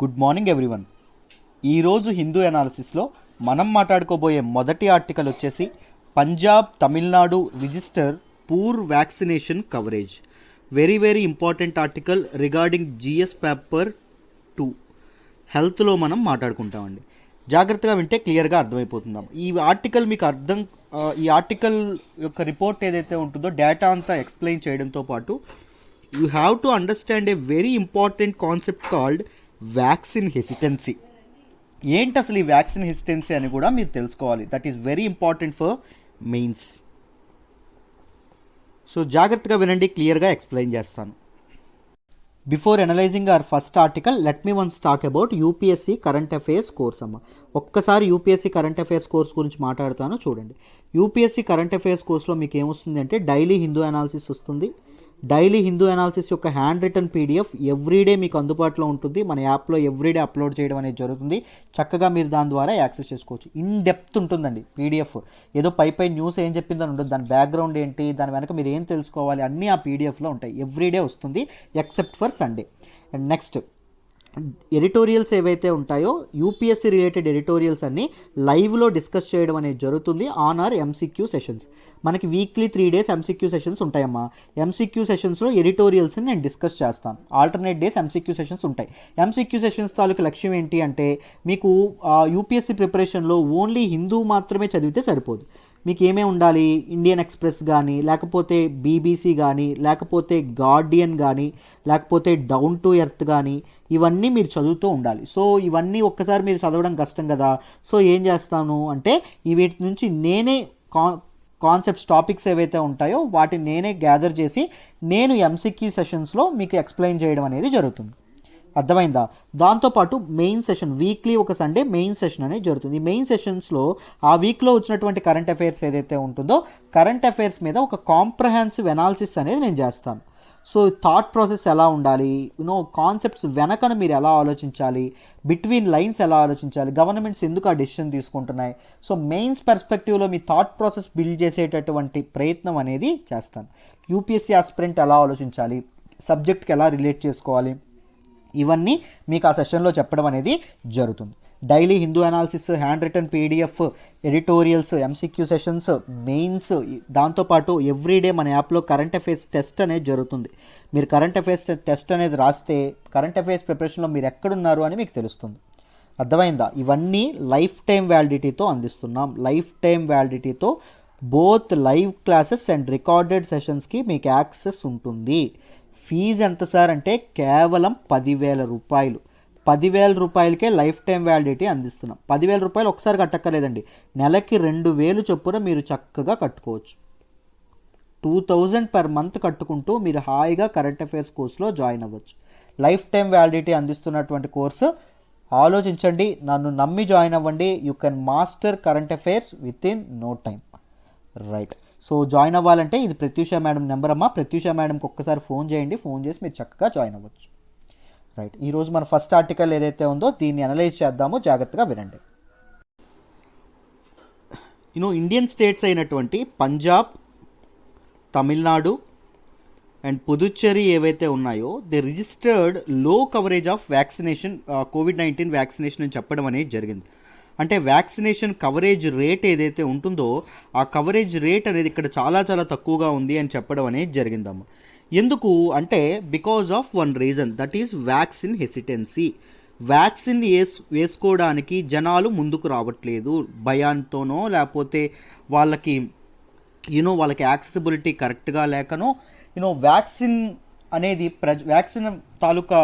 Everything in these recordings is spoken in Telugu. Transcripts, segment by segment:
Good morning everyone. ఈరోజు హిందూ అనాలిసిస్లో మనం మాట్లాడుకోబోయే మొదటి ఆర్టికల్ వచ్చేసి Punjab Tamil Nadu register poor vaccination coverage. Very very important article regarding GS paper 2 హెల్త్లో మనం మాట్లాడుకుంటామండి. జాగ్రత్తగా వింటే క్లియర్గా అర్థమైపోతుందాం. ఈ ఆర్టికల్ యొక్క రిపోర్ట్ ఏదైతే ఉంటుందో డేటా అంతా ఎక్స్ప్లెయిన్ చేయడంతో పాటు you have to understand a very important concept called vaccine hesitancy. ఏంటి అసలు ఈ వ్యాక్సిన్ హెసిటెన్సీ అని కూడా మీరు తెలుసుకోవాలి. That is very important for mains. So జాగ్రత్తగా వినండి, క్లియర్గా ఎక్స్ప్లెయిన్ చేస్తాను. Before analysing our first article let me once talk about UPSC current affairs course అమ్మ. ఒక్కసారి యూపీఎస్సీ కరెంట్ అఫైర్స్ కోర్స్ గురించి మాట్లాడతాను చూడండి. యూపీఎస్సీ కరెంట్ అఫైర్స్ కోర్స్లో మీకు ఏమొస్తుంది అంటే డైలీ హిందూ అనాలిసిస్ వస్తుంది. డైలీ హిందూ అనాలిసిస్ యొక్క హ్యాండ్ రిటర్న్ పీడిఎఫ్ ఎవ్రీడే మీకు అందుబాటులో ఉంటుంది. మన యాప్లో ఎవ్రీడే అప్లోడ్ చేయడం అనేది జరుగుతుంది. చక్కగా మీరు దాని ద్వారా యాక్సెస్ చేసుకోవచ్చు. ఇన్ డెప్త్ ఉంటుందండి పీడిఎఫ్. ఏదో పై న్యూస్ ఏం చెప్పిందని ఉండదు, దాని బ్యాక్గ్రౌండ్ ఏంటి, దాని వెనక మీరు ఏం తెలుసుకోవాలి అన్నీ ఆ పీడిఎఫ్లో ఉంటాయి. ఎవ్రీడే వస్తుంది except for Sunday. And next editorials ఏవైతే ఉంటాయో యూపీఎస్సీ రిలేటెడ్ ఎడిటోరియల్స్ అన్నీ లైవ్లో డిస్కస్ చేయడం అనేది జరుగుతుంది ఆన్ ఆర్ ఎంసీక్యూ సెషన్స్. మనకి వీక్లీ 3 days ఎంసీక్యూ సెషన్స్ ఉంటాయమ్మా. ఎంసీక్యూ సెషన్స్లో ఎడిటోరియల్స్ని నేను డిస్కస్ చేస్తాను. ఆల్టర్నేట్ డేస్ ఎంసీక్యూ సెషన్స్ ఉంటాయి. ఎంసీక్యూ సెషన్స్ తాలూకు లక్ష్యం ఏంటి అంటే మీకు యూపీఎస్సీ ప్రిపరేషన్లో ఓన్లీ హిందూ మాత్రమే చదివితే సరిపోదు. మీకు ఏమేమి ఉండాలి, ఇండియన్ ఎక్స్ప్రెస్ కానీ, లేకపోతే బీబీసీ కానీ, లేకపోతే గార్డియన్ కానీ, లేకపోతే డౌన్ టు ఎర్త్ కానీ, ఇవన్నీ మీరు చదువుతూ ఉండాలి. సో ఇవన్నీ ఒక్కసారి మీరు చదవడం కష్టం కదా. సో ఏం చేస్తాను అంటే వీటి నుంచి నేనే కాన్సెప్ట్స్ టాపిక్స్ ఏవైతే ఉంటాయో వాటిని నేనే గ్యాదర్ చేసి నేను ఎంసీక్యూ సెషన్స్లో మీకు ఎక్స్ప్లెయిన్ చేయడం అనేది జరుగుతుంది. అర్థమైందా? దాంతోపాటు మెయిన్ సెషన్ వీక్లీ ఒక సండే మెయిన్ సెషన్ అనేది జరుగుతుంది. ఈ మెయిన్ సెషన్స్లో ఆ వీక్లో వచ్చినటువంటి కరెంట్ అఫైర్స్ ఏదైతే ఉంటుందో కరెంట్ అఫైర్స్ మీద ఒక కాంప్రహెన్సివ్ అనాలిసిస్ అనేది నేను చేస్తాను. సో థాట్ ప్రాసెస్ ఎలా ఉండాలి, కాన్సెప్ట్స్ వెనకన మీరు ఎలా ఆలోచించాలి, బిట్వీన్ లైన్స్ ఎలా ఆలోచించాలి, గవర్నమెంట్స్ ఎందుకు ఆ డెసిషన్ తీసుకుంటున్నాయి, సో మెయిన్స్ పర్స్పెక్టివ్లో మీ థాట్ ప్రాసెస్ బిల్డ్ చేసేటటువంటి ప్రయత్నం అనేది చేస్తాను. యూపీఎస్సీ ఆస్పిరెంట్ ఎలా ఆలోచించాలి, సబ్జెక్ట్కి ఎలా రిలేట్ చేసుకోవాలి, ఇవన్నీ మీకు ఆ సెషన్లో చెప్పడం అనేది జరుగుతుంది. Daily Hindu analysis, hand written PDF, editorials, MCQ sessions, mains, దాంతోపాటు ఎవ్రీడే మన యాప్లో కరెంట్ అఫైర్స్ టెస్ట్ అనేది జరుగుతుంది. మీరు కరెంట్ అఫైర్స్ టెస్ట్ అనేది రాస్తే కరెంట్ అఫైర్స్ ప్రిపరేషన్లో మీరు ఎక్కడున్నారు అని మీకు తెలుస్తుంది. అర్థమైందా? ఇవన్నీ లైఫ్ టైం వ్యాలిడిటీతో అందిస్తున్నాం. లైఫ్ టైం వ్యాలిడిటీతో both live classes and recorded సెషన్స్కి మీకు యాక్సెస్ ఉంటుంది. ఫీజు ఎంత సార్ అంటే కేవలం 10,000 రూపాయలు. 10,000 రూపాయలకే లైఫ్ టైం వ్యాలిడిటీ అందిస్తున్నాం. 10,000 రూపాయలు ఒకసారి కట్టక్కర్లేదండి, నెలకి 2,000 చొప్పున మీరు చక్కగా కట్టుకోవచ్చు. 2,000 per month కట్టుకుంటూ మీరు హాయిగా కరెంట్ అఫైర్స్ కోర్సులో జాయిన్ అవ్వచ్చు. లైఫ్ టైం వ్యాలిడిటీ అందిస్తున్నటువంటి కోర్సు ఆలోచించండి, నన్ను నమ్మి జాయిన్ అవ్వండి. You can master current affairs within no time. Right. So join అవ్వాలంటే ఇది ప్రత్యూష మేడం నెంబర్ అమ్మా. ప్రత్యూష మేడంకి ఒక్కసారి ఫోన్ చేయండి, ఫోన్ చేసి మీరు చక్కగా జాయిన్ అవ్వచ్చు. రైట్. ఈరోజు మన ఫస్ట్ ఆర్టికల్ ఏదైతే ఉందో దీన్ని అనలైజ్ చేద్దామో, జాగ్రత్తగా వినండి. ఇండియన్ స్టేట్స్ అయినటువంటి పంజాబ్, తమిళనాడు అండ్ పుదుచ్చేరి ఏవైతే ఉన్నాయో దే రిజిస్టర్డ్ లో coverage of vaccination, COVID-19 vaccination అని చెప్పడం అనేది జరిగింది. అంటే వ్యాక్సినేషన్ కవరేజ్ రేట్ ఏదైతే ఉంటుందో ఆ కవరేజ్ రేట్ అనేది ఇక్కడ చాలా చాలా తక్కువగా ఉంది అని చెప్పడం అనేది జరిగిందమ్మ. ఎందుకు అంటే because of one reason, that is vaccine hesitancy. Vaccine వేసుకోవడానికి జనాలు ముందుకు రావట్లేదు, భయాంతోనో లేకపోతే వాళ్ళకి యాక్సెసిబిలిటీ కరెక్ట్గా లేకనో వ్యాక్సిన్ అనేది వ్యాక్సిన్ తాలూకా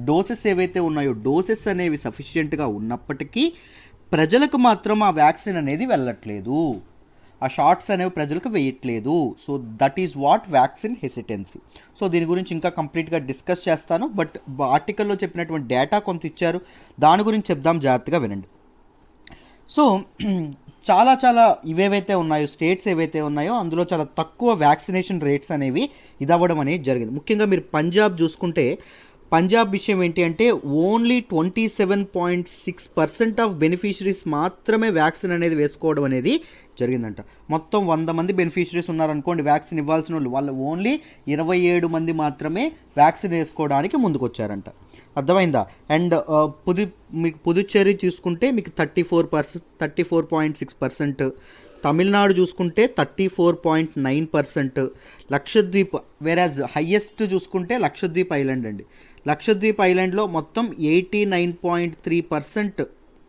డోసెస్ ఏవైతే ఉన్నాయో డోసెస్ అనేవి సఫిషియెంట్గా ఉన్నప్పటికీ ప్రజలకు మాత్రం ఆ వ్యాక్సిన్ అనేది వెళ్ళట్లేదు, ఆ షాట్స్ అనేవి ప్రజలకు వేయట్లేదు. So that is what vaccine hesitancy. So దీని గురించి ఇంకా కంప్లీట్గా డిస్కస్ చేస్తాను. బట్ ఆర్టికల్లో చెప్పినటువంటి డేటా కొంత ఇచ్చారు, దాని గురించి చెప్దాం, జాగ్రత్తగా వినండి. సో చాలా ఇవేవైతే ఉన్నాయో స్టేట్స్ ఏవైతే ఉన్నాయో అందులో చాలా తక్కువ వ్యాక్సినేషన్ రేట్స్ అనేవి ఇదవ్వడం అనేది జరిగింది. ముఖ్యంగా మీరు పంజాబ్ చూసుకుంటే పంజాబ్ విషయం ఏంటి అంటే ఓన్లీ 27.6% ఆఫ్ బెనిఫిషరీస్ మాత్రమే వ్యాక్సిన్ అనేది వేసుకోవడం అనేది జరిగిందంట. మొత్తం 100 మంది బెనిఫిషరీస్ ఉన్నారనుకోండి వ్యాక్సిన్ ఇవ్వాల్సిన వాళ్ళు ఓన్లీ 27 మంది మాత్రమే వ్యాక్సిన్ వేసుకోవడానికి ముందుకొచ్చారంట. అర్థమైందా? అండ్ మీకు పుదుచ్చేరి చూసుకుంటే మీకు 34.6%, తమిళనాడు చూసుకుంటే 34.9%, లక్షద్వీప్ వేరాజ్ హయ్యెస్ట్ చూసుకుంటే లక్షద్వీప్ ఐలాండ్ అండి. లక్షద్వీప్ ఐలాండ్లో మొత్తం 89.3%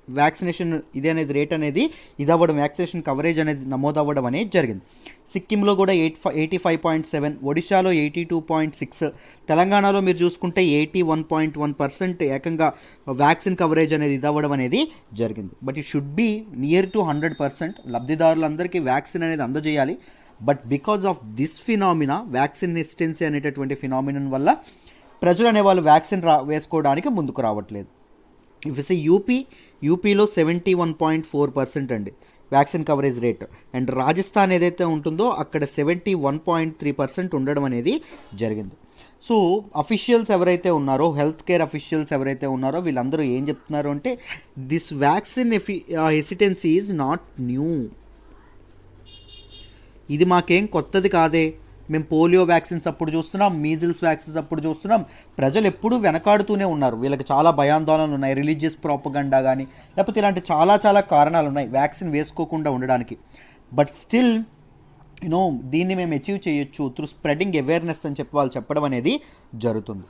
వ్యాక్సినేషన్ ఇది అనేది రేట్ అనేది ఇదవ్వడం, వ్యాక్సినేషన్ కవరేజ్ అనేది నమోదవ్వడం అనేది జరిగింది. సిక్కింలో కూడా 85.7, ఒడిశాలో 82.6, తెలంగాణలో మీరు చూసుకుంటే 81.1% ఏకంగా వ్యాక్సిన్ కవరేజ్ అనేది ఇదవ్వడం అనేది జరిగింది. But it should be near to 100%. లబ్ధిదారులందరికీ వ్యాక్సిన్ అనేది అందజేయాలి. But because of this phenomena, vaccine resistance అనేటటువంటి ఫినామినన్ వల్ల ప్రజలు అనేవాళ్ళు వ్యాక్సిన్ వేసుకోవడానికి ముందుకు రావట్లేదు. ఇఫ్ ఇస్ యూపీలో 71.4% అండి vaccine coverage rate. And Rajasthan ఏదైతే ఉంటుందో అక్కడ 71.3% ఉండడం అనేది జరిగింది. సో అఫీషియల్స్ ఎవరైతే ఉన్నారో, హెల్త్ కేర్ అఫీషియల్స్ ఎవరైతే ఉన్నారో వీళ్ళందరూ ఏం చెప్తున్నారు అంటే this vaccine hesitancy is not new. ఇది మాకేం కొత్తది కాదే. మేము పోలియో వ్యాక్సిన్స్ అప్పుడు చూస్తున్నాం, మీజిల్స్ వ్యాక్సిన్స్ అప్పుడు చూస్తున్నాం. ప్రజలు ఎప్పుడూ వెనకాడుతూనే ఉన్నారు. వీళ్ళకి చాలా భయాందోళనలు ఉన్నాయి, రిలీజియస్ ప్రాపగండా కానీ లేకపోతే ఇలాంటి చాలా కారణాలు ఉన్నాయి వ్యాక్సిన్ వేసుకోకుండా ఉండడానికి. బట్ స్టిల్ దీన్ని మేము అచీవ్ చేయొచ్చు త్రూ స్ప్రెడింగ్ అవేర్నెస్ అని చెప్పి వాళ్ళు చెప్పడం అనేది జరుగుతుంది.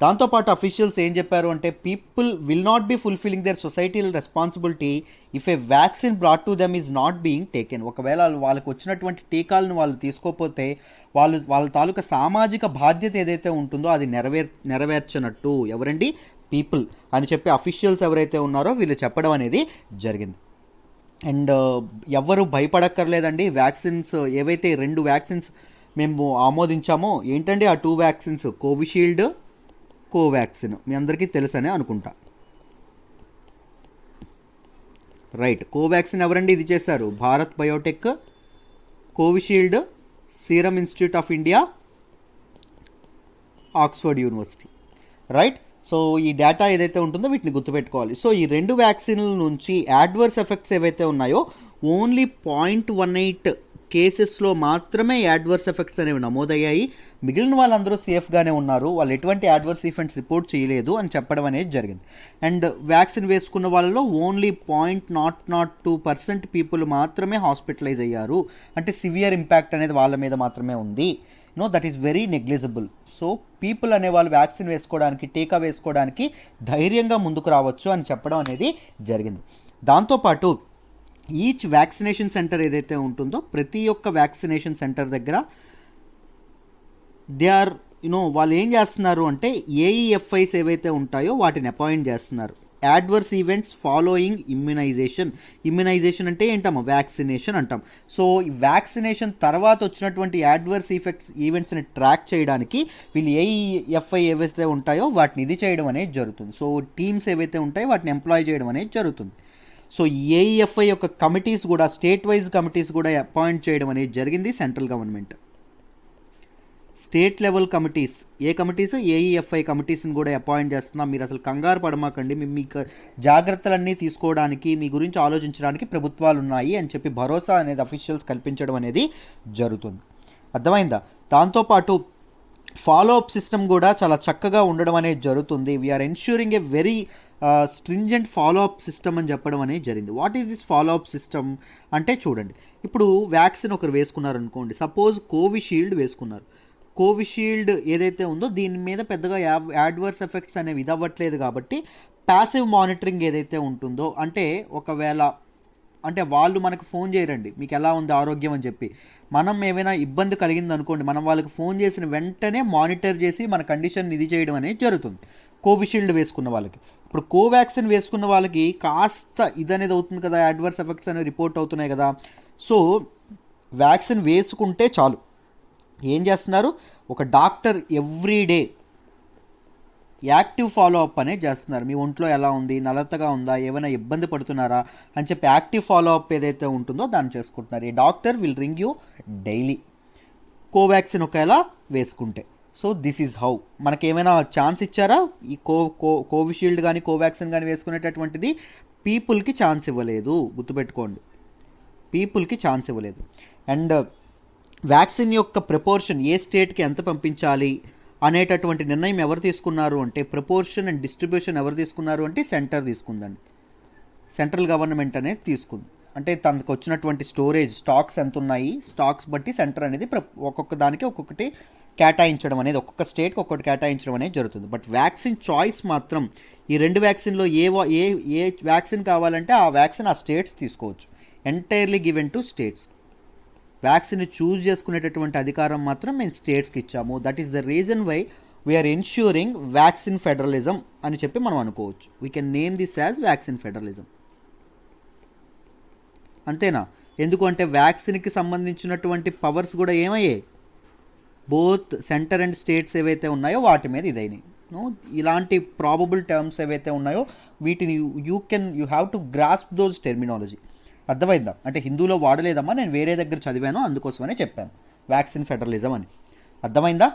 దాంతోపాటు అఫీషియల్స్ ఏం చెప్పారు అంటే people will not be fulfilling their societal responsibility if a vaccine brought to them is not being taken. ఒకవేళ వాళ్ళకు వచ్చినటువంటి టీకాలను వాళ్ళు తీసుకోకపోతే వాళ్ళ తాలూకా సామాజిక బాధ్యత ఏదైతే ఉంటుందో అది నెరవేర్చనట్టు. ఎవరండి? పీపుల్ అని చెప్పి అఫీషియల్స్ ఎవరైతే ఉన్నారో వీళ్ళు చెప్పడం అనేది జరిగింది. అండ్ ఎవరు భయపడక్కర్లేదండి. వ్యాక్సిన్స్ ఏవైతే 2 వ్యాక్సిన్స్ మేము ఆమోదించామో ఏంటండి ఆ 2 వ్యాక్సిన్స్, కోవిషీల్డ్, కోవాక్సిన్. మీ అందరికీ తెలుసనే అనుకుంటా. రైట్, కోవాక్సిన్ ఎవరండి ఇది చేశారు? Bharat Biotech. Covishield serum institute of India, Oxford university. Right. So ఈ డేటా ఏదైతే ఉంటుందో వీటిని గుర్తుపెట్టుకోవాలి. సో ఈ 2 వ్యాక్సిన్ల నుంచి యాడ్వర్స్ ఎఫెక్ట్స్ ఏవైతే ఉన్నాయో ఓన్లీ 0.18 కేసెస్లో మాత్రమే యాడ్వర్స్ ఎఫెక్ట్స్ అనేవి నమోదయ్యాయి. మిగిలిన వాళ్ళందరూ సేఫ్గానే ఉన్నారు, వాళ్ళు ఎటువంటి యాడ్వర్స్ ఈవెంట్స్ రిపోర్ట్ చేయలేదు అని చెప్పడం అనేది జరిగింది. అండ్ వ్యాక్సిన్ వేసుకున్న వాళ్ళలో ఓన్లీ 0.002% పీపుల్ మాత్రమే హాస్పిటలైజ్ అయ్యారు. అంటే సివియర్ ఇంపాక్ట్ అనేది వాళ్ళ మీద మాత్రమే ఉంది. That is very negligible. So people అనేవాళ్ళు వ్యాక్సిన్ వేసుకోవడానికి, టీకా వేసుకోవడానికి ధైర్యంగా ముందుకు రావచ్చు అని చెప్పడం అనేది జరిగింది. దాంతోపాటు ఈచ్ వ్యాక్సినేషన్ సెంటర్ ఏదైతే ఉంటుందో ప్రతి ఒక్క వ్యాక్సినేషన్ సెంటర్ దగ్గర దే ఆర్ వాళ్ళు ఏం చేస్తున్నారు అంటే ఏఈఎఫ్ఐస్ ఏవైతే ఉంటాయో వాటిని అపాయింట్ చేస్తున్నారు. యాడ్వర్స్ ఈవెంట్స్ ఫాలోయింగ్ ఇమ్యునైజేషన్ అంటే ఏంటమ్మా? వ్యాక్సినేషన్ అంటాం. సో ఈ వ్యాక్సినేషన్ తర్వాత వచ్చినటువంటి యాడ్వర్స్ ఈవెంట్స్ని ట్రాక్ చేయడానికి వీళ్ళు ఏఈఎఫ్ఐ ఏవైతే ఉంటాయో వాటిని ఇది చేయడం అనేది జరుగుతుంది. సో టీమ్స్ ఏవైతే ఉంటాయో వాటిని ఎంప్లాయ్ చేయడం అనేది జరుగుతుంది. సో ఏఈఎఫ్ఐ యొక్క కమిటీస్ కూడా, స్టేట్ వైజ్ కమిటీస్ కూడా అపాయింట్ చేయడం అనేది జరిగింది central government. State level committees, ఏ కమిటీస్? ఏఈఎఫ్ఐ కమిటీస్ని కూడా అపాయింట్ చేస్తున్నాం. మీరు అసలు కంగారు పడమాకండి, మీకు జాగ్రత్తలన్నీ తీసుకోవడానికి, మీ గురించి ఆలోచించడానికి ప్రభుత్వాలు ఉన్నాయి అని చెప్పి భరోసా అనేది అఫీషియల్స్ కల్పించడం అనేది జరుగుతుంది. అర్థమైందా? దాంతోపాటు ఫాలో అప్ సిస్టమ్ కూడా చాలా చక్కగా ఉండడం అనేది జరుగుతుంది. We're ensuring a very stringent follow up system అని చెప్పడం అనేది జరిగింది. What is this follow up system అంటే చూడండి, ఇప్పుడు వ్యాక్సిన్ ఒకరు వేసుకున్నారనుకోండి, సపోజ్ కోవిషీల్డ్ వేసుకున్నారు. కోవిషీల్డ్ ఏదైతే ఉందో దీని మీద పెద్దగా యాడ్వర్స్ ఎఫెక్ట్స్ అనేవి ఇది అవ్వట్లేదు కాబట్టి ప్యాసివ్ మానిటరింగ్ ఏదైతే ఉంటుందో, అంటే ఒకవేళ అంటే వాళ్ళు మనకు ఫోన్ చేయరండి మీకు ఎలా ఉంది ఆరోగ్యం అని చెప్పి, మనం ఏమైనా ఇబ్బంది కలిగింది అనుకోండి, మనం వాళ్ళకి ఫోన్ చేసిన వెంటనే మానిటర్ చేసి మన కండిషన్ ఇది చేయడం అనేది జరుగుతుంది కోవిషీల్డ్ వేసుకున్న వాళ్ళకి. ఇప్పుడు కోవాక్సిన్ వేసుకున్న వాళ్ళకి కాస్త ఇది అనేది అవుతుంది కదా, యాడ్వర్స్ ఎఫెక్ట్స్ అనేవి రిపోర్ట్ అవుతున్నాయి కదా. సో వ్యాక్సిన్ వేసుకుంటే చాలు, ఏం చేస్తున్నారు, ఒక doctor everyday active follow up అనేది చేస్తున్నారు. మీ ఒంట్లో ఎలా ఉంది, నలతగా ఉందా, ఏమైనా ఇబ్బంది పడుతున్నారా అని చెప్పి యాక్టివ్ ఫాలో అప్ ఏదైతే ఉంటుందో దాన్ని చేసుకుంటున్నారు. ఈ doctor will ring you daily Covaxin ఒకవేళ వేసుకుంటే. So this is how. మనకి ఏమైనా ఛాన్స్ ఇచ్చారా ఈ కోవిషీల్డ్ కానీ కోవాక్సిన్ కానీ వేసుకునేటటువంటిది? పీపుల్కి ఛాన్స్ ఇవ్వలేదు, గుర్తుపెట్టుకోండి. పీపుల్కి ఛాన్స్ ఇవ్వలేదు. అండ్ వ్యాక్సిన్ యొక్క ప్రపోర్షన్ ఏ స్టేట్కి ఎంత పంపించాలి అనేటటువంటి నిర్ణయం ఎవరు తీసుకున్నారు అంటే, ప్రపోర్షన్ అండ్ డిస్ట్రిబ్యూషన్ ఎవరు తీసుకున్నారు అంటే సెంటర్ తీసుకుందండి. సెంట్రల్ గవర్నమెంట్ అనేది తీసుకుంది. అంటే తనకు వచ్చినటువంటి స్టాక్స్ ఎంత ఉన్నాయి, స్టాక్స్ బట్టి సెంటర్ అనేది ఒక్కొక్క దానికి ఒక్కొక్కటి కేటాయించడం అనేది, ఒక్కొక్క స్టేట్కి ఒక్కొక్కటి కేటాయించడం అనేది జరుగుతుంది. బట్ వ్యాక్సిన్ చాయిస్ మాత్రం ఈ 2 వ్యాక్సిన్లో ఏ వ్యాక్సిన్ కావాలంటే ఆ వ్యాక్సిన్ ఆ స్టేట్స్ తీసుకోవచ్చు. Entirely given to states. Vaccine choose చేసుకునేటటువంటి అధికారం మాత్రం మేము స్టేట్స్కి ఇచ్చాము. That is the reason why we're ensuring vaccine federalism అని చెప్పి మనం అనుకోవచ్చు. We can name this as vaccine federalism. అంతేనా? ఎందుకంటే వ్యాక్సిన్కి సంబంధించినటువంటి పవర్స్ కూడా ఏమయ్యాయి, బోత్ సెంటర్ అండ్ స్టేట్స్ ఏవైతే ఉన్నాయో వాటి మీద ఇదైనాయి. ఇలాంటి ప్రాబబుల్ టర్మ్స్ ఏవైతే ఉన్నాయో వీటిని you have to grasp those terminology. అర్థమైందా? అంటే హిందూలో వాడలేదమ్మా, నేను వేరే దగ్గర చదివాను, అందుకోసమనే చెప్పాను వ్యాక్సిన్ ఫెడరలిజం అని. అర్థమైందా?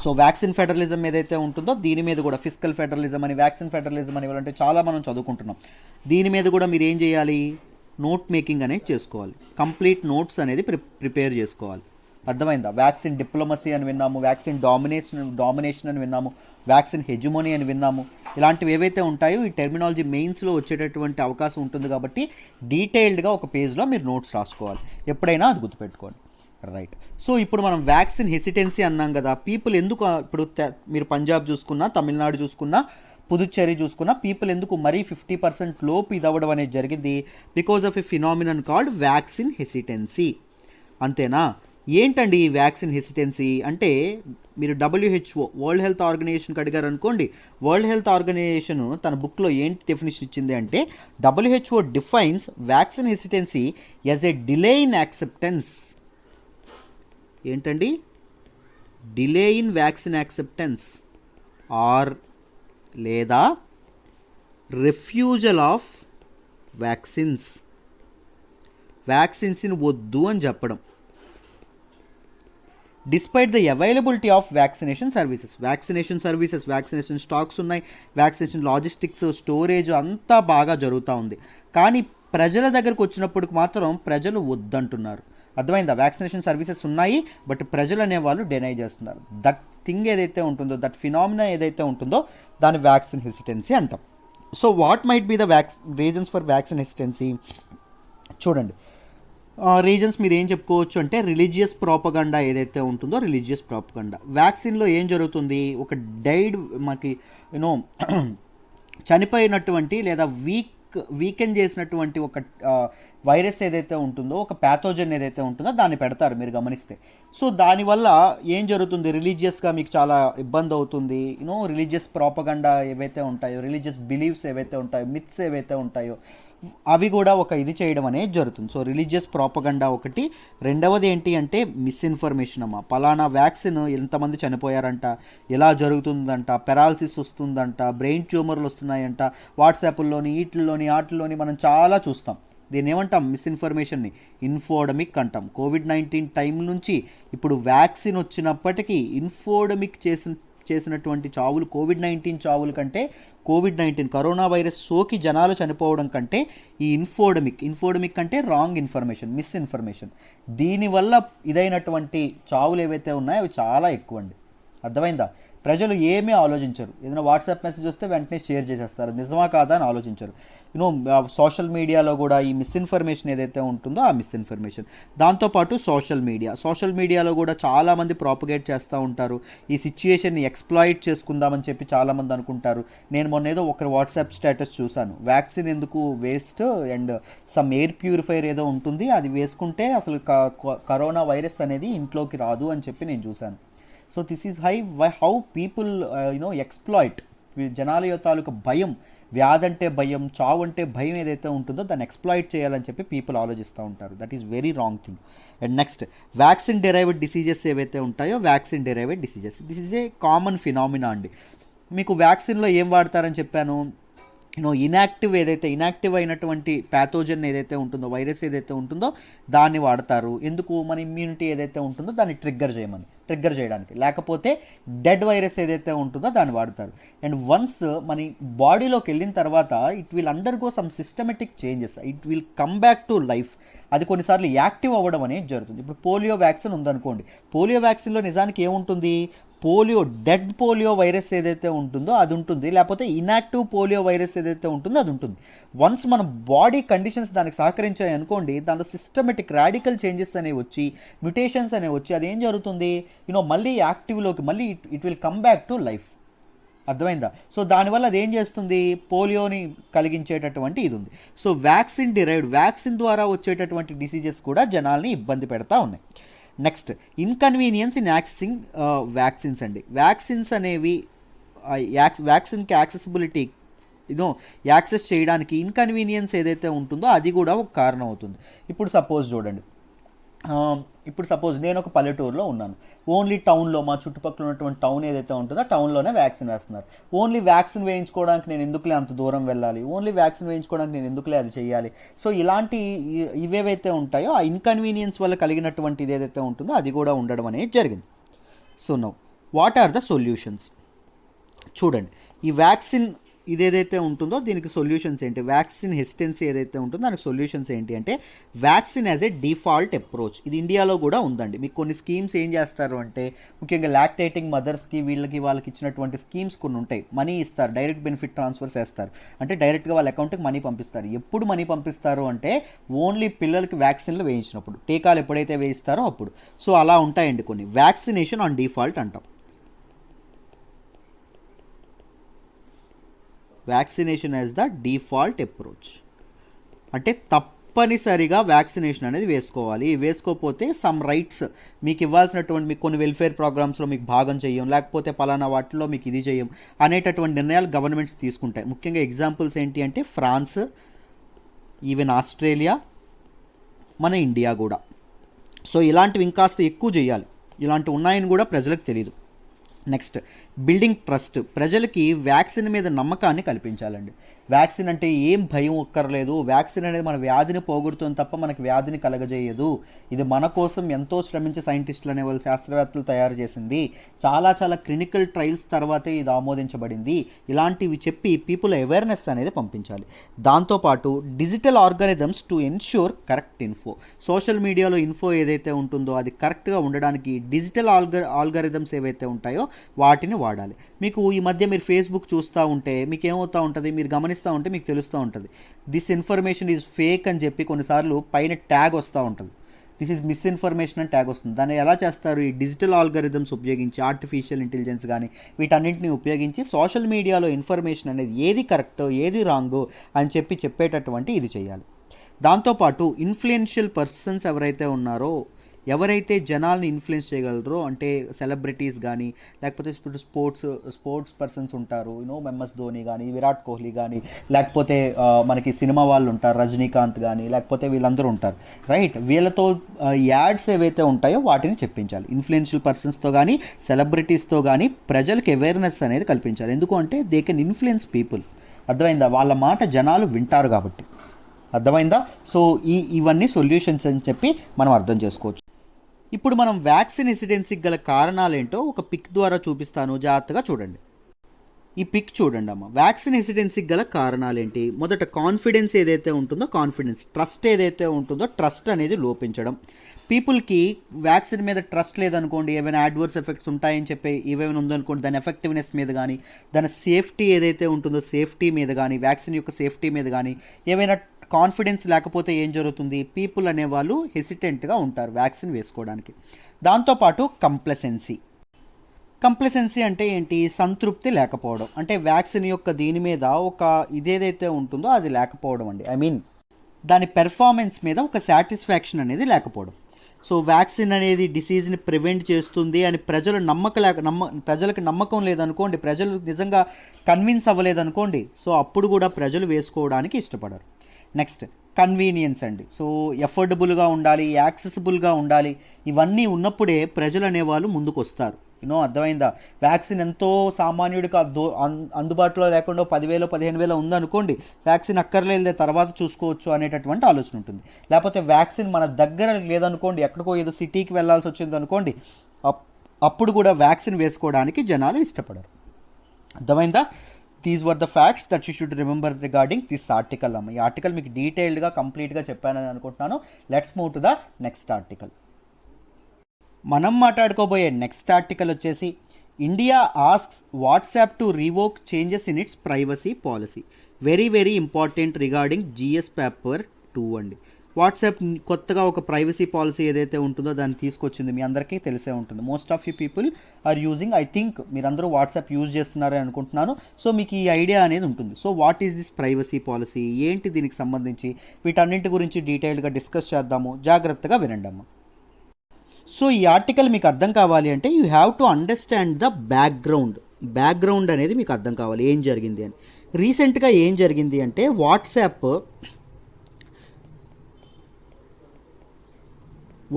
సో వ్యాక్సిన్ ఫెడరలిజం ఏదైతే ఉంటుందో దీని మీద కూడా ఫిస్కల్ ఫెడరలిజం అని, వ్యాక్సిన్ ఫెడరలిజం అని ఇవ్వాలంటే చాలా మనం చదువుకుంటున్నాం. దీని మీద కూడా మీరు ఏం చేయాలి, నోట్ మేకింగ్ అనేది చేసుకోవాలి. కంప్లీట్ నోట్స్ అనేది ప్రిపేర్ చేసుకోవాలి. అర్థమైందా? వ్యాక్సిన్ డిప్లొమసీ అని విన్నాము, వ్యాక్సిన్ డామినేషన్ అని విన్నాము, వ్యాక్సిన్ హెజుమోనీ అని విన్నాము. ఇలాంటివి ఏవైతే ఉంటాయో ఈ టెర్మినాలజీ మెయిన్స్లో వచ్చేటటువంటి అవకాశం ఉంటుంది. కాబట్టి డీటెయిల్డ్గా ఒక పేజ్లో మీరు నోట్స్ రాసుకోవాలి. ఎప్పుడైనా అది గుర్తుపెట్టుకోండి. రైట్. సో ఇప్పుడు మనం వ్యాక్సిన్ హెసిటెన్సీ అన్నాం కదా. పీపుల్ ఎందుకు, ఇప్పుడు మీరు పంజాబ్ చూసుకున్నా, తమిళనాడు చూసుకున్నా, పుదుచ్చేరి చూసుకున్నా, పీపుల్ ఎందుకు మరీ 50% లోపు ఇది అవ్వడం అనేది జరిగింది? Because of a phenomenon called vaccine hesitancy. అంతేనా? ఏంటండి ఈ వ్యాక్సిన్ హెసిటెన్సీ అంటే, మీరు WHO వరల్డ్ హెల్త్ ఆర్గనైజేషన్కి అడిగారు అనుకోండి, వరల్డ్ హెల్త్ ఆర్గనైజేషన్ తన బుక్లో ఏంటి డెఫినేషన్ ఇచ్చింది అంటే, WHO defines vaccine hesitancy as a delay in acceptance. ఏంటండి? Delay in vaccine acceptance or లేదా రిఫ్యూజల్ ఆఫ్ వ్యాక్సిన్స్ని వద్దు అని చెప్పడం. Despite the availability of vaccination stocks ఉన్నాయి, వ్యాక్సినేషన్ లాజిస్టిక్స్, స్టోరేజ్ అంతా బాగా జరుగుతూ ఉంది. కానీ ప్రజల దగ్గరకు వచ్చినప్పటికి మాత్రం ప్రజలు వద్దంటున్నారు. అర్థమైందా? వ్యాక్సినేషన్ సర్వీసెస్ ఉన్నాయి, బట్ ప్రజలు అనేవాళ్ళు డెనై చేస్తున్నారు. దట్ థింగ్ ఏదైతే ఉంటుందో, దట్ ఫినామినా ఏదైతే ఉంటుందో దాన్ని వ్యాక్సిన్ హెసిటెన్సీ అంటాం. So what might be the reasons for vaccine hesitancy? చూడండి, రీజన్స్ మీరు ఏం చెప్పుకోవచ్చు అంటే, రిలీజియస్ ప్రాపగండా ఏదైతే ఉంటుందో, రిలీజియస్ ప్రాపగండా. వ్యాక్సిన్లో ఏం జరుగుతుంది, ఒక మనకి చనిపోయినటువంటి లేదా వీకెన్ చేసినటువంటి ఒక వైరస్ ఏదైతే ఉంటుందో, ఒక ప్యాథోజన్ ఏదైతే ఉంటుందో దాన్ని పెడతారు మీరు గమనిస్తే. సో దానివల్ల ఏం జరుగుతుంది, రిలీజియస్గా మీకు చాలా ఇబ్బంది అవుతుంది. రిలీజియస్ ప్రాపగండా ఏవైతే ఉంటాయో, రిలీజియస్ బిలీఫ్స్ ఏవైతే ఉంటాయో, మిత్స్ ఏవైతే ఉంటాయో, అవి కూడా ఒక ఇది చేయడం అనేది జరుగుతుంది. సో రిలీజియస్ ప్రాపగండా ఒకటి. రెండవది ఏంటి అంటే మిస్ఇన్ఫర్మేషన్ అమ్మా. పలానా వ్యాక్సిన్ ఎంతమంది చనిపోయారంట, ఎలా జరుగుతుందంట, పెరాలసిస్ వస్తుందంట, బ్రెయిన్ ట్యూమర్లు వస్తున్నాయంట, వాట్సాప్లోని వాటిల్లోని మనం చాలా చూస్తాం. దీన్ని ఏమంటాం? మిస్ఇన్ఫర్మేషన్ని ఇన్ఫోడమిక్ అంటాం. కోవిడ్-19 టైం నుంచి ఇప్పుడు వ్యాక్సిన్ వచ్చినప్పటికీ ఇన్ఫోడమిక్ చేసినటువంటి చావులు, కోవిడ్-19 చావుల కంటే, కోవిడ్-19 కరోనా వైరస్ సోకి జనాలు చనిపోవడం కంటే ఈ ఇన్ఫోడమిక్ అంటే రాంగ్ ఇన్ఫర్మేషన్, మిస్ఇన్ఫర్మేషన్, దీనివల్ల ఇదైనటువంటి చావులు ఏవైతే ఉన్నాయో అవి చాలా ఎక్కువ అండి. అర్థమైందా? ప్రజలు ఏమీ ఆలోచించరు. ఏదైనా వాట్సాప్ మెసేజ్ వస్తే వెంటనే షేర్ చేసేస్తారు, నిజమా కాదా అని ఆలోచించరు. సోషల్ మీడియాలో కూడా ఈ మిస్ఇన్ఫర్మేషన్ ఏదైతే ఉంటుందో ఆ మిస్ఇన్ఫర్మేషన్. దాంతోపాటు సోషల్ మీడియాలో కూడా చాలామంది ప్రాపగేట్ చేస్తూ ఉంటారు. ఈ సిచ్యుయేషన్ని ఎక్స్ప్లాయిట్ చేసుకుందామని చెప్పి చాలామంది అనుకుంటారు. నేను మొన్న ఏదో ఒక వాట్సాప్ స్టేటస్ చూశాను, వ్యాక్సిన్ ఎందుకు waste and some air purifier ఏదో ఉంటుంది, అది వేసుకుంటే అసలు కరోనా వైరస్ అనేది ఇంట్లోకి రాదు అని చెప్పి నేను చూశాను. So this is how people exploit. జనాల తాలూకు భయం, వ్యాధంటే భయం, చావు అంటే భయం ఏదైతే ఉంటుందో దాన్ని ఎక్స్ప్లాయిట్ చేయాలని చెప్పి పీపుల్ ఆలోచిస్తూ ఉంటారు. That is very wrong thing. And next, vaccine derived diseases ఏవైతే ఉంటాయో, this is a common phenomena అండి. మీకు వ్యాక్సిన్లో ఏం వాడతారని చెప్పాను, ఇనాక్టివ్ అయినటువంటి ప్యాథోజన్ ఏదైతే ఉంటుందో, వైరస్ ఏదైతే ఉంటుందో దాన్ని వాడతారు. ఎందుకు? మన ఇమ్యూనిటీ ఏదైతే ఉంటుందో దాన్ని ట్రిగ్గర్ చేయమని. ట్రిగ్గర్ చేయడానికి, లేకపోతే డెడ్ వైరస్ ఏదైతే ఉంటుందో దాన్ని వాడతారు. అండ్ వన్స్ మన బాడీలోకి వెళ్ళిన తర్వాత it will undergo some systematic changes, it will come back to life. అది కొన్నిసార్లు యాక్టివ్ అవ్వడం అనేది జరుగుతుంది. ఇప్పుడు పోలియో వ్యాక్సిన్ ఉందనుకోండి, పోలియో వ్యాక్సిన్లో నిజానికి ఏముంటుంది, పోలియో డెడ్ పోలియో వైరస్ ఏదైతే ఉంటుందో అది ఉంటుంది, లేకపోతే ఇన్యాక్టివ్ పోలియో వైరస్ ఏదైతే ఉంటుందో అది ఉంటుంది. వన్స్ మన బాడీ కండిషన్స్ దానికి సహకరించాయి అనుకోండి, దాంట్లో సిస్టమేటిక్ రాడికల్ చేంజెస్ అనేవి వచ్చి, మ్యుటేషన్స్ అనేవి వచ్చి అది ఏం జరుగుతుంది, మళ్ళీ యాక్టివ్లోకి మళ్ళీ it will come back to life. అర్థమైందా? సో దానివల్ల అది ఏం చేస్తుంది, పోలియోని కలిగించేటటువంటి ఇది ఉంది. సో వ్యాక్సిన్ డిరైవ్డ్, వ్యాక్సిన్ ద్వారా వచ్చేటటువంటి డిసీజెస్ కూడా జనాల్ని ఇబ్బంది పెడతా ఉన్నాయి. Next, inconvenience in accessing vaccines అండి. వ్యాక్సిన్స్ అనేవి వ్యాక్సిన్కి యాక్సెసిబిలిటీ యాక్సెస్ చేయడానికి ఇన్కన్వీనియన్స్ ఏదైతే ఉంటుందో అది కూడా ఒక కారణం అవుతుంది. ఇప్పుడు సపోజ్ నేను ఒక పల్లెటూరులో ఉన్నాను, ఓన్లీ టౌన్లో మా చుట్టుపక్కల ఉన్నటువంటి టౌన్ ఏదైతే ఉంటుందో ఆ టౌన్లోనే వ్యాక్సిన్ వేస్తున్నారు. ఓన్లీ వ్యాక్సిన్ వేయించుకోవడానికి నేను ఎందుకులే అంత దూరం వెళ్ళాలి, ఓన్లీ వ్యాక్సిన్ వేయించుకోవడానికి నేను ఎందుకులే అది చేయాలి. సో ఇలాంటి ఇవేవైతే ఉంటాయో ఆ ఇన్కన్వీనియన్స్ వల్ల కలిగినటువంటి ఇది ఏదైతే ఉంటుందో అది కూడా ఉండడం అనేది జరిగింది. So now what are the solutions? చూడండి, ఈ వ్యాక్సిన్ ఇదేదైతే ఉంటుందో దీనికి సొల్యూషన్స్ ఏంటి, వ్యాక్సిన్ హెసిటెన్సీ ఏదైతే ఉంటుందో దానికి సొల్యూషన్స్ ఏంటి అంటే vaccine as a default approach. ఇది ఇండియాలో కూడా ఉందండి. మీకు కొన్ని స్కీమ్స్ ఏం చేస్తారు అంటే, ముఖ్యంగా లాక్టేటింగ్ మదర్స్కి వాళ్ళకి ఇచ్చినటువంటి స్కీమ్స్ కొన్ని ఉంటాయి. మనీ ఇస్తారు, డైరెక్ట్ బెనిఫిట్ ట్రాన్స్ఫర్స్ వేస్తారు, అంటే డైరెక్ట్గా వాళ్ళ అకౌంట్కి మనీ పంపిస్తారు. ఎప్పుడు మనీ పంపిస్తారు అంటే ఓన్లీ పిల్లలకి వ్యాక్సిన్లు వేయించినప్పుడు, టీకాలు ఎప్పుడైతే వేయిస్తారో అప్పుడు. సో అలా ఉంటాయండి కొన్ని. వ్యాక్సినేషన్ ఆన్ డిఫాల్ట్ అంటాం. Vaccination as the default approach అంటే తప్పనిసరిగా వ్యాక్సినేషన్ అనేది వేసుకోవాలి. వేసుకోకపోతే సమ్ రైట్స్ మీకు ఇవ్వాల్సినటువంటి, మీకు కొన్ని వెల్ఫేర్ ప్రోగ్రామ్స్లో మీకు భాగం చేయం, లేకపోతే పలానా వాటిలో మీకు ఇది చేయం అనేటటువంటి నిర్ణయాలు గవర్నమెంట్స్ తీసుకుంటాయి. ముఖ్యంగా ఎగ్జాంపుల్స్ ఏంటి అంటే ఫ్రాన్స్, ఈవెన్ ఆస్ట్రేలియా, మన ఇండియా కూడా. సో ఇలాంటివి ఇంకాస్త ఎక్కువ చేయాలి. ఇలాంటివి ఉన్నాయని కూడా ప్రజలకు తెలియదు. Next, building trust. ప్రజలకి వ్యాక్సిన్ మీద నమ్మకాన్ని కల్పించాలండి. వ్యాక్సిన్ అంటే ఏం భయం ఒక్కర్లేదు, వ్యాక్సిన్ అనేది మన వ్యాధిని పోగొడుతుంది తప్ప మనకి వ్యాధిని కలగజేయదు, ఇది మన కోసం ఎంతో శ్రమించే సైంటిస్టులు అనే వాళ్ళు శాస్త్రవేత్తలు తయారు చేసింది, చాలా క్లినికల్ ట్రయల్స్ తర్వాతే ఇది ఆమోదించబడింది, ఇలాంటివి చెప్పి పీపుల్ అవేర్నెస్ అనేది పంపించాలి. దాంతోపాటు digital organisms to ensure correct info. Social మీడియాలో ఇన్ఫో ఏదైతే ఉంటుందో అది కరెక్ట్గా ఉండడానికి డిజిటల్ ఆల్గారిథమ్స్ ఏవైతే ఉంటాయో వాటిని వాడాలి. మీకు ఈ మధ్య మీరు ఫేస్బుక్ చూస్తూ ఉంటే మీకు ఏమవుతూ ఉంటుంది, మీరు గమనిస్తూ ఉంటే మీకు తెలుస్తూ ఉంటుంది, దిస్ ఇన్ఫర్మేషన్ ఈజ్ ఫేక్ అని చెప్పి కొన్నిసార్లు పైన ట్యాగ్ వస్తూ ఉంటుంది, దిస్ ఈజ్ మిస్ఇన్ఫర్మేషన్ అని ట్యాగ్ వస్తుంది. దాన్ని ఎలా చేస్తారు, ఈ డిజిటల్ ఆల్గారిథమ్స్ ఉపయోగించి, ఆర్టిఫిషియల్ ఇంటెలిజెన్స్ కానీ వీటన్నింటిని ఉపయోగించి సోషల్ మీడియాలో ఇన్ఫర్మేషన్ అనేది ఏది కరెక్టో ఏది రాంగో అని చెప్పేటటువంటి ఇది చేయాలి. దాంతోపాటు ఇన్ఫ్లుయెన్షియల్ పర్సన్స్ ఎవరైతే ఉన్నారో, ఎవరైతే జనాల్ని ఇన్ఫ్లుయెన్స్ చేయగలరో, అంటే సెలబ్రిటీస్ కానీ లేకపోతే ఇప్పుడు స్పోర్ట్స్ పర్సన్స్ ఉంటారు, ఎంఎస్ ధోని కానీ, విరాట్ కోహ్లీ కానీ, లేకపోతే మనకి సినిమా వాళ్ళు ఉంటారు, రజనీకాంత్ కానీ, లేకపోతే వీళ్ళందరూ ఉంటారు, రైట్. వీళ్ళతో యాడ్స్ ఏవైతే ఉంటాయో వాటిని చెప్పించాలి. ఇన్ఫ్లుయెన్షియల్ పర్సన్స్తో కానీ సెలబ్రిటీస్తో కానీ ప్రజలకు అవేర్నెస్ అనేది కల్పించాలి. ఎందుకు అంటే దే కెన్ ఇన్ఫ్లుయెన్స్ పీపుల్. అర్థమైందా? వాళ్ళ మాట జనాలు వింటారు కాబట్టి. అర్థమైందా? సో ఇవన్నీ సొల్యూషన్స్ అని చెప్పి మనం అర్థం చేసుకోవచ్చు. ఇప్పుడు మనం వ్యాక్సిన్ హెసిటెన్సీకి గల కారణాలేంటో ఒక పిక్ ద్వారా చూపిస్తాను, జాగ్రత్తగా చూడండి. ఈ పిక్ చూడండి అమ్మ. వ్యాక్సిన్ హెసిటెన్సీకి గల కారణాలేంటి? మొదట కాన్ఫిడెన్స్ ఏదైతే ఉంటుందో కాన్ఫిడెన్స్, ట్రస్ట్ ఏదైతే ఉంటుందో ట్రస్ట్ అనేది లోపించడం. పీపుల్కి వ్యాక్సిన్ మీద ట్రస్ట్ లేదనుకోండి, ఏమైనా అడ్వర్స్ ఎఫెక్ట్స్ ఉంటాయని చెప్పి ఏమైనా ఉందనుకోండి, దాని ఎఫెక్టివ్నెస్ మీద కానీ, దాని సేఫ్టీ ఏదైతే ఉంటుందో సేఫ్టీ మీద కానీ, వ్యాక్సిన్ యొక్క సేఫ్టీ మీద కానీ ఏమైనా కాన్ఫిడెన్స్ లేకపోతే ఏం జరుగుతుంది, పీపుల్ అనేవాళ్ళు హెసిటెంట్గా ఉంటారు వ్యాక్సిన్ వేసుకోవడానికి. దాంతోపాటు కంప్లసెన్సీ అంటే ఏంటి, సంతృప్తి లేకపోవడం, అంటే వ్యాక్సిన్ యొక్క దీని మీద ఒక ఇదేదైతే ఉంటుందో అది లేకపోవడం అండి. ఐ మీన్ దాని పెర్ఫార్మెన్స్ మీద ఒక సాటిస్ఫాక్షన్ అనేది లేకపోవడం. సో వ్యాక్సిన్ అనేది డిసీజ్ని ప్రివెంట్ చేస్తుంది అని ప్రజలకు నమ్మకం లేదనుకోండి, ప్రజలు నిజంగా కన్విన్స్ అవ్వలేదనుకోండి, సో అప్పుడు కూడా ప్రజలు వేసుకోవడానికి ఇష్టపడరు. నెక్స్ట్, కన్వీనియన్స్ అండి. సో ఎఫోర్డబుల్గా ఉండాలి, యాక్సెసిబుల్గా ఉండాలి, ఇవన్నీ ఉన్నప్పుడే ప్రజలు అనేవాళ్ళు ముందుకు వస్తారు. అర్థమైందా? వ్యాక్సిన్ ఎంతో సామాన్యుడికి అందుబాటులో లేకుండా 10,000 15,000 ఉందనుకోండి, వ్యాక్సిన్ అక్కర్లేదే తర్వాత చూసుకోవచ్చు అనేటటువంటి ఆలోచన ఉంటుంది. లేకపోతే వ్యాక్సిన్ మన దగ్గర లేదనుకోండి, ఎక్కడికో ఏదో సిటీకి వెళ్ళాల్సి వచ్చింది అనుకోండి, అప్పుడు కూడా వ్యాక్సిన్ వేసుకోవడానికి జనాలు ఇష్టపడరు. అర్థమైందా? These were the facts that you should remember regarding this article అమ్మ. ఈ ఆర్టికల్ మీకు డీటెయిల్డ్గా కంప్లీట్గా చెప్పానని అనుకుంటున్నాను. Let's move to the next article. మనం మాట్లాడుకోబోయే నెక్స్ట్ ఆర్టికల్ వచ్చేసి India asks WhatsApp to revoke changes in its privacy policy. Very very important regarding GS paper 2 అండి. వాట్సాప్ కొత్తగా ఒక ప్రైవసీ పాలసీ ఏదైతే ఉంటుందో దాన్ని తీసుకొచ్చింది, మీ అందరికీ తెలిసే ఉంటుంది. Most of you people are using, I think మీరందరూ వాట్సాప్ యూజ్ చేస్తున్నారని అనుకుంటున్నాను. సో మీకు ఈ ఐడియా అనేది ఉంటుంది. So what is this privacy policy, ఏంటి దీనికి సంబంధించి, వీటన్నింటి గురించి డీటెయిల్డ్గా డిస్కస్ చేద్దాము. జాగ్రత్తగా వినండి అమ్మ. సో ఈ ఆర్టికల్ మీకు అర్థం కావాలి అంటే you have to understand the background అనేది మీకు అర్థం కావాలి, ఏం జరిగింది అని. రీసెంట్గా ఏం జరిగింది అంటే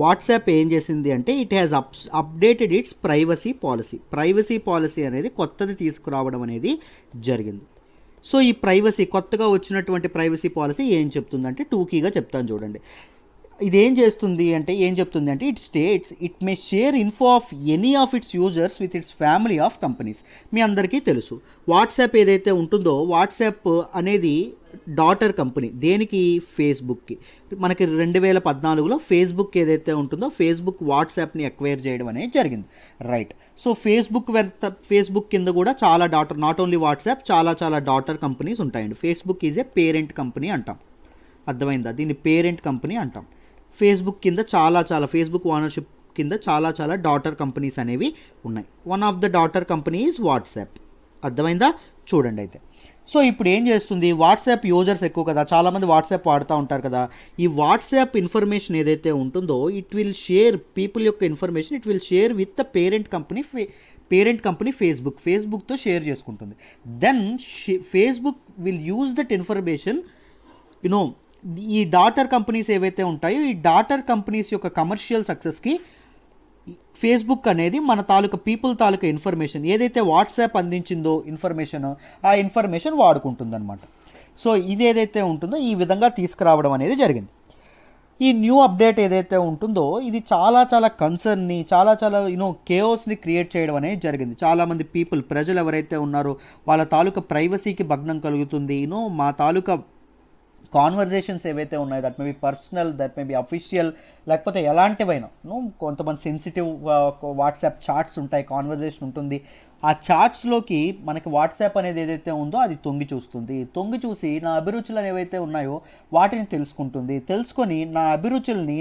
వాట్సాప్ ఏం చేసింది అంటే it has updated it's privacy policy అనేది కొత్తది తీసుకురావడం అనేది జరిగింది. సో ఈ కొత్తగా వచ్చినటువంటి ప్రైవసీ పాలసీ ఏం చెప్తుందంటే టూకీగా చెప్తాను చూడండి. ఇదేం చేస్తుంది అంటే ఏం చెప్తుంది అంటే it states it may share info of any of its users with its family of companies. మీ అందరికీ తెలుసు వాట్సాప్ ఏదైతే ఉంటుందో, వాట్సాప్ అనేది డాటర్ కంపెనీ దేనికి, ఫేస్బుక్కి. మనకి 2014లో ఫేస్బుక్ ఏదైతే ఉంటుందో ఫేస్బుక్ వాట్సాప్ని అక్వైర్ చేయడం అనేది జరిగింది, రైట్. సో ఫేస్బుక్ కింద కూడా చాలా డాటర్, నాట్ ఓన్లీ వాట్సాప్, చాలా డాటర్ కంపెనీస్ ఉంటాయండి. Facebook is a parent company అంటాం, అర్థమైందా? దీన్ని పేరెంట్ కంపెనీ అంటాం. ఫేస్బుక్ కింద ఫేస్బుక్ ఓనర్షిప్ కింద చాలా డాటర్ కంపెనీస్ అనేవి ఉన్నాయి. One of the daughter company is WhatsApp, అర్థమైందా? చూడండి అయితే. సో ఇప్పుడు ఏం చేస్తుంది, వాట్సాప్ యూజర్స్ ఎక్కువ కదా, చాలామంది వాట్సాప్ వాడుతూ ఉంటారు కదా. ఈ వాట్సాప్ ఇన్ఫర్మేషన్ ఏదైతే ఉంటుందో ఇట్ విల్ షేర్ పీపుల్ యొక్క information, it will share with the parent company ఫేస్బుక్తో షేర్ చేసుకుంటుంది. Then Facebook will use that information, you know ఈ డాటర్ కంపెనీస్ ఏవైతే ఉంటాయో ఈ డాటర్ కంపెనీస్ యొక్క కమర్షియల్ సక్సెస్కి ఫేస్బుక్ అనేది మన పీపుల్ తాలూకా ఇన్ఫర్మేషన్ ఏదైతే వాట్సాప్ అందించిందో ఆ ఇన్ఫర్మేషన్ వాడుకుంటుంది అనమాట. సో ఇది ఏదైతే ఉంటుందో ఈ విధంగా తీసుకురావడం అనేది జరిగింది. ఈ న్యూ అప్డేట్ ఏదైతే ఉంటుందో ఇది చాలా కన్సర్న్ని, చాలా కేఓస్ని క్రియేట్ చేయడం అనేది జరిగింది. చాలామంది ప్రజలు ఎవరైతే ఉన్నారో వాళ్ళ తాలూకా ప్రైవసీకి భగ్నం కలుగుతుంది. మా తాలూకా కాన్వర్జేషన్స్ ఏవైతే ఉన్నాయో that may be personal, that may be official, లేకపోతే ఎలాంటివైనా కొంతమంది సెన్సిటివ్ వాట్సాప్ చాట్స్ ఉంటాయి, కాన్వర్జేషన్ ఉంటుంది. ఆ చాట్స్లోకి మనకి వాట్సాప్ అనేది ఏదైతే ఉందో అది తొంగి చూసి నా అభిరుచులు ఏవైతే ఉన్నాయో వాటిని తెలుసుకొని నా అభిరుచుల్ని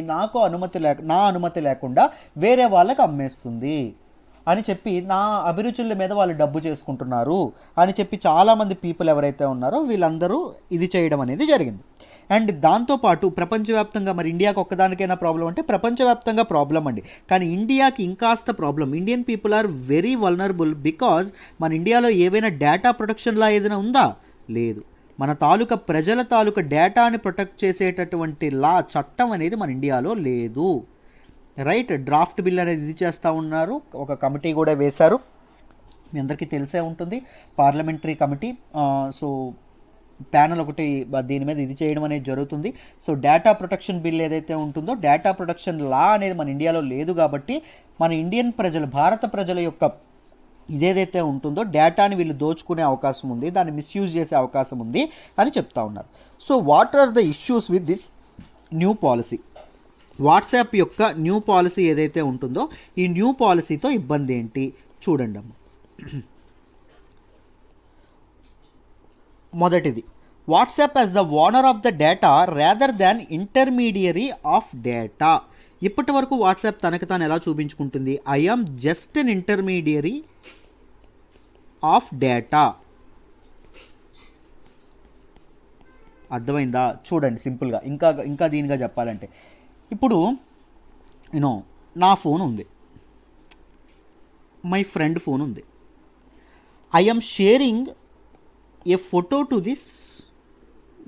నా అనుమతి లేకుండా వేరే వాళ్ళకి అమ్మేస్తుంది అని చెప్పి, నా అభిరుచుల మీద వాళ్ళు డబ్బు చేసుకుంటున్నారు అని చెప్పి చాలామంది ఎవరైతే ఉన్నారో వీళ్ళందరూ ఇది చేయడం అనేది జరిగింది. అండ్ దాంతోపాటు ప్రపంచవ్యాప్తంగా, మరి ఇండియాకి ఒక్కదానికైనా ప్రాబ్లం అంటే ప్రపంచవ్యాప్తంగా ప్రాబ్లం అండి, కానీ ఇండియాకి ఇంకాస్త problem. Indian people are very vulnerable because మన ఇండియాలో ఏవైనా డేటా ప్రొటెక్షన్ లా ఏదైనా ఉందా? లేదు. మన ప్రజల డేటాని ప్రొటెక్ట్ చేసేటటువంటి చట్టం అనేది మన ఇండియాలో లేదు, రైట్. డ్రాఫ్ట్ బిల్ అనేది ఇది చేస్తూ ఉన్నారు, ఒక కమిటీ కూడా వేశారు, మీ అందరికీ తెలిసే ఉంటుంది, పార్లమెంటరీ కమిటీ. సో ప్యానల్ ఒకటి దీని మీద ఇది చేయడం అనేది జరుగుతుంది. సో డేటా ప్రొటెక్షన్ బిల్ ఏదైతే ఉంటుందో డేటా ప్రొటెక్షన్ లా అనేది మన ఇండియాలో లేదు కాబట్టి మన ఇండియన్ భారత ప్రజల యొక్క ఇదేదైతే ఉంటుందో డేటాని వీళ్ళు దోచుకునే అవకాశం ఉంది, దాన్ని మిస్యూజ్ చేసే అవకాశం ఉంది అని చెప్తా ఉన్నారు. So what are the issues with this new policy? WhatsApp యొక్క న్యూ పాలసీ ఏదైతే ఉంటుందో ఈ న్యూ పాలసీతో ఇబ్బంది ఏంటి చూడండి అమ్మ. మొదటిది, WhatsApp as the owner of the data rather than intermediary of data. ఇప్పటి వరకు వాట్సాప్ తనకు తాను ఎలా చూపించుకుంటుంది? I am just an intermediary of data. అర్థమైందా? చూడండి సింపుల్గా, ఇంకా దీనిగా చెప్పాలంటే, ఇప్పుడు నా ఫోన్ ఉంది, మై ఫ్రెండ్ ఫోన్ ఉంది, I am sharing a photo to this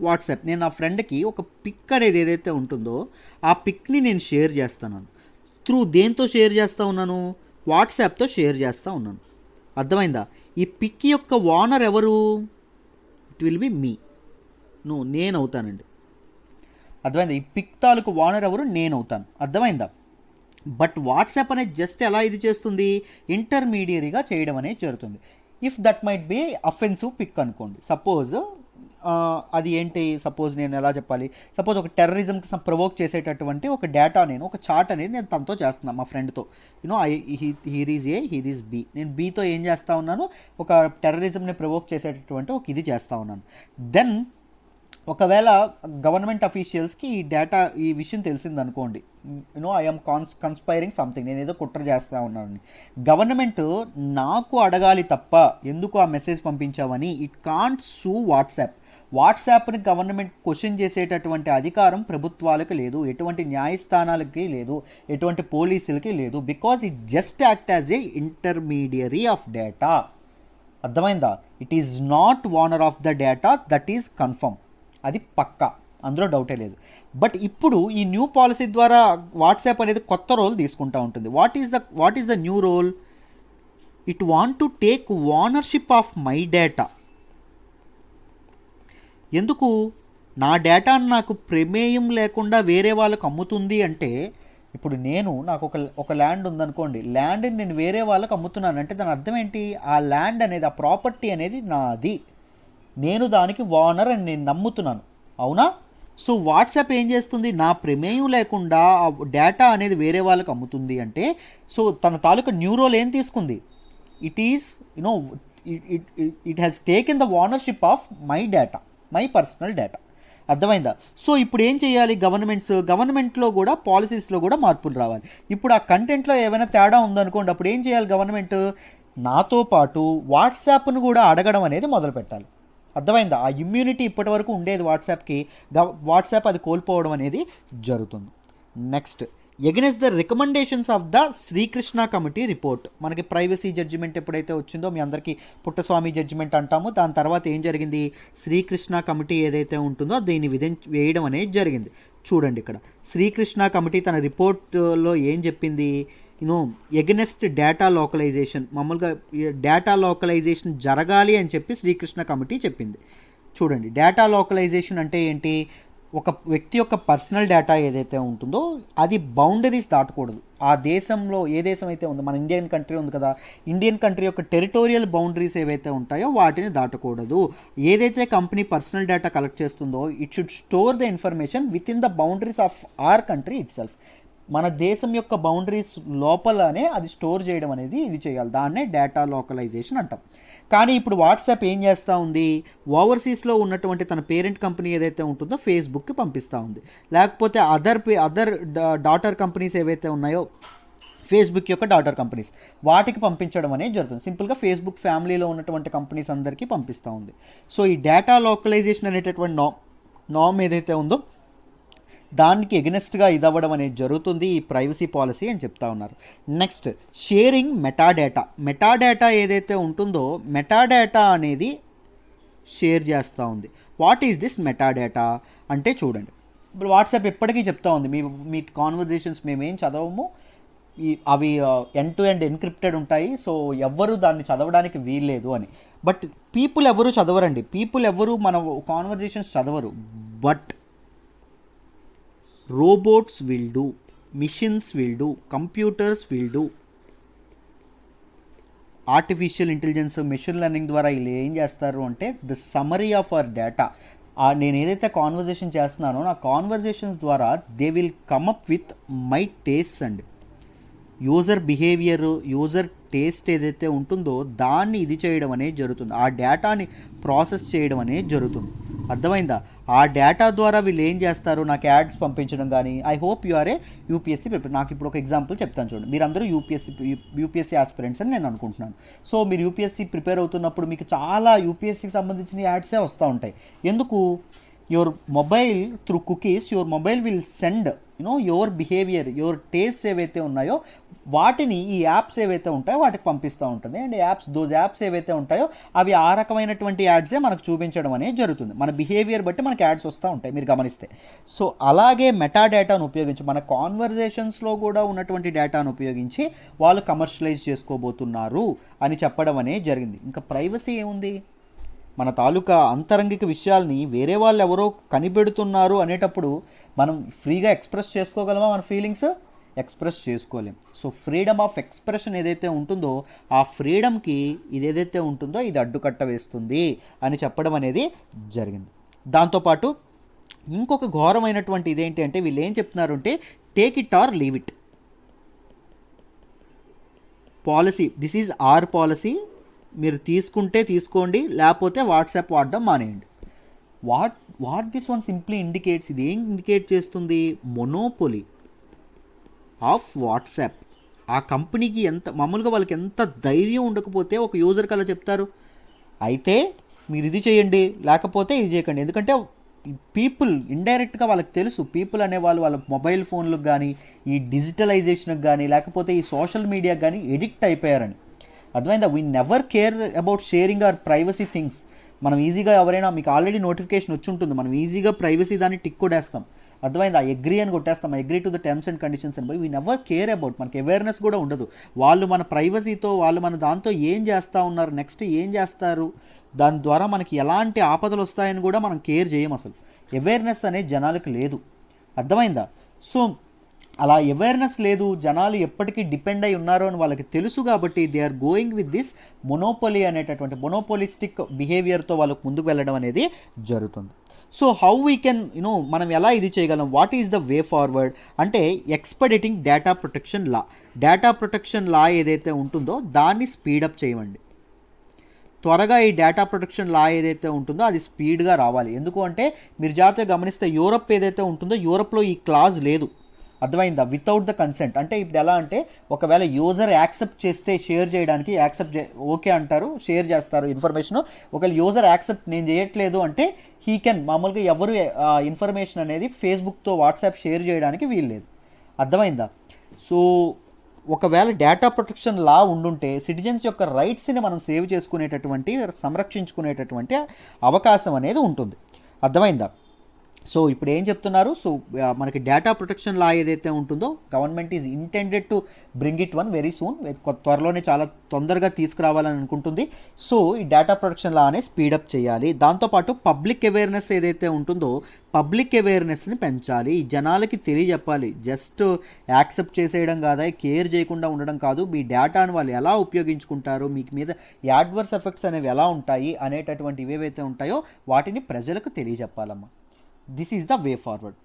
WhatsApp. నేను నా ఫ్రెండ్కి ఒక పిక్ అనేది ఏదైతే ఉంటుందో ఆ పిక్ని నేను షేర్ చేస్తున్నాను. దేంతో షేర్ చేస్తూ ఉన్నాను? వాట్సాప్తో షేర్ చేస్తూ ఉన్నాను. అర్థమైందా? ఈ పిక్ యొక్క ఓనర్ ఎవరు? ఇట్ విల్ బి మీ, నేను అవుతానండి. అర్థమైందా? ఈ పిక్ తాలూకు ఓనర్ ఎవరు? నేను అవుతాను. అర్థమైందా? బట్ వాట్సాప్ అనేది జస్ట్ ఎలా ఇది చేస్తుంది, ఇంటర్మీడియరీగా చేయడం అనేది జరుగుతుంది. If that might be offensive pic అనుకోండి, సపోజ్ అది ఏంటి, సపోజ్ నేను ఎలా చెప్పాలి, సపోజ్ ఒక టెర్రరిజంకి ప్రొవోక్ చేసేటటువంటి ఒక డేటా, నేను ఒక చాట్ అనేది నేను తనతో చేస్తున్నాను, మా ఫ్రెండ్తో, you know here is A, here is B, నేను బీతో ఏం చేస్తూ ఉన్నాను, ఒక టెర్రరిజంని ప్రొవోక్ చేసేటటువంటి ఒక ఇది చేస్తూ ఉన్నాను. దెన్ ఒకవేళ గవర్నమెంట్ అఫీషియల్స్కి ఈ డేటా, ఈ విషయం తెలిసిందనుకోండి, యూనో ఐఎమ్ కన్స్పైరింగ్ సంథింగ్, నేను ఏదో కుట్ర చేస్తూ ఉన్నానని, గవర్నమెంట్ నాకు అడగాలి తప్ప ఎందుకు ఆ మెసేజ్ పంపించావని ఇట్ కాంట్ సూ వాట్సాప్ని గవర్నమెంట్ క్వశ్చన్ చేసేటటువంటి అధికారం ప్రభుత్వాలకు లేదు, ఎటువంటి న్యాయస్థానాలకి లేదు, ఎటువంటి పోలీసులకి లేదు, because it just act as a intermediary of data. అర్థమైందా? It is not owner of the data, that is confirm, అది పక్కా, అందులో డౌటే లేదు. బట్ ఇప్పుడు ఈ న్యూ పాలసీ ద్వారా వాట్సాప్ అనేది కొత్త రోల్ తీసుకుంటూ ఉంటుంది. What is the new role? It want to take ownership of my data. ఎందుకు? నా డేటాను నాకు ప్రమేయం లేకుండా వేరే వాళ్ళకు అమ్ముతుంది అంటే, ఇప్పుడు నాకు ఒక ల్యాండ్ ఉందనుకోండి, ల్యాండ్ని నేను వేరే వాళ్ళకి అమ్ముతున్నాను అంటే దాని అర్థం ఏంటి? ఆ ల్యాండ్ అనేది, ఆ ప్రాపర్టీ అనేది నాది, నేను దానికి ఓనర్ అని నేను నమ్ముతున్నాను, అవునా? సో వాట్సాప్ ఏం చేస్తుంది, నా ప్రమేయం లేకుండా ఆ డేటా అనేది వేరే వాళ్ళకి అమ్ముతుంది అంటే, సో తన తాలూకా న్యూ రోల్ ఏం తీసుకుంది? It is you know it has taken the ownership of my data, my personal data. అర్థమైందా? సో ఇప్పుడు ఏం చేయాలి గవర్నమెంట్లో కూడా, పాలసీస్లో కూడా మార్పులు రావాలి. ఇప్పుడు ఆ కంటెంట్లో ఏమైనా తేడా ఉందనుకోండి, అప్పుడు ఏం చేయాలి గవర్నమెంట్? నాతో పాటు వాట్సాప్ను కూడా అడగడం అనేది మొదలు పెట్టాలి. అర్థమైందా? ఆ ఇమ్యూనిటీ ఇప్పటి వరకు ఉండేది వాట్సాప్కి, వాట్సాప్ అది కోల్పోవడం అనేది జరుగుతుంది. Next, against the recommendations of the Srikrishna committee report. మనకి ప్రైవసీ జడ్జిమెంట్ ఎప్పుడైతే వచ్చిందో, మీ అందరికీ పుట్టస్వామి జడ్జిమెంట్ అంటాము, దాని తర్వాత ఏం జరిగింది, శ్రీకృష్ణ కమిటీ ఏదైతే ఉంటుందో దీన్ని వేయడం అనేది జరిగింది. చూడండి ఇక్కడ శ్రీకృష్ణ కమిటీ తన రిపోర్ట్లో ఏం చెప్పింది, ఎగెనెస్ట్ డేటా లోకలైజేషన్, మామూలుగా డేటా లోకలైజేషన్ జరగాలి అని చెప్పి శ్రీకృష్ణ కమిటీ చెప్పింది. చూడండి, డేటా లోకలైజేషన్ అంటే ఏంటి? ఒక వ్యక్తి యొక్క పర్సనల్ డేటా ఏదైతే ఉంటుందో అది బౌండరీస్ దాటకూడదు. ఆ దేశంలో ఏ దేశం అయితే ఉందో, మన ఇండియన్ కంట్రీ ఉంది కదా, ఇండియన్ కంట్రీ యొక్క టెరిటోరియల్ బౌండరీస్ ఏవైతే ఉంటాయో వాటిని దాటకూడదు. ఏదైతే కంపెనీ పర్సనల్ డేటా కలెక్ట్ చేస్తుందో it should store the information within the boundaries of our country itself. మన దేశం యొక్క బౌండరీస్ లోపలనే అది స్టోర్ చేయడం అనేది ఇది చేయాలి, దాన్నే డేటా లోకలైజేషన్ అంటాం. కానీ ఇప్పుడు వాట్సాప్ ఏం చేస్తూ ఉంది, ఓవర్సీస్లో ఉన్నటువంటి తన పేరెంట్ కంపెనీ ఏదైతే ఉంటుందో ఫేస్బుక్కి పంపిస్తూ ఉంది, లేకపోతే అదర్ డాటర్ కంపెనీస్ ఏవైతే ఉన్నాయో, ఫేస్బుక్ యొక్క డాటర్ కంపెనీస్, వాటికి పంపించడం అనేది జరుగుతుంది. సింపుల్గా ఫేస్బుక్ ఫ్యామిలీలో ఉన్నటువంటి కంపెనీస్ అందరికీ పంపిస్తూ ఉంది. సో ఈ డేటా లోకలైజేషన్ అనేటటువంటి నామ్ ఏదైతే ఉందో దానికి ఎగనెస్ట్గా ఇదవ్వడం అనేది జరుగుతుంది ఈ ప్రైవసీ పాలసీ అని చెప్తా ఉన్నారు. నెక్స్ట్, షేరింగ్ మెటాడేటా ఏదైతే ఉంటుందో మెటాడేటా అనేది షేర్ చేస్తూ ఉంది. వాట్ ఈజ్ దిస్ మెటాడేటా అంటే, చూడండి, ఇప్పుడు వాట్సాప్ ఎప్పటికీ చెప్తా ఉంది, మీ కాన్వర్జేషన్స్ మేమేం చదవము, అవి ఎండ్ టు ఎండ్ ఎన్క్రిప్టెడ్ ఉంటాయి, సో ఎవ్వరూ దాన్ని చదవడానికి వీల్లేదు అని. బట్ పీపుల్ ఎవరు చదవరండి, పీపుల్ ఎవరు మన కాన్వర్జేషన్స్ చదవరు. But robots will do, machines will do, computers will do. Artificial intelligence, machine learning ద్వారా వీళ్ళు ఏం చేస్తారు అంటే, the summary of our data, నేను ఏదైతే కాన్వర్జేషన్ చేస్తున్నానో నా కాన్వర్జేషన్స్ ద్వారా they will come up with my taste and user behaviour, user taste ఏదైతే ఉంటుందో దాన్ని ఇది చేయడం అనేది జరుగుతుంది, ఆ డేటాని ప్రాసెస్ చేయడం అనేది జరుగుతుంది. అర్థమైందా? ఆ డేటా ద్వారా వీళ్ళు ఏం చేస్తారు, నాకు యాడ్స్ పంపించడం కానీ. I hope you are a UPSC prepare. నాకు ఇప్పుడు ఒక ఎగ్జాంపుల్ చెప్తాను చూడండి, మీరందరూ యూపీఎస్సీ ఆస్పిరెంట్స్ అని నేను అనుకుంటున్నాను. సో మీరు యూపీఎస్సీ ప్రిపేర్ అవుతున్నప్పుడు మీకు చాలా యూపీఎస్సీకి సంబంధించిన యాడ్సే వస్తూ ఉంటాయి. ఎందుకు? Your mobile through cookies, your mobile will send your behaviour, your taste ఏవైతే ఉన్నాయో వాటిని ఈ యాప్స్ ఏవైతే ఉంటాయో వాటికి పంపిస్తూ ఉంటుంది. అండ్ యాప్స్ ఏవైతే ఉంటాయో అవి ఆ రకమైనటువంటి యాడ్సే మనకు చూపించడం అనేది జరుగుతుంది. మన బిహేవియర్ బట్టి మనకి యాడ్స్ వస్తూ ఉంటాయి మీరు గమనిస్తే. సో అలాగే మెటా డేటాను ఉపయోగించి, మన కాన్వర్జేషన్స్లో కూడా ఉన్నటువంటి డేటాను ఉపయోగించి వాళ్ళు కమర్షియలైజ్ చేసుకోబోతున్నారు అని చెప్పడం అనేది జరిగింది. ఇంకా ప్రైవసీ ఏముంది? మన తాలూకా అంతరంగిక విషయాల్ని వేరే వాళ్ళు ఎవరో కనిపెడుతున్నారు అనేటప్పుడు మనం ఫ్రీగా ఎక్స్ప్రెస్ చేసుకోగలమా మన ఫీలింగ్స్? ఎక్స్ప్రెస్ చేసుకోలేం. సో ఫ్రీడమ్ ఆఫ్ ఎక్స్ప్రెషన్ ఏదైతే ఉంటుందో ఆ ఫ్రీడమ్కి ఇది ఏదైతే ఉంటుందో ఇది అడ్డుకట్ట వేస్తుంది అని చెప్పడం అనేది జరిగింది. దాంతోపాటు ఇంకొక ఘోరమైనటువంటి ఇదేంటి అంటే వీళ్ళు ఏం చెప్తున్నారు అంటే take it or leave it policy, this is our policy, మీరు తీసుకుంటే తీసుకోండి లేకపోతే వాట్సాప్ వాడడం మానేయండి. What this one simply indicates, ఇది ఏం ఇండికేట్ చేస్తుంది, మొనోపోలీ ఆఫ్ వాట్సాప్. ఆ కంపెనీకి ఎంత మామూలుగా వాళ్ళకి ఎంత ధైర్యం ఉండకపోతే ఒక యూజర్కి అలా చెప్తారు, అయితే మీరు ఇది చేయండి లేకపోతే ఇది చేయకండి. ఎందుకంటే పీపుల్ ఇండైరెక్ట్గా వాళ్ళకి తెలుసు, పీపుల్ అనేవాళ్ళు వాళ్ళ మొబైల్ ఫోన్లకు కానీ ఈ డిజిటలైజేషన్కి కానీ లేకపోతే ఈ సోషల్ మీడియాకి కానీ ఎడిక్ట్ అయిపోయారని. అర్థమైందా? We never care about sharing hour privacy things. మనం ఈజీగా ఎవరైనా మీకు ఆల్రెడీ నోటిఫికేషన్ వచ్చి ఉంటుంది, మనం ఈజీగా ప్రైవసీ దాన్ని టిక్ కొట్టేస్తాం. అర్థమైందా? అగ్రీ అని కొట్టేస్తాం, agree to the terms and conditions అని పోయి వీ నెవర్ కేర్ అబౌట్, మనకి అవేర్నెస్ కూడా ఉండదు వాళ్ళు మన ప్రైవసీతో వాళ్ళు మన దాంతో ఏం చేస్తూ ఉన్నారు, నెక్స్ట్ ఏం చేస్తారు, దాని ద్వారా మనకి ఎలాంటి ఆపదలు వస్తాయని కూడా మనం కేర్ చేయం. అసలు అవేర్నెస్ అనేది జనాలకు లేదు. అర్థమైందా? సో అలా అవేర్నెస్ లేదు, జనాలు ఎప్పటికీ డిపెండ్ అయి ఉన్నారు అని వాళ్ళకి తెలుసు కాబట్టి they are going with this monopoly అనేటటువంటి మొనోపోలిస్టిక్ బిహేవియర్తో వాళ్ళకు ముందుకు వెళ్ళడం అనేది జరుగుతుంది. సో హౌ వీ కెన్ మనం ఎలా ఇది చేయగలం, what is the way forward అంటే expediting data protection law. Data protection law ఏదైతే ఉంటుందో దాన్ని స్పీడప్ చేయమండి. త్వరగా ఈ డేటా ప్రొటెక్షన్ లా ఏదైతే ఉంటుందో అది స్పీడ్గా రావాలి. ఎందుకు అంటే మీరు జాగ్రత్తగా గమనిస్తే యూరప్ ఏదైతే ఉంటుందో యూరప్లో ఈ క్లాజ్ లేదు. అర్థమైందా? వితౌట్ ద కన్సెంట్ అంటే ఇప్పుడు ఎలా అంటే ఒకవేళ యూజర్ యాక్సెప్ట్ చేస్తే షేర్ చేయడానికి ఓకే అంటారు, షేర్ చేస్తారు ఇన్ఫర్మేషన్. ఒకవేళ యూజర్ యాక్సెప్ట్ నేను చేయట్లేదు అంటే హీ కెన్, మామూలుగా ఎవరు ఇన్ఫర్మేషన్ అనేది ఫేస్బుక్తో వాట్సాప్ షేర్ చేయడానికి వీల్లేదు. అర్థమైందా? సో ఒకవేళ డేటా ప్రొటెక్షన్ లా ఉండుంటే సిటిజన్స్ యొక్క రైట్స్ని మనం సేవ్ చేసుకునేటటువంటి సంరక్షించుకునేటటువంటి అవకాశం అనేది ఉంటుంది. అర్థమైందా? సో ఇప్పుడు ఏం చెప్తున్నారు, సో మనకి డేటా ప్రొటెక్షన్ లా ఏదైతే ఉంటుందో government is intended to bring it one very soon, త్వరలోనే చాలా తొందరగా తీసుకురావాలని అనుకుంటుంది. సో ఈ డేటా ప్రొటెక్షన్ లా అనేది స్పీడప్ చేయాలి. దాంతోపాటు పబ్లిక్ అవేర్నెస్ ఏదైతే ఉంటుందో పబ్లిక్ అవేర్నెస్ని పెంచాలి, జనాలకి తెలియజెప్పాలి. జస్ట్ యాక్సెప్ట్ చేసేయడం కాదా, కేర్ చేయకుండా ఉండడం కాదు, మీ డేటాను వాళ్ళు ఎలా ఉపయోగించుకుంటారు, మీకు మీద యాడ్వర్స్ ఎఫెక్ట్స్ అనేవి ఎలా ఉంటాయి అనేటటువంటి ఏవైతే ఉంటాయో వాటిని ప్రజలకు తెలియజెప్పాలమ్మా. This is the way forward.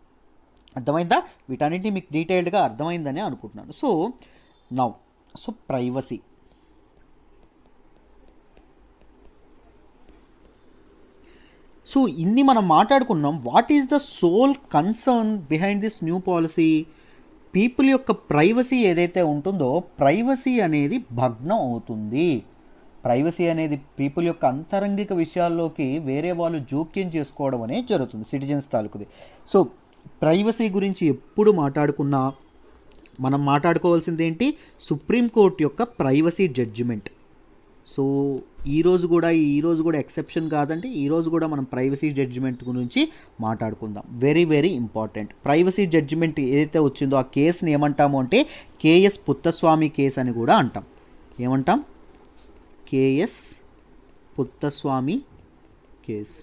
అర్థమైందా? వీటన్నింటినీ మీకు డీటెయిల్డ్గా అర్థమైందని అనుకుంటున్నాను. సో ప్రైవసీ, సో ఇన్ని మనం మాట్లాడుకున్నాం. What is the sole concern behind this new policy? People యొక్క ప్రైవసీ ఏదైతే ఉంటుందో ప్రైవసీ అనేది భగ్నం అవుతుంది. ప్రైవసీ అనేది పీపుల్ యొక్క అంతరంగిక విషయాల్లోకి వేరే వాళ్ళు జోక్యం చేసుకోవడం అనేది జరుగుతుంది సిటిజన్స్ తాలూకుది. సో ప్రైవసీ గురించి ఎప్పుడు మాట్లాడుకున్నా మనం మాట్లాడుకోవాల్సింది ఏంటి, సుప్రీంకోర్టు యొక్క ప్రైవసీ జడ్జిమెంట్. సో ఈరోజు కూడా ఎక్సెప్షన్ కాదండి, ఈరోజు కూడా మనం ప్రైవసీ జడ్జిమెంట్ గురించి మాట్లాడుకుందాం. Very very important. Privacy judgement ఏదైతే వచ్చిందో ఆ కేసుని ఏమంటాము అంటే కేఎస్ పుత్తస్వామి కేసు అని కూడా అంటాం. ఏమంటాం? K S Puttaswamy case.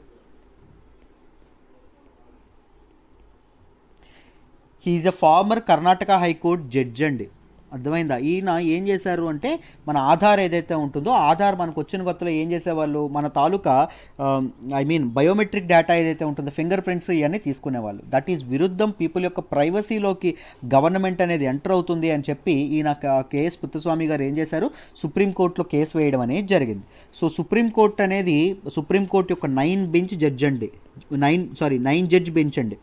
He is a former Karnataka high court judge అండి. అర్థమైందా? ఈయన ఏం చేశారు అంటే మన ఆధార్ ఏదైతే ఉంటుందో ఆధార్ మనకు వచ్చిన కొత్తలో ఏం చేసేవాళ్ళు, మన తాలూకా బయోమెట్రిక్ డేటా ఏదైతే ఉంటుందో ఫింగర్ ప్రింట్స్ ఇవన్నీ తీసుకునేవాళ్ళు. దట్ ఈజ్ విరుద్ధం, పీపుల్ యొక్క ప్రైవసీలోకి గవర్నమెంట్ అనేది ఎంటర్ అవుతుంది అని చెప్పి ఈయన కేఎస్ పుత్తస్వామి గారు ఏం చేశారు, సుప్రీంకోర్టులో కేసు వేయడం అనేది జరిగింది. సో సుప్రీంకోర్టు యొక్క 9 జడ్జ్ బెంచ్ అండి.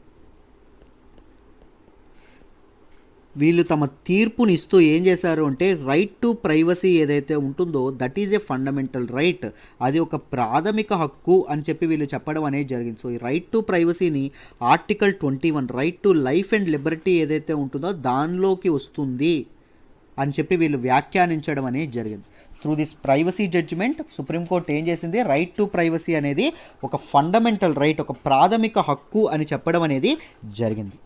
వీళ్ళు తమ తీర్పుని ఇస్తూ ఏం చేశారు అంటే రైట్ టు ప్రైవసీ ఏదైతే ఉంటుందో that is a fundamental right, అది ఒక ప్రాథమిక హక్కు అని చెప్పి వీళ్ళు చెప్పడం అనేది జరిగింది. సో ఈ రైట్ టు ప్రైవసీని article 21 right to life and liberty ఏదైతే ఉంటుందో దానిలోకి వస్తుంది అని చెప్పి వీళ్ళు వ్యాఖ్యానించడం అనేది జరిగింది. Through this privacy judgement supreme court ఏం చేసింది, రైట్ టు ప్రైవసీ అనేది ఒక ఫండమెంటల్ రైట్, ఒక ప్రాథమిక హక్కు అని చెప్పడం అనేది జరిగింది.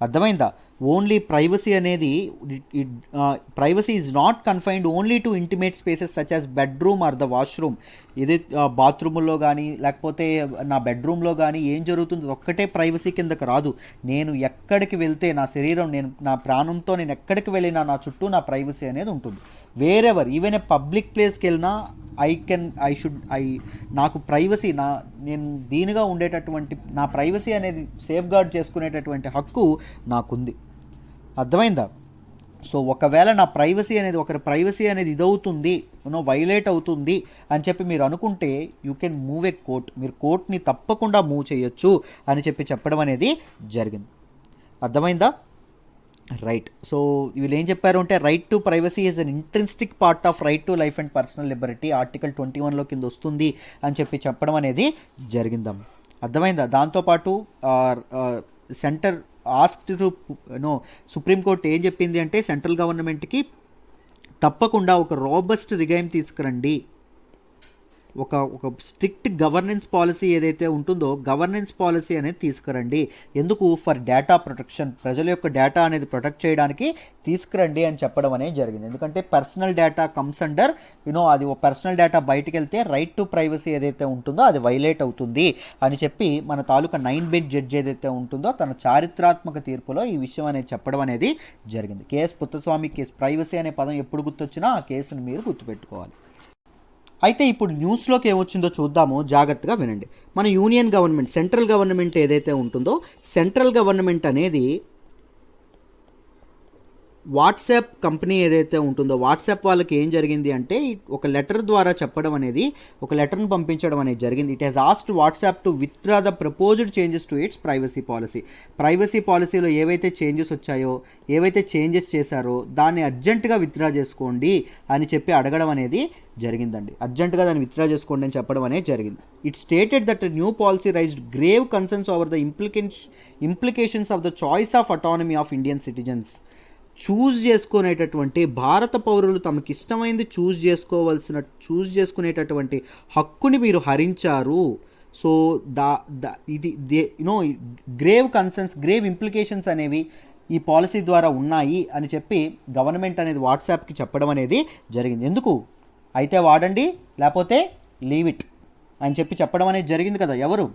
అర్థమైందా? ఓన్లీ ప్రైవసీ అనేది privacy is not confined only to intimate spaces such as bedroom are the washroom. ఇది బాత్రూముల్లో కానీ లేకపోతే నా బెడ్రూమ్లో కానీ ఏం జరుగుతుందో ఒక్కటే ప్రైవసీ కిందకి రాదు. నేను ఎక్కడికి వెళ్తే నా శరీరం, నేను నా ప్రాణంతో నేను ఎక్కడికి వెళ్ళినా నా చుట్టూ నా ప్రైవసీ అనేది ఉంటుంది. వేరెవర్ ఈవెన్ ఏ పబ్లిక్ ప్లేస్కి వెళ్ళినా నాకు ప్రైవసీ, నేను దీనిగా ఉండేటటువంటి నా ప్రైవసీ అనేది సేఫ్ గార్డ్ చేసుకునేటటువంటి హక్కు నాకుంది. అర్థమైందా? సో ఒకవేళ నా ప్రైవసీ అనేది, ఒకరి ప్రైవసీ అనేది ఇదవుతుంది, వైలేట్ అవుతుంది అని చెప్పి మీరు అనుకుంటే you can move A court. మీరు కోర్ట్ని తప్పకుండా మూవ్ చేయొచ్చు అని చెప్పడం అనేది జరిగింది. అర్థమైందా? రైట్. సో వీళ్ళు ఏం చెప్పారు అంటే right to privacy is an intrinsic part of right to life and personal liberty, article 21లో కింద వస్తుంది అని చెప్పడం అనేది జరిగిందమ్మ. అర్థమైందా? దాంతోపాటు సెంటర్ ఆస్క్డ్ టు సుప్రీంకోర్టు ఏం చెప్పింది అంటే సెంట్రల్ గవర్నమెంట్కి తప్పకుండా ఒక రోబస్ట్ రిగైమ్ తీసుకురండి, ఒక స్ట్రిక్ట్ గవర్నెన్స్ పాలసీ ఏదైతే ఉంటుందో గవర్నెన్స్ పాలసీ అనేది తీసుకురండి. ఎందుకు? ఫర్ డేటా ప్రొటెక్షన్, ప్రజల యొక్క డేటా అనేది ప్రొటెక్ట్ చేయడానికి తీసుకురండి అని చెప్పడం అనేది జరిగింది. ఎందుకంటే పర్సనల్ డేటా కమ్స్ అండర్ అది పర్సనల్ డేటా బయటికి వెళ్తే రైట్ టు ప్రైవసీ ఏదైతే ఉంటుందో అది వైలేట్ అవుతుంది అని చెప్పి మన తాలూకా 9 బెంచ్ జడ్జి ఏదైతే ఉంటుందో తన చారిత్రాత్మక తీర్పులో ఈ విషయం అనేది చెప్పడం అనేది జరిగింది. KS Puttaswamy case. ప్రైవసీ అనే పదం ఎప్పుడు గుర్తొచ్చినా ఆ కేసును మీరు గుర్తుపెట్టుకోవాలి. అయితే ఇప్పుడు న్యూస్లోకి ఏమొచ్చిందో చూద్దాము, జాగ్రత్తగా వినండి. మన యూనియన్ గవర్నమెంట్, సెంట్రల్ గవర్నమెంట్ ఏదైతే ఉంటుందో సెంట్రల్ గవర్నమెంట్ అనేది వాట్సాప్ కంపెనీ ఏదైతే ఉంటుందో వాట్సాప్ వాళ్ళకి ఏం జరిగింది అంటే ఒక లెటర్ ద్వారా చెప్పడం అనేది, ఒక లెటర్ను పంపించడం అనేది జరిగింది. It has asked WhatsApp to withdraw the proposed changes to it's privacy policy. Privacy పాలసీలో ఏవైతే చేంజెస్ వచ్చాయో, ఏవైతే చేంజెస్ చేశారో దాన్ని అర్జెంటుగా విత్డ్రా చేసుకోండి అని చెప్పి అడగడం అనేది జరిగిందండి. అర్జెంటుగా దాన్ని విత్డ్రా చేసుకోండి అని చెప్పడం అనేది జరిగింది. It stated that new policy raised grave concerns over the implications of the choice of autonomy of Indian citizens. Choose చేసుకునేటటువంటి భారత పౌరులు తమకి ఇష్టమైంది చూజ్ చేసుకునేటటువంటి హక్కుని మీరు హరించారు. So grave concerns, grave implications అనేవి ఈ పాలసీ ద్వారా ఉన్నాయి అని చెప్పి గవర్నమెంట్ అనేది వాట్సాప్కి చెప్పడం అనేది జరిగింది. ఎందుకు? అయితే వాడండి లేకపోతే లీవ్ ఇట్ అని చెప్పడం అనేది జరిగింది కదా ఎవరు?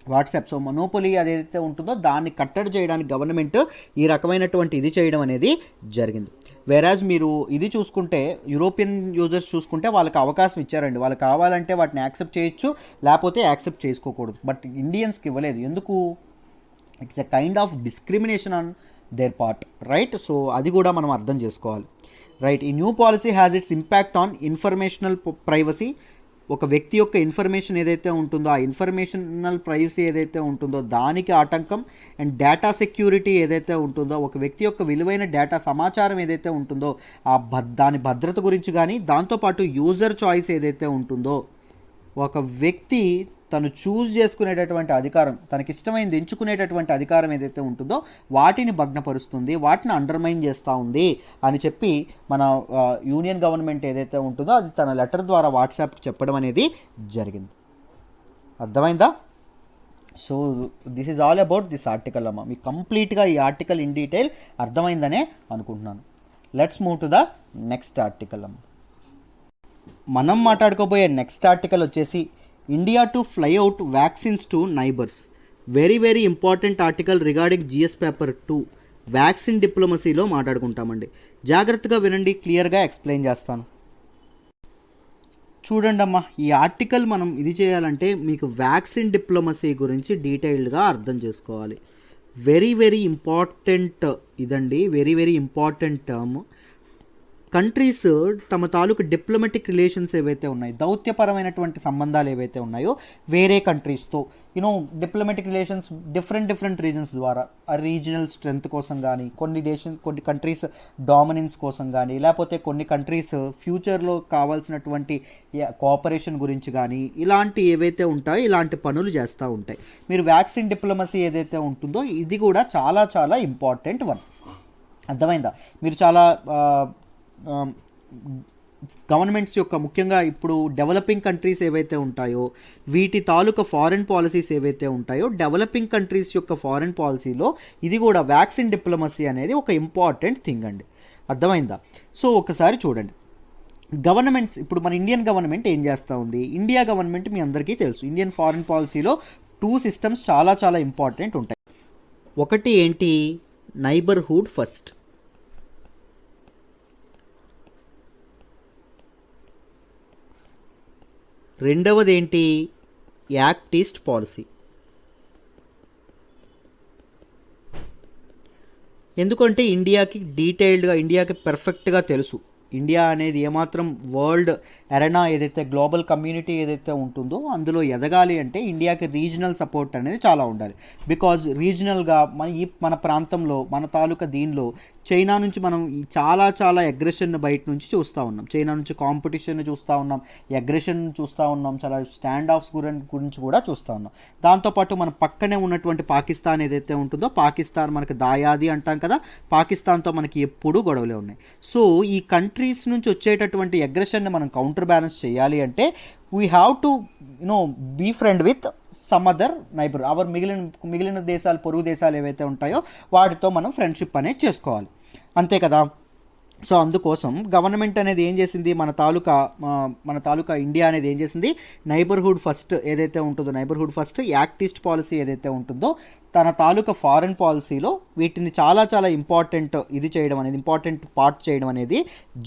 వాట్సాప్. సో మొనోపొలీ అదైతే ఉంటుందో దాన్ని కట్టడి చేయడానికి గవర్నమెంట్ ఈ రకమైనటువంటి ఇది చేయడం అనేది జరిగింది. వేరాజ్ మీరు ఇది చూసుకుంటే యూరోపియన్ యూజర్స్ చూసుకుంటే వాళ్ళకి అవకాశం ఇచ్చారండి, వాళ్ళకి కావాలంటే వాటిని యాక్సెప్ట్ చేయొచ్చు లేకపోతే యాక్సెప్ట్ చేసుకోకూడదు. బట్ ఇండియన్స్కి ఇవ్వలేదు. ఎందుకు? It's a kind of discrimination on their part, right? So అది కూడా మనం అర్థం చేసుకోవాలి, రైట్? ఈ new policy has its impact on informational privacy. ఒక వ్యక్తి యొక్క ఇన్ఫర్మేషన్ ఏదైతే ఉంటుందో ఆ ఇన్ఫర్మేషనల్ ప్రైవసీ ఏదైతే ఉంటుందో దానికి ఆటంకం. అండ్ డేటా సెక్యూరిటీ ఏదైతే ఉంటుందో, ఒక వ్యక్తి యొక్క విలువైన డేటా సమాచారం ఏదైతే ఉంటుందో దాని భద్రత గురించి కానీ, దాంతోపాటు యూజర్ చాయిస్ ఏదైతే ఉంటుందో ఒక వ్యక్తి తను చూజ్ చేసుకునేటటువంటి అధికారం, తనకిష్టమైనది ఎంచుకునేటటువంటి అధికారం ఏదైతే ఉంటుందో వాటిని భగ్నపరుస్తుంది, వాటిని అండర్మైన్ చేస్తూ ఉంది అని చెప్పి మన యూనియన్ గవర్నమెంట్ ఏదైతే ఉంటుందో అది తన లెటర్ ద్వారా వాట్సాప్కి చెప్పడం అనేది జరిగింది. అర్థమైందా? So this is all about this article అమ్మ. మీకు కంప్లీట్గా ఈ ఆర్టికల్ ఇన్ డీటెయిల్ అర్థమైందనే అనుకుంటున్నాను. Let's move to the next article అమ్మ. మనం మాట్లాడుకోబోయే నెక్స్ట్ ఆర్టికల్ వచ్చేసి India to fly out vaccines to neighbours. Very very important article regarding GS paper 2 vaccine డిప్లొమసీలో మాట్లాడుకుంటామండి. జాగ్రత్తగా వినండి, క్లియర్గా ఎక్స్ప్లెయిన్ చేస్తాను. చూడండి అమ్మా, ఈ ఆర్టికల్ మనం ఇది చేయాలంటే మీకు వ్యాక్సిన్ డిప్లొమసీ గురించి డీటెయిల్డ్గా అర్థం చేసుకోవాలి. వెరీ వెరీ ఇంపార్టెంట్ ఇదండి, very very important term. Countries తమ తాలూకు డిప్లొమాటిక్ రిలేషన్స్ ఏవైతే ఉన్నాయో, దౌత్యపరమైనటువంటి సంబంధాలు ఏవైతే ఉన్నాయో వేరే కంట్రీస్తో, డిప్లొమాటిక్ రిలేషన్స్ డిఫరెంట్ రీజన్స్ ద్వారా, ఆ రీజనల్ స్ట్రెంగ్త్ కోసం కానీ, కొన్ని కంట్రీస్ డామినెన్స్ కోసం కానీ, లేకపోతే కొన్ని కంట్రీస్ ఫ్యూచర్లో కావాల్సినటువంటి కోఆపరేషన్ గురించి కానీ, ఇలాంటి ఏవైతే ఉంటాయో ఇలాంటి పనులు చేస్తూ ఉంటాయి. మీరు వ్యాక్సిన్ డిప్లొమసీ ఏదైతే ఉంటుందో ఇది కూడా చాలా చాలా ఇంపార్టెంట్ వన్. అర్థమైందా? మీరు చాలా గవర్నమెంట్స్ యొక్క ముఖ్యంగా ఇప్పుడు డెవలపింగ్ కంట్రీస్ ఏవైతే ఉంటాయో వీటి తాలూకా ఫారెన్ పాలసీస్ ఏవైతే ఉంటాయో డెవలపింగ్ కంట్రీస్ యొక్క ఫారెన్ పాలసీలో ఇది కూడా వ్యాక్సిన్ డిప్లొమసీ అనేది ఒక ఇంపార్టెంట్ థింగ్ అండి. అర్థమైందా? సో ఒకసారి చూడండి, గవర్నమెంట్స్ ఇప్పుడు మన ఇండియన్ గవర్నమెంట్ ఏం చేస్తూ ఉంది. ఇండియా గవర్నమెంట్ మీ అందరికీ తెలుసు, ఇండియన్ ఫారెన్ పాలసీలో 2 సిస్టమ్స్ చాలా చాలా ఇంపార్టెంట్ ఉంటాయి. ఒకటి ఏంటి, నైబర్హుడ్ ఫస్ట్. రెండవది ఏంటి, యాక్ట్ ఈస్ట్ పాలసీ. ఎందుకంటే ఇండియాకి పర్ఫెక్ట్గా తెలుసు ఇండియా అనేది ఏమాత్రం వరల్డ్ అరెనా ఏదైతే గ్లోబల్ కమ్యూనిటీ ఏదైతే ఉంటుందో అందులో ఎదగాలి అంటే ఇండియాకి రీజనల్ సపోర్ట్ అనేది చాలా ఉండాలి. బికాజ్ రీజనల్గా మన ప్రాంతంలో మన తాలూకా దీనిలో చైనా నుంచి మనం చాలా చాలా అగ్రెషన్ బయట నుంచి చూస్తూ ఉన్నాం. చైనా నుంచి కాంపిటీషన్ చూస్తూ ఉన్నాం, అగ్రెషన్ చూస్తూ ఉన్నాం, చాలా స్టాండ్ ఆఫ్స్ గురించి కూడా చూస్తూ ఉన్నాం. దాంతోపాటు మన పక్కనే ఉన్నటువంటి పాకిస్తాన్ ఏదైతే ఉంటుందో పాకిస్తాన్ మనకి దాయాది అంటాం కదా, పాకిస్తాన్తో మనకి ఎప్పుడూ గొడవలే ఉన్నాయి. సో ఈ కంట్రీస్ నుంచి వచ్చేటటువంటి అగ్రెషన్ని మనం కౌంటర్ బ్యాలెన్స్ చేయాలి అంటే we have to be friend with some other neighbour. మిగిలిన దేశాలు, పొరుగు దేశాలు ఏవైతే ఉంటాయో వాటితో మనం ఫ్రెండ్షిప్ అనేది చేసుకోవాలి, అంతే కదా. సో అందుకోసం గవర్నమెంట్ అనేది ఏం చేసింది, మన తాలూకా ఇండియా అనేది ఏం చేసింది, నైబర్హుడ్ ఫస్ట్ ఏదైతే ఉంటుందో, neighbourhood first act east policy ఏదైతే ఉంటుందో తన తాలూకా ఫారెన్ పాలసీలో వీటిని చాలా చాలా ఇంపార్టెంట్ పార్ట్ చేయడం అనేది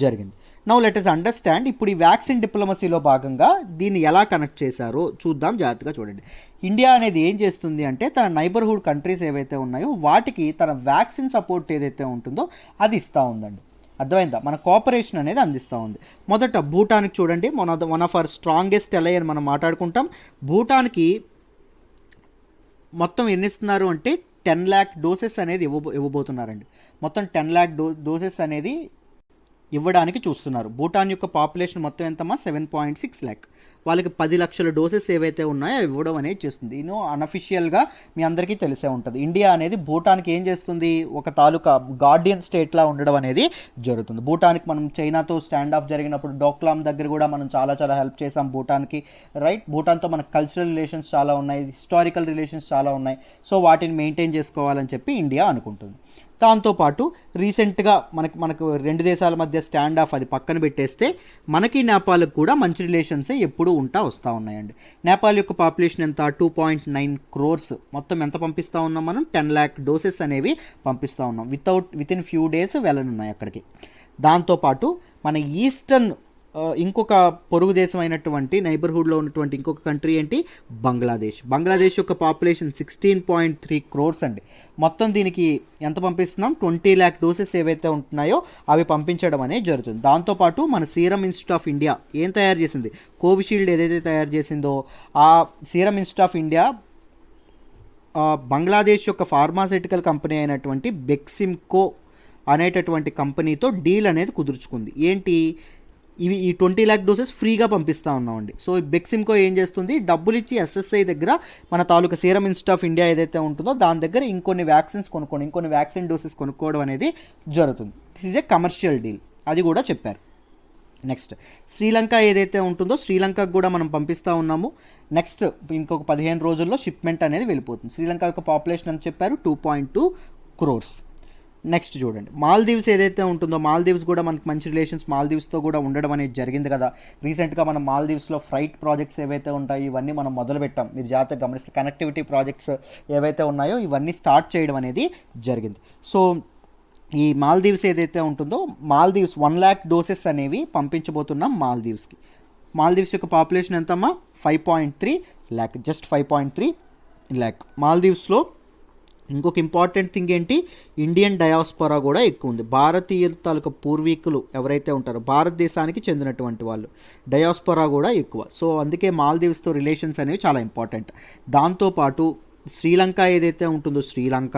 జరిగింది. నౌ లెట్ us అండర్స్టాండ్ ఇప్పుడు ఈ వ్యాక్సిన్ డిప్లొమసీలో భాగంగా దీన్ని ఎలా కనెక్ట్ చేశారో చూద్దాం, జాగ్రత్తగా చూడండి. ఇండియా అనేది ఏం చేస్తుంది అంటే తన నైబర్హుడ్ కంట్రీస్ ఏవైతే ఉన్నాయో వాటికి తన వ్యాక్సిన్ సపోర్ట్ ఏదైతే ఉంటుందో అది ఇస్తూ ఉందండి. అర్థమైందా? మన కోఆపరేషన్ అనేది అందిస్తూ ఉంది. మొదట భూటాన్కి చూడండి, one of our strongest ally అని మనం మాట్లాడుకుంటాం. భూటాన్కి మొత్తం ఎన్ని ఇస్తున్నారు అంటే 10 lakh డోసెస్ అనేది ఇవ్వబోతున్నారండి. మొత్తం 10 lakh డోసెస్ అనేది ఇవ్వడానికి చూస్తున్నారు. భూటాన్ యొక్క పాపులేషన్ మొత్తం ఎంతమ్మా, 7.6 lakh. వాళ్ళకి 10 లక్షల డోసెస్ ఏవైతే ఉన్నాయో అవి ఇవ్వడం అనేది చేస్తుంది. అన్అఫిషియల్గా మీ అందరికీ తెలిసే ఉంటుంది, ఇండియా అనేది భూటాన్కి ఏం చేస్తుంది, ఒక తాలూకా గార్డియన్ స్టేట్లా ఉండడం అనేది జరుగుతుంది. భూటాన్కి మనం చైనాతో స్టాండ్ ఆఫ్ జరిగినప్పుడు డోక్లాం దగ్గర కూడా మనం చాలా చాలా హెల్ప్ చేసాం భూటాన్కి, రైట్. భూటాన్తో మనకు కల్చరల్ రిలేషన్స్ చాలా ఉన్నాయి, హిస్టారికల్ రిలేషన్స్ చాలా ఉన్నాయి. సో వాటిని మెయింటైన్ చేసుకోవాలని చెప్పి ఇండియా అనుకుంటుంది. దాంతోపాటు రీసెంట్గా మనకు 2 దేశాల మధ్య స్టాండ్ ఆఫ్ అది పక్కన పెట్టేస్తే మనకి నేపాల్కి కూడా మంచి రిలేషన్సే ఎప్పుడూ వస్తూ ఉన్నాయండి. నేపాల్ యొక్క పాపులేషన్ ఎంత, 2.9 crores. మొత్తం ఎంత పంపిస్తూ ఉన్నాం మనం, 10 lakh డోసెస్ అనేవి పంపిస్తూ ఉన్నాం. వితిన్ ఫ్యూ డేస్ వెళ్ళనున్నాయి అక్కడికి. దాంతోపాటు మన ఈస్టర్న్ ఇంకొక పొరుగు దేశం అయినటువంటి నైబర్హుడ్లో ఉన్నటువంటి ఇంకొక కంట్రీ ఏంటి, బంగ్లాదేశ్ యొక్క పాపులేషన్ 16.3 crores అండి. మొత్తం దీనికి ఎంత పంపిస్తున్నాం, 20 lakh డోసెస్ ఏవైతే ఉంటున్నాయో అవి పంపించడం అనేది జరుగుతుంది. దాంతోపాటు మన సీరం ఇన్స్టిట్యూట్ ఆఫ్ ఇండియా ఏం తయారు చేసింది, కోవిషీల్డ్ ఏదైతే తయారు చేసిందో ఆ serum institute of India Bangladesh యొక్క ఫార్మాస్యూటికల్ కంపెనీ అయినటువంటి బెక్సిమ్కో అనేటటువంటి కంపెనీతో డీల్ అనేది కుదుర్చుకుంది. ఏంటి, ఈ 20 lakh డోసెస్ ఫ్రీగా పంపిస్తూ ఉన్నామండి. సో బెక్సిమ్కో ఏం చేస్తుంది, డబ్బులు ఇచ్చి ఎస్ఎస్ఐ దగ్గర మన తాలూకా సీరం ఇన్స్టిట్యూట్ ఆఫ్ ఇండియా ఏదైతే ఉంటుందో దాని దగ్గర ఇంకొన్ని వ్యాక్సిన్ డోసెస్ కొనుక్కోవడం అనేది జరుగుతుంది. This is a commercial deal, అది కూడా చెప్పారు. నెక్స్ట్ శ్రీలంక ఏదైతే ఉంటుందో శ్రీలంకకు కూడా మనం పంపిస్తూ ఉన్నాము. నెక్స్ట్ ఇంకొక 15 రోజుల్లో షిప్మెంట్ అనేది వెళ్ళిపోతుంది. శ్రీలంక యొక్క పాపులేషన్ అని చెప్పారు 2.2 crores. నెక్స్ట్ చూడండి, మాల్దీవ్స్ ఏదైతే ఉంటుందో మాల్దీవ్స్ కూడా మనకు మంచి రిలేషన్స్ మాల్దీవ్స్తో కూడా ఉండడం అనేది జరిగింది కదా. రీసెంట్గా మనం మాల్దీవ్స్లో ఫ్రైట్ ప్రాజెక్ట్స్ ఏవైతే ఉంటాయో ఇవన్నీ మనం మొదలుపెట్టాం. మీరు జాగ్రత్తగా గమనిస్తే కనెక్టివిటీ ప్రాజెక్ట్స్ ఏవైతే ఉన్నాయో ఇవన్నీ స్టార్ట్ చేయడం అనేది జరిగింది. సో ఈ మాల్దీవ్స్ ఏదైతే ఉంటుందో 1 lakh డోసెస్ అనేవి పంపించబోతున్నాం మాల్దీవ్స్కి. మాల్దీవ్స్ యొక్క పాపులేషన్ ఎంతమ్మా, 5.3 lakh, జస్ట్ 5.3 lakh. మాల్దీవ్స్లో ఇంకొక ఇంపార్టెంట్ థింగ్ ఏంటి, ఇండియన్ డయాస్పోరా కూడా ఎక్కువ ఉంది. భారతీయుల తాలూకా పూర్వీకులు ఎవరైతే ఉంటారో భారతదేశానికి చెందినటువంటి వాళ్ళు డయాస్పోరా కూడా ఎక్కువ. సో అందుకే మాల్దీవ్స్తో రిలేషన్స్ అనేవి చాలా ఇంపార్టెంట్. దాంతోపాటు శ్రీలంక ఏదైతే ఉంటుందో శ్రీలంక,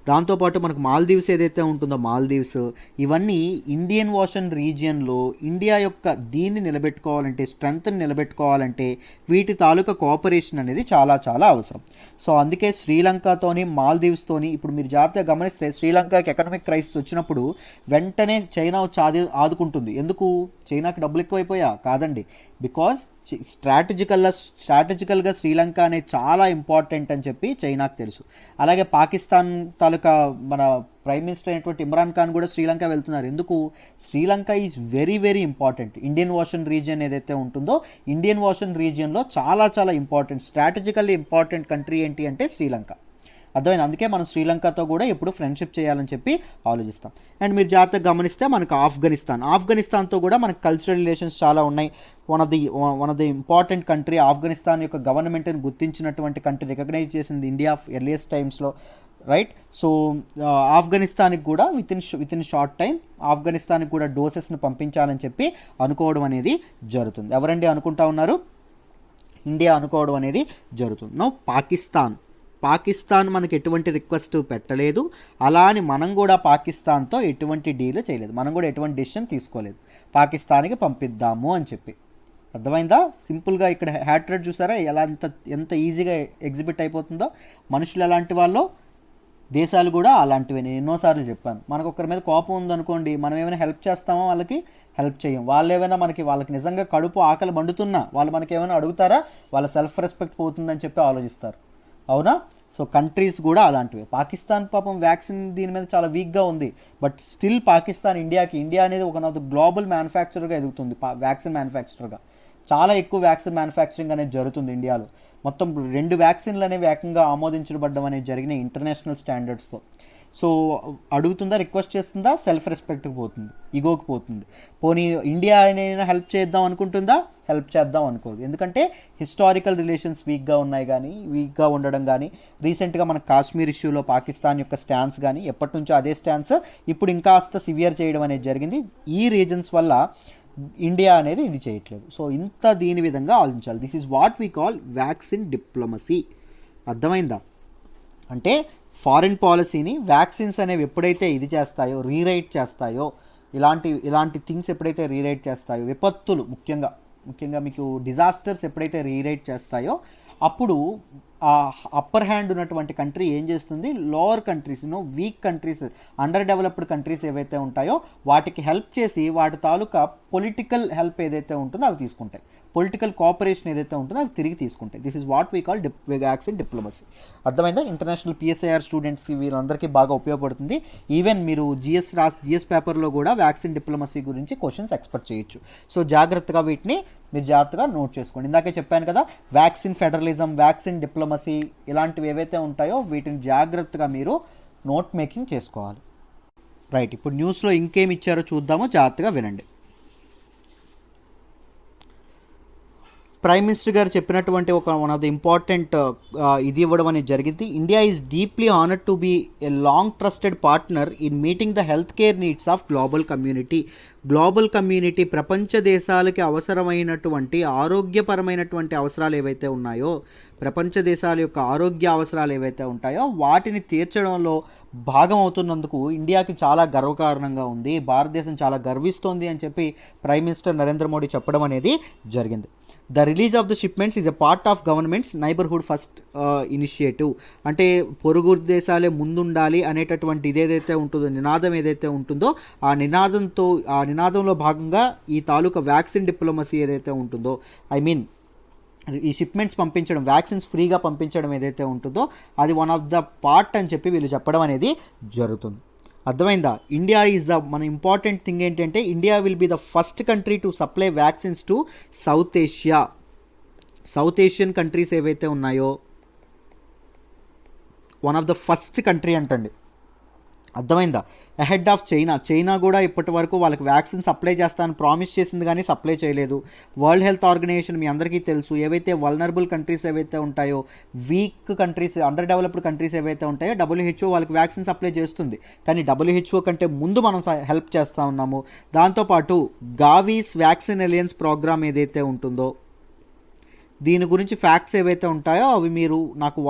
దాంతోపాటు మనకు మాల్దీవ్స్ ఏదైతే ఉంటుందో మాల్దీవ్స్, ఇవన్నీ ఇండియన్ ఓషన్ రీజియన్లో ఇండియా యొక్క దీన్ని నిలబెట్టుకోవాలంటే, స్ట్రెంగ్త్ని నిలబెట్టుకోవాలంటే వీటి తాలూకా కోఆపరేషన్ అనేది చాలా చాలా అవసరం. సో అందుకే శ్రీలంకతోని మాల్దీవ్స్తోని ఇప్పుడు మీరు జాగ్రత్తగా గమనిస్తే శ్రీలంకకి ఎకనామిక్ క్రైసిస్ వచ్చినప్పుడు వెంటనే చైనా వచ్చి ఆదుకుంటుంది. ఎందుకు? చైనాకి డబ్బులు ఎక్కువైపోయా? కాదండి, బికాజ్ స్ట్రాటజికల్గా శ్రీలంక అనేది చాలా ఇంపార్టెంట్ అని చెప్పి చైనాకు తెలుసు. అలాగే పాకిస్తాన్ తాలూకా మన ప్రైమ్ మినిస్టర్ అయినటువంటి ఇమ్రాన్ ఖాన్ కూడా శ్రీలంక వెళ్తున్నారు. ఎందుకు? Sri Lanka is very very important. Indian ocean region ఏదైతే ఉంటుందో ఇండియన్ ఓషన్ రీజియన్లో చాలా చాలా ఇంపార్టెంట్, స్ట్రాటజికల్లీ ఇంపార్టెంట్ కంట్రీ ఏంటి అంటే శ్రీలంక. అర్థమైంది. అందుకే మనం శ్రీలంకతో కూడా ఎప్పుడు ఫ్రెండ్షిప్ చేయాలని చెప్పి ఆలోచిస్తాం. అండ్ మీరు జాగ్రత్తగా గమనిస్తే మనకు ఆఫ్ఘనిస్తాన్తో కూడా మనకు కల్చరల్ రిలేషన్స్ చాలా ఉన్నాయి. One of the important country. Afghanistan యొక్క గవర్నమెంట్ని గుర్తించినటువంటి కంట్రీ, రికగ్నైజ్ చేసింది ఇండియా ఎర్లియస్ట్ టైమ్స్లో, రైట్? సో ఆఫ్ఘనిస్తాన్కి కూడా విత్ ఇన్ షార్ట్ టైం ఆఫ్ఘనిస్తాన్కి కూడా డోసెస్ని పంపించాలని చెప్పి అనుకోవడం అనేది జరుగుతుంది. ఎవరండి అనుకుంటా ఉన్నారు? ఇండియా అనుకోవడం అనేది జరుగుతుంది. నౌ పాకిస్తాన్ మనకు ఎటువంటి రిక్వెస్ట్ పెట్టలేదు, అలా అని మనం కూడా పాకిస్తాన్తో ఎటువంటి డీల్ చేయలేదు, మనం కూడా ఎటువంటి డెసిషన్ తీసుకోలేదు, పాకిస్తాన్కి పంపిద్దాము అని చెప్పి. అర్థమైందా? సింపుల్గా ఇక్కడ హ్యాట్రెడ్ చూసారా ఎలా ఎంత ఈజీగా ఎగ్జిబిట్ అయిపోతుందో. మనుషులు ఎలాంటి వాళ్ళు, దేశాలు కూడా అలాంటివి. నేను ఎన్నోసార్లు చెప్పాను, మనకు ఒకరి మీద కోపం ఉందనుకోండి, మనం ఏమైనా హెల్ప్ చేస్తామో వాళ్ళకి హెల్ప్ చేయం. వాళ్ళు ఏమైనా వాళ్ళకి నిజంగా కడుపు ఆకలి మండుతున్నా వాళ్ళు మనకి ఏమైనా అడుగుతారా? వాళ్ళ సెల్ఫ్ రెస్పెక్ట్ పోతుందని చెప్పి ఆలోచిస్తారు. అవునా? సో కంట్రీస్ కూడా అలాంటివి. పాకిస్తాన్ పాపం వ్యాక్సిన్ దీని మీద చాలా వీక్గా ఉంది, బట్ స్టిల్ పాకిస్తాన్ ఇండియా అనేది ఒక ఆఫ్ ద గ్లోబల్ మ్యానుఫ్యాక్చరర్గా ఎదుగుతుంది. వ్యాక్సిన్ మ్యానుఫ్యాక్చరర్గా చాలా ఎక్కువ వ్యాక్సిన్ మ్యానుఫ్యాక్చరింగ్ అనేది జరుగుతుంది ఇండియాలో. మొత్తం 2 వ్యాక్సిన్లు అనేవి ఏకంగా ఆమోదించబడ్డం అనేది జరిగిన ఇంటర్నేషనల్ స్టాండర్డ్స్తో. సో అడుగుతుందా, రిక్వెస్ట్ చేస్తుందా? సెల్ఫ్ రెస్పెక్ట్కి పోతుంది, ఈగోకి పోతుంది. పోనీ ఇండియా అయినా హెల్ప్ చేద్దాం అనుకుంటుందా? హెల్ప్ చేద్దాం అనుకోదు. ఎందుకంటే హిస్టారికల్ రిలేషన్స్ వీక్గా ఉండడం కానీ, రీసెంట్గా మన కాశ్మీర్ ఇష్యూలో పాకిస్తాన్ యొక్క స్టాన్స్ కానీ, ఎప్పటి నుంచో అదే స్టాన్స్ ఇప్పుడు ఇంకాస్త సివియర్ చేయడం అనేది జరిగింది. ఈ రీజన్స్ వల్ల ఇండియా అనేది ఇది చేయట్లేదు. సో దీని విధంగా ఆలోచించాలి. This is what we call vaccine diplomacy. అర్థమైందా? అంటే ఫారిన్ పాలసీని వ్యాక్సిన్స్ అనేవి ఎప్పుడైతే ఇది చేస్తాయో, రీరైట్ చేస్తాయో, ఇలాంటి థింగ్స్ ఎప్పుడైతే రీరైట్ చేస్తాయో, విపత్తులు ముఖ్యంగా మీకు డిజాస్టర్స్ ఎప్పుడైతే రీరైట్ చేస్తాయో, అప్పుడు ఆ అప్పర్ హ్యాండ్ ఉన్నటువంటి కంట్రీ ఏం చేస్తుంది? Lower countries, week countries, under developed countries ఏవైతే ఉంటాయో వాటికి హెల్ప్ చేసి వాటి తాలూకా పొలిటికల్ హెల్ప్ ఏదైతే ఉంటుందో అవి తీసుకుంటాయి, పొలిటికల్ కోఆపరేషన్ ఏదైతే ఉంటుందో అవి తిరిగి తీసుకుంటాయి. This is what we call vaccine diplomacy. అర్థమైందా? ఇంటర్నేషనల్ PSIR స్టూడెంట్స్కి వీళ్ళందరికీ బాగా ఉపయోగపడుతుంది. ఈవెన్ మీరు జిఎస్ పేపర్లో కూడా వ్యాక్సిన్ డిప్లొమసీ గురించి క్వశ్చన్స్ ఎక్స్పెక్ట్ చేయొచ్చు. సో జాగ్రత్తగా వీటిని మీరు జాగ్రత్తగా నోట్ చేసుకోండి. ఇందాకే చెప్పాను కదా, వ్యాక్సిన్ ఫెడరలిజం, వ్యాక్సిన్ డిప్లొమసీ ఇలాంటివి ఏవైతే ఉంటాయో వీటిని జాగ్రత్తగా మీరు నోట్ మేకింగ్ చేసుకోవాలి. రైట్, ఇప్పుడు న్యూస్లో ఇంకేమి ఇచ్చారో చూద్దామో, జాగ్రత్తగా వినండి. ప్రైమ్ మినిస్టర్ గారు చెప్పినటువంటి వన్ ఆఫ్ ద ఇంపార్టెంట్ ఇది ఇవ్వడం అనేది జరిగింది. India is deeply honoured to be a long trusted partner in meeting the health care needs of global community. ప్రపంచ దేశాలకి అవసరమైనటువంటి ఆరోగ్యపరమైనటువంటి అవసరాలు ఏవైతే ఉన్నాయో, ప్రపంచ దేశాల యొక్క ఆరోగ్య అవసరాలు ఏవైతే ఉంటాయో వాటిని తీర్చడంలో భాగం అవుతున్నందుకు ఇండియాకి చాలా గర్వకారణంగా ఉంది, భారతదేశం చాలా గర్విస్తోంది అని చెప్పి ప్రైమ్ మినిస్టర్ నరేంద్ర మోడీ చెప్పడం అనేది జరిగింది. The release of the shipments is a part of governments neighbourhood first initiative. అంటే పొరుగు దేశాలే ముందుండాలి అనేటటువంటి ఇదేదైతే ఉంటుందో, నినాదం ఏదైతే ఉంటుందో ఆ నినాదంలో భాగంగా ఈ తాలూకా వ్యాక్సిన్ డిప్లొమసీ ఏదైతే ఉంటుందో, ఈ షిప్మెంట్స్ పంపించడం, వ్యాక్సిన్స్ ఫ్రీగా పంపించడం ఏదైతే ఉంటుందో అది వన్ ఆఫ్ ద పార్ట్ అని చెప్పి వీళ్ళు చెప్పడం అనేది జరుగుతుంది. అర్థమైందా? ఇండియా ఈజ్ మన ఇంపార్టెంట్ థింగ్ ఏంటంటే India will be the first country to supply vaccines to south Asian countries ఏవైతే ఉన్నాయో one of the first country అంటండి. అర్థమైందా? అహెడ్ ఆఫ్ చైనా కూడా ఇప్పటి వరకు వాళ్ళకి వ్యాక్సిన్ సప్లై చేస్తానని ప్రామిస్ చేసింది కానీ సప్లై చేయలేదు. వరల్డ్ హెల్త్ ఆర్గనైజేషన్ మీ అందరికీ తెలుసు, ఏవైతే వల్నరబుల్ కంట్రీస్ ఏవైతే ఉంటాయో, week countries, under developed countries ఏవైతే ఉంటాయో WHO వాళ్ళకి వ్యాక్సిన్ సప్లై చేస్తుంది. కానీ WHO కంటే ముందు మనం హెల్ప్ చేస్తూ ఉన్నాము. దాంతోపాటు గావీస్ వ్యాక్సిన్ అలయన్స్ ప్రోగ్రామ్ ఏదైతే ఉంటుందో, దీని గురించి ఫ్యాక్ట్స్ ఏవైతే ఉంటాయో అవి మీరు నాకు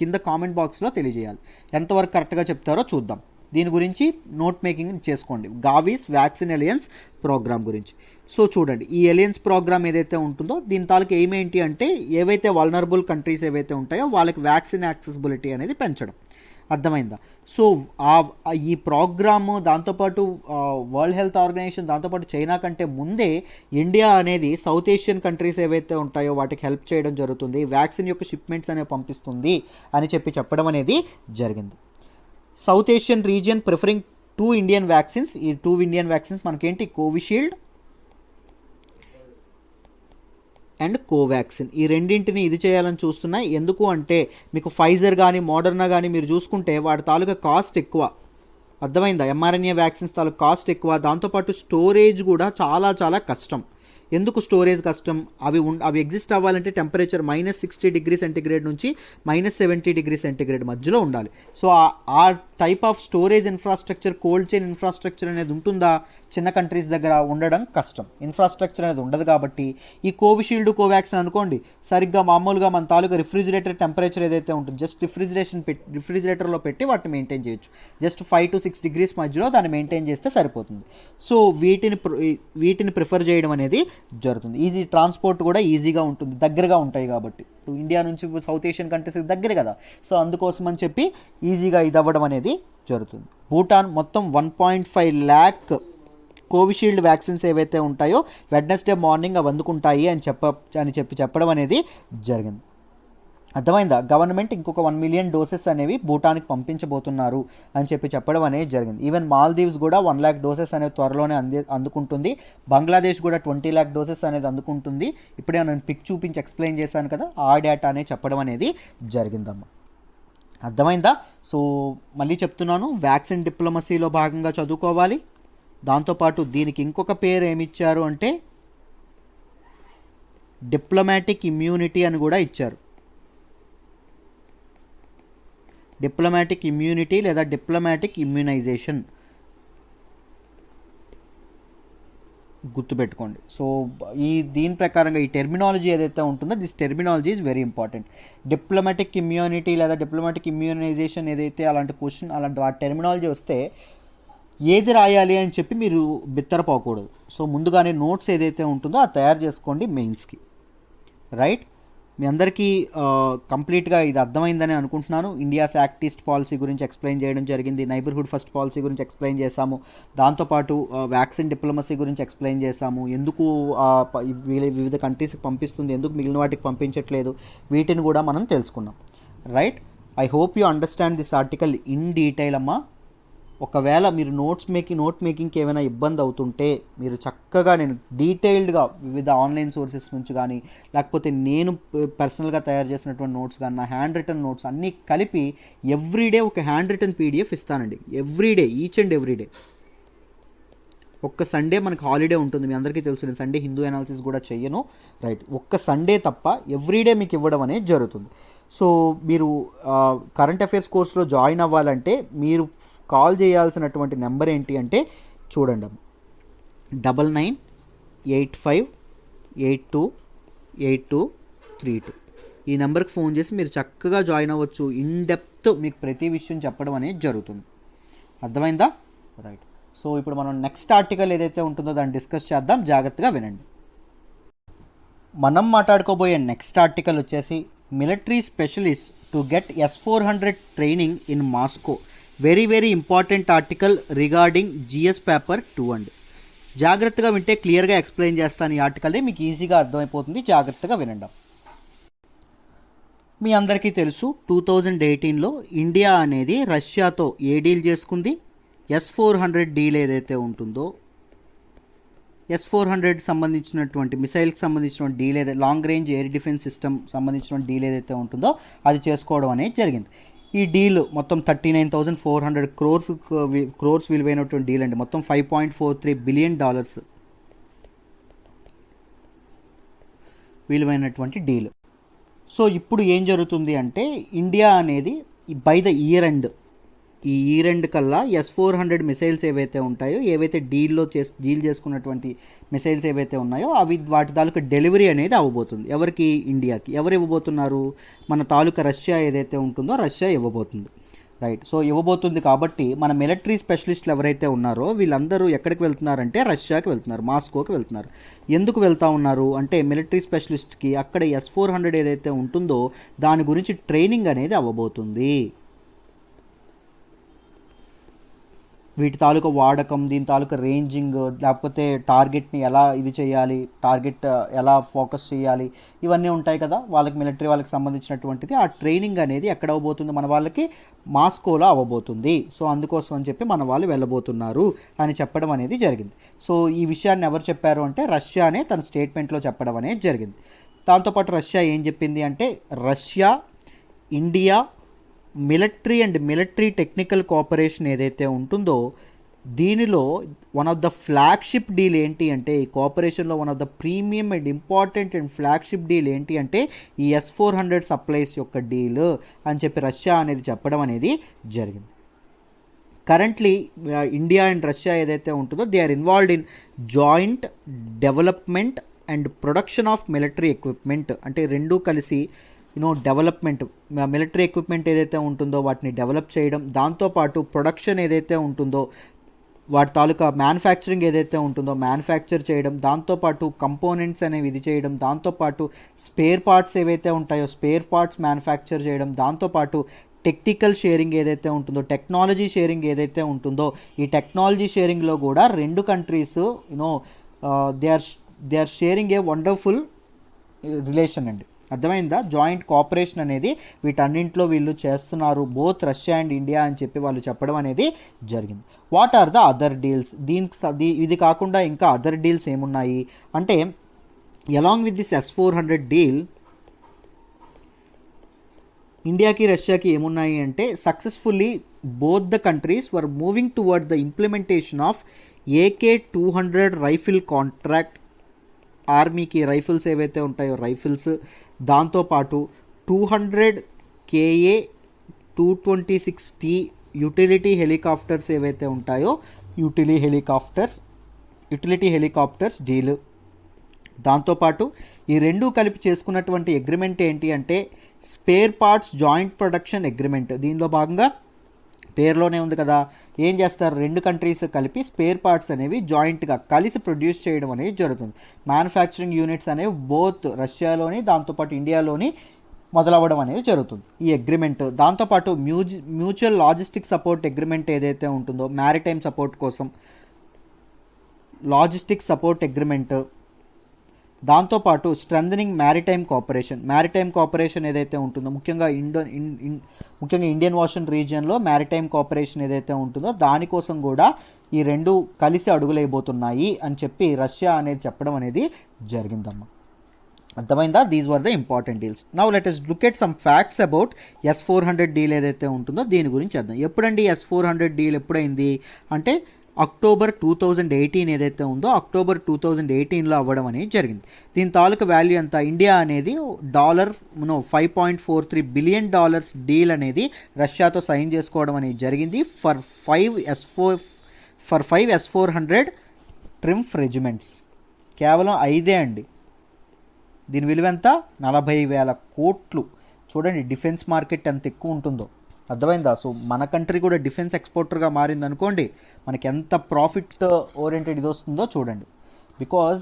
కింద కామెంట్ బాక్స్లో తెలియజేయాలి. ఎంతవరకు కరెక్ట్గా చెప్తారో చూద్దాం. దీని గురించి నోట్ మేకింగ్ చేసుకోండి. గావీస్ వ్యాక్సిన్ ఎలియన్స్ ప్రోగ్రామ్ గురించి. సో చూడండి, ఈ ఎలియన్స్ ప్రోగ్రామ్ ఏదైతే ఉంటుందో దీని తాలూకు ఎయిమ్ ఏంటి అంటే ఏవైతే వల్నరబుల్ కంట్రీస్ ఏవైతే ఉంటాయో వాళ్ళకి వ్యాక్సిన్ యాక్సెసిబిలిటీ అనేది పెంచడం. అర్థమైందా? సో ఈ ప్రోగ్రాము దాంతోపాటు వరల్డ్ హెల్త్ ఆర్గనైజేషన్ దాంతోపాటు చైనా కంటే ముందే ఇండియా అనేది సౌత్ ఏషియన్ కంట్రీస్ ఏవైతే ఉంటాయో వాటికి హెల్ప్ చేయడం జరుగుతుంది, వ్యాక్సిన్ యొక్క షిప్మెంట్స్ అనేవి పంపిస్తుంది అని చెప్పడం అనేది జరిగింది. South Asian region preferring 2 Indian vaccines. ఈ 2 ఇండియన్ వ్యాక్సిన్స్ మనకేంటి, కోవిషీల్డ్ అండ్ కోవాక్సిన్. ఈ రెండింటిని ఇది చేయాలని చూస్తున్నాయి. ఎందుకు అంటే మీకు ఫైజర్ కానీ మోడర్నా కానీ మీరు చూసుకుంటే వాటి తాలూకా కాస్ట్ ఎక్కువ. అర్థమైందా? ఎంఆర్ఎన్ఏ వ్యాక్సిన్స్ తాలూకా కాస్ట్ ఎక్కువ, దాంతోపాటు స్టోరేజ్ కూడా చాలా చాలా కష్టం. ఎందుకు స్టోరేజ్ కష్టం? అవి ఎగ్జిస్ట్ అవ్వాలంటే టెంపరేచర్ -60°C నుంచి -70°C మధ్యలో ఉండాలి. సో ఆ type of storage infrastructure, cold chain infrastructure అనేది ఉంటుందా? చిన్న కంట్రీస్ దగ్గర ఉండడం కష్టం. ఇన్ఫ్రాస్ట్రక్చర్ అనేది ఉండదు కాబట్టి ఈ కోవిషీల్డ్ కోవాక్సిన్ అనుకోండి, సరిగ్గా మామూలుగా మన తాలూకా రిఫ్రిజిరేటర్ టెంపరేచర్ ఏదైతే ఉంటుందో జస్ట్ రిఫ్రిజిరేటర్లో పెట్టి వాటిని మెయింటైన్ చేయొచ్చు. జస్ట్ 5 to 6 degrees మధ్యలో దాన్ని మెయింటైన్ చేస్తే సరిపోతుంది. సో వీటిని ప్రిఫర్ చేయడం అనేది జరుగుతుంది. ఈజీ ట్రాన్స్పోర్ట్ కూడా ఈజీగా ఉంటుంది, దగ్గరగా ఉంటాయి కాబట్టి. ఇండియా నుంచి సౌత్ ఏషియన్ కంట్రీస్కి దగ్గర కదా, సో అందుకోసం అని చెప్పి ఈజీగా ఇది అవ్వడం అనేది జరుగుతుంది. భూటాన్ మొత్తం 1.5 lakh కోవిషీల్డ్ వ్యాక్సిన్స్ ఏవైతే ఉంటాయో వెడ్నెస్డే మార్నింగ్ అవి అందుకుంటాయి అని చెప్పడం అనేది జరిగింది. అర్థమైందా? గవర్నమెంట్ ఇంకొక 1 million doses అనేవి భూటాన్కి పంపించబోతున్నారు అని చెప్పడం అనేది జరిగింది. ఈవెన్ మాల్దీవ్స్ కూడా 1 lakh doses అనేది త్వరలోనే అందుకుంటుంది. బంగ్లాదేశ్ కూడా 20 lakh doses అనేది అందుకుంటుంది. ఇప్పుడే నేను పిక్ చూపించి ఎక్స్ప్లెయిన్ చేశాను కదా, ఆ డేటా అనేది చెప్పడం అనేది జరిగిందమ్మా. అర్థమైందా? సో మళ్ళీ చెప్తున్నాను, వ్యాక్సిన్ డిప్లొమసీలో భాగంగా చదువుకోవాలి. దాంతోపాటు దీనికి ఇంకొక పేరు ఏమిచ్చారు అంటే డిప్లొమాటిక్ ఇమ్యూనిటీ అని కూడా ఇచ్చారు. డిప్లొమాటిక్ ఇమ్యూనిటీ లేదా డిప్లొమాటిక్ ఇమ్యూనైజేషన్ గుర్తుపెట్టుకోండి. సో దీని ప్రకారంగా ఈ టెర్మినాలజీ ఏదైతే ఉంటుందో this terminology is very important. Diplomatic immunity లేదా డిప్లొమాటిక్ ఇమ్యూనైజేషన్ ఏదైతే అలాంటి ఆ టెర్మినాలజీ వస్తే ఏది రాయాలి అని చెప్పి మీరు బిత్తరపోకూడదు. సో ముందుగానే నోట్స్ ఏదైతే ఉంటుందో అది తయారు చేసుకోండి మెయిన్స్కి. రైట్? మీ అందరికీ కంప్లీట్గా ఇది అర్థమైందని అనుకుంటున్నాను. ఇండియాస్ యాక్ట్ ఈస్ట్ పాలసీ గురించి ఎక్స్ప్లెయిన్ చేయడం జరిగింది, నైబర్హుడ్ ఫస్ట్ పాలసీ గురించి ఎక్స్ప్లెయిన్ చేశాము, దాంతోపాటు వ్యాక్సిన్ డిప్లొమసీ గురించి ఎక్స్ప్లెయిన్ చేశాము, ఎందుకు వివిధ కంట్రీస్కి పంపిస్తుంది, ఎందుకు మిగిలిన వాటికి పంపించట్లేదు, వీటిని కూడా మనం తెలుసుకున్నాం. Right? I hope you understand this article in detail అమ్మా. ఒకవేళ మీరు నోట్ మేకింగ్కి ఏమైనా ఇబ్బంది అవుతుంటే మీరు చక్కగా నేను డీటెయిల్డ్గా వివిధ ఆన్లైన్ సోర్సెస్ నుంచి కానీ లేకపోతే నేను పర్సనల్గా తయారు చేసినటువంటి నోట్స్ కానీ నా హ్యాండ్ రిటన్ నోట్స్ అన్నీ కలిపి ఎవ్రీడే ఒక హ్యాండ్ రిటన్ PDF ఇస్తానండి. Everyday, each and everyday. ఒక్క సండే మనకు హాలిడే ఉంటుంది, మీ అందరికీ తెలుసు. నేను సండే హిందూ అనాలిసిస్ కూడా చెయ్యను. రైట్? ఒక్క సండే తప్ప ఎవ్రీడే మీకు ఇవ్వడం అనేది జరుగుతుంది. సో మీరు కరెంట్ అఫైర్స్ కోర్స్లో జాయిన్ అవ్వాలంటే మీరు కాల్ చేయాల్సినటువంటి నెంబర్ ఏంటి అంటే చూడండి, 9985828232. ఈ నెంబర్కి ఫోన్ చేసి మీరు చక్కగా జాయిన్ అవ్వచ్చు. ఇన్ డెప్త్ మీకు ప్రతి విషయం చెప్పడం అనేది జరుగుతుంది. అర్థమైందా? రైట్. సో ఇప్పుడు మనం నెక్స్ట్ ఆర్టికల్ ఏదైతే ఉంటుందో దాన్ని డిస్కస్ చేద్దాం, జాగ్రత్తగా వినండి. మనం మాట్లాడుకోబోయే నెక్స్ట్ ఆర్టికల్ వచ్చేసి military specialist to get S-400 training in Moscow. Very very important article regarding GS paper 2 అండి. జాగ్రత్తగా వింటే క్లియర్గా ఎక్స్ప్లెయిన్ చేస్తాను. ఈ ఆర్టికల్ని మీకు ఈజీగా అర్థమైపోతుంది, జాగ్రత్తగా వినండి. మీ అందరికీ తెలుసు 2018లో ఇండియా అనేది రష్యాతో ఏ డీల్ చేసుకుంది? S-400 డీల్ ఏదైతే ఉంటుందో S-400 సంబంధించినటువంటి మిసైల్కి సంబంధించినటువంటి డీల్ ఏదైతే long range air defence system సంబంధించినటువంటి డీల్ ఏదైతే ఉంటుందో అది చేసుకోవడం అనేది జరిగింది. ఈ డీల్ మొత్తం 39,400 క్రోర్స్ విలువైనటువంటి డీల్ అండి. మొత్తం $5.43 billion విలువైనటువంటి డీల్. సో ఇప్పుడు ఏం జరుగుతుంది అంటే ఇండియా అనేది బై ద ఇయర్ ఎండ్ ఈ రెండు కల్లా S-400 మిసైల్స్ ఏవైతే ఉంటాయో, ఏవైతే డీల్ చేసుకున్నటువంటి మిసైల్స్ ఏవైతే ఉన్నాయో అవి వాటి తాలూకా డెలివరీ అనేది అవ్వబోతుంది. ఎవరికి? ఇండియాకి. ఎవరు ఇవ్వబోతున్నారు? మన తాలూకా రష్యా ఏదైతే ఉంటుందో రష్యా ఇవ్వబోతుంది. రైట్. సో ఇవ్వబోతుంది కాబట్టి మన మిలిటరీ స్పెషలిస్టులు ఎవరైతే ఉన్నారో వీళ్ళందరూ ఎక్కడికి వెళ్తున్నారంటే రష్యాకి వెళ్తున్నారు, మాస్కోకి వెళ్తున్నారు. ఎందుకు వెళ్తూ ఉన్నారు అంటే మిలిటరీ స్పెషలిస్ట్కి అక్కడ S-400 ఏదైతే ఉంటుందో దాని గురించి ట్రైనింగ్ అనేది అవ్వబోతుంది. వీటి తాలూకా వాడకం, దీని తాలూకా రేంజింగ్, లేకపోతే టార్గెట్ని ఎలా ఇది చేయాలి, టార్గెట్ ఎలా ఫోకస్ చేయాలి, ఇవన్నీ ఉంటాయి కదా వాళ్ళకి, మిలిటరీ వాళ్ళకి సంబంధించినటువంటిది. ఆ ట్రైనింగ్ అనేది ఎక్కడ అవ్వబోతుంది? మన వాళ్ళకి మాస్కోలో అవ్వబోతుంది. సో అందుకోసం అని చెప్పి మన వాళ్ళు వెళ్ళబోతున్నారు అని చెప్పడం అనేది జరిగింది. సో ఈ విషయాన్ని ఎవరు చెప్పారు అంటే రష్యానే తన స్టేట్మెంట్లో చెప్పడం అనేది జరిగింది. దాంతోపాటు రష్యా ఏం చెప్పింది అంటే Russia, India military technical cooperation ఏదైతే ఉంటుందో దీనిలో one of the flagship deal ఏంటి అంటే, ఈ కోఆపరేషన్లో one of the premium and important and flagship deal ఏంటి అంటే ఈ S-400 సప్లైస్ యొక్క డీల్ అని చెప్పి రష్యా అనేది చెప్పడం అనేది జరిగింది. కరెంట్లీ ఇండియా అండ్ రష్యా ఏదైతే ఉంటుందో they are involved in joint development and production of military equipment. అంటే రెండూ కలిసి డెవలప్మెంట్, మిలిటరీ ఎక్విప్మెంట్ ఏదైతే ఉంటుందో వాటిని డెవలప్ చేయడం, దాంతోపాటు ప్రొడక్షన్ ఏదైతే ఉంటుందో వాటి తాలూకా మ్యానుఫ్యాక్చరింగ్ ఏదైతే ఉంటుందో మ్యానుఫ్యాక్చర్ చేయడం, దాంతోపాటు కంపోనెంట్స్ అనేవి ఇది చేయడం, దాంతోపాటు స్పేర్ పార్ట్స్ ఏవైతే ఉంటాయో స్పేర్ పార్ట్స్ మ్యానుఫ్యాక్చర్ చేయడం, దాంతోపాటు టెక్నికల్ షేరింగ్ ఏదైతే ఉంటుందో, టెక్నాలజీ షేరింగ్ ఏదైతే ఉంటుందో ఈ టెక్నాలజీ షేరింగ్లో కూడా రెండు countries they are sharing a wonderful relation అండి. అర్థమైందా? జాయింట్ కోఆపరేషన్ అనేది వీటన్నింటిలో వీళ్ళు చేస్తున్నారు, బోత్ రష్యా అండ్ ఇండియా అని చెప్పి వాళ్ళు చెప్పడం అనేది జరిగింది. What are the other deals? ఇది కాకుండా ఇంకా అదర్ డీల్స్ ఏమున్నాయి అంటే, along with this S-400 deal ఇండియాకి రష్యాకి ఏమున్నాయి అంటే successfully both the countries were moving towards the implementation of AK-200 rifle contract. ఆర్మీకి రైఫిల్స్ ఏవైతే ఉంటాయో రైఫిల్స్, దాంతోపాటు 200 KA 226T యూటిలిటీ హెలికాప్టర్స్ ఏవైతే ఉంటాయో యూటిలిటీ హెలికాప్టర్స్ డీల్. దాంతోపాటు ఈ రెండూ కలిపి చేసుకున్నటువంటి అగ్రిమెంట్ ఏంటి అంటే spare parts joint production agreement. దీనిలో భాగంగా పేరులోనే ఉంది కదా, ఏం చేస్తారు? రెండు కంట్రీస్ కలిపి స్పేర్ పార్ట్స్ అనేవి జాయింట్గా కలిసి ప్రొడ్యూస్ చేయడం అనేది జరుగుతుంది. మ్యానుఫ్యాక్చరింగ్ యూనిట్స్ అనేవి బోత్ రష్యాలోని దాంతోపాటు ఇండియాలోని మొదలవ్వడం అనేది జరుగుతుంది ఈ అగ్రిమెంట్. దాంతోపాటు మ్యూచువల్ లాజిస్టిక్ సపోర్ట్ అగ్రిమెంట్ ఏదైతే ఉంటుందో మ్యారిటైమ్ సపోర్ట్ కోసం లాజిస్టిక్ సపోర్ట్ అగ్రిమెంట్, దాంతోపాటు స్ట్రెంథనింగ్ మ్యారిటైమ్ కోఆపరేషన్ ఏదైతే ఉంటుందో ముఖ్యంగా ఇండియన్ ఓషన్ రీజియన్లో మ్యారిటైమ్ కోఆపరేషన్ ఏదైతే ఉంటుందో దానికోసం కూడా ఈ రెండు కలిసి అడుగులేయబోతున్నాయి అని చెప్పి రష్యా అనేది చెప్పడం అనేది జరిగిందమ్మా. అర్థమైందా? These were the important deals. Now let us look at some facts about S-400 deal ఏదైతే ఉంటుందో దీని గురించి చేద్దాం. ఎప్పుడండి S-400 డీల్ ఎప్పుడైంది అంటే అక్టోబర్ 2018 ఏదైతే ఉందో అక్టోబర్ 2018లో అవ్వడం అనేది జరిగింది. దీని తాలూకా వాల్యూ ఎంత? ఇండియా అనేది $5.43 బిలియన్ డీల్ అనేది రష్యాతో సైన్ చేసుకోవడం అనేది జరిగింది ఫర్ 5 S-400 ట్రింఫ్ రెజిమెంట్స్. కేవలం 5 అండి. దీని విలువ ఎంత? 40,000 కోట్లు. చూడండి డిఫెన్స్ మార్కెట్ ఎంత ఎక్కువ ఉంటుందో. అర్థమైందా? సో మన కంట్రీ కూడా డిఫెన్స్ ఎక్స్పోర్టర్గా మారింది అనుకోండి, మనకి ఎంత ప్రాఫిట్ ఓరియంటెడ్ ఇది వస్తుందో చూడండి. బికాజ్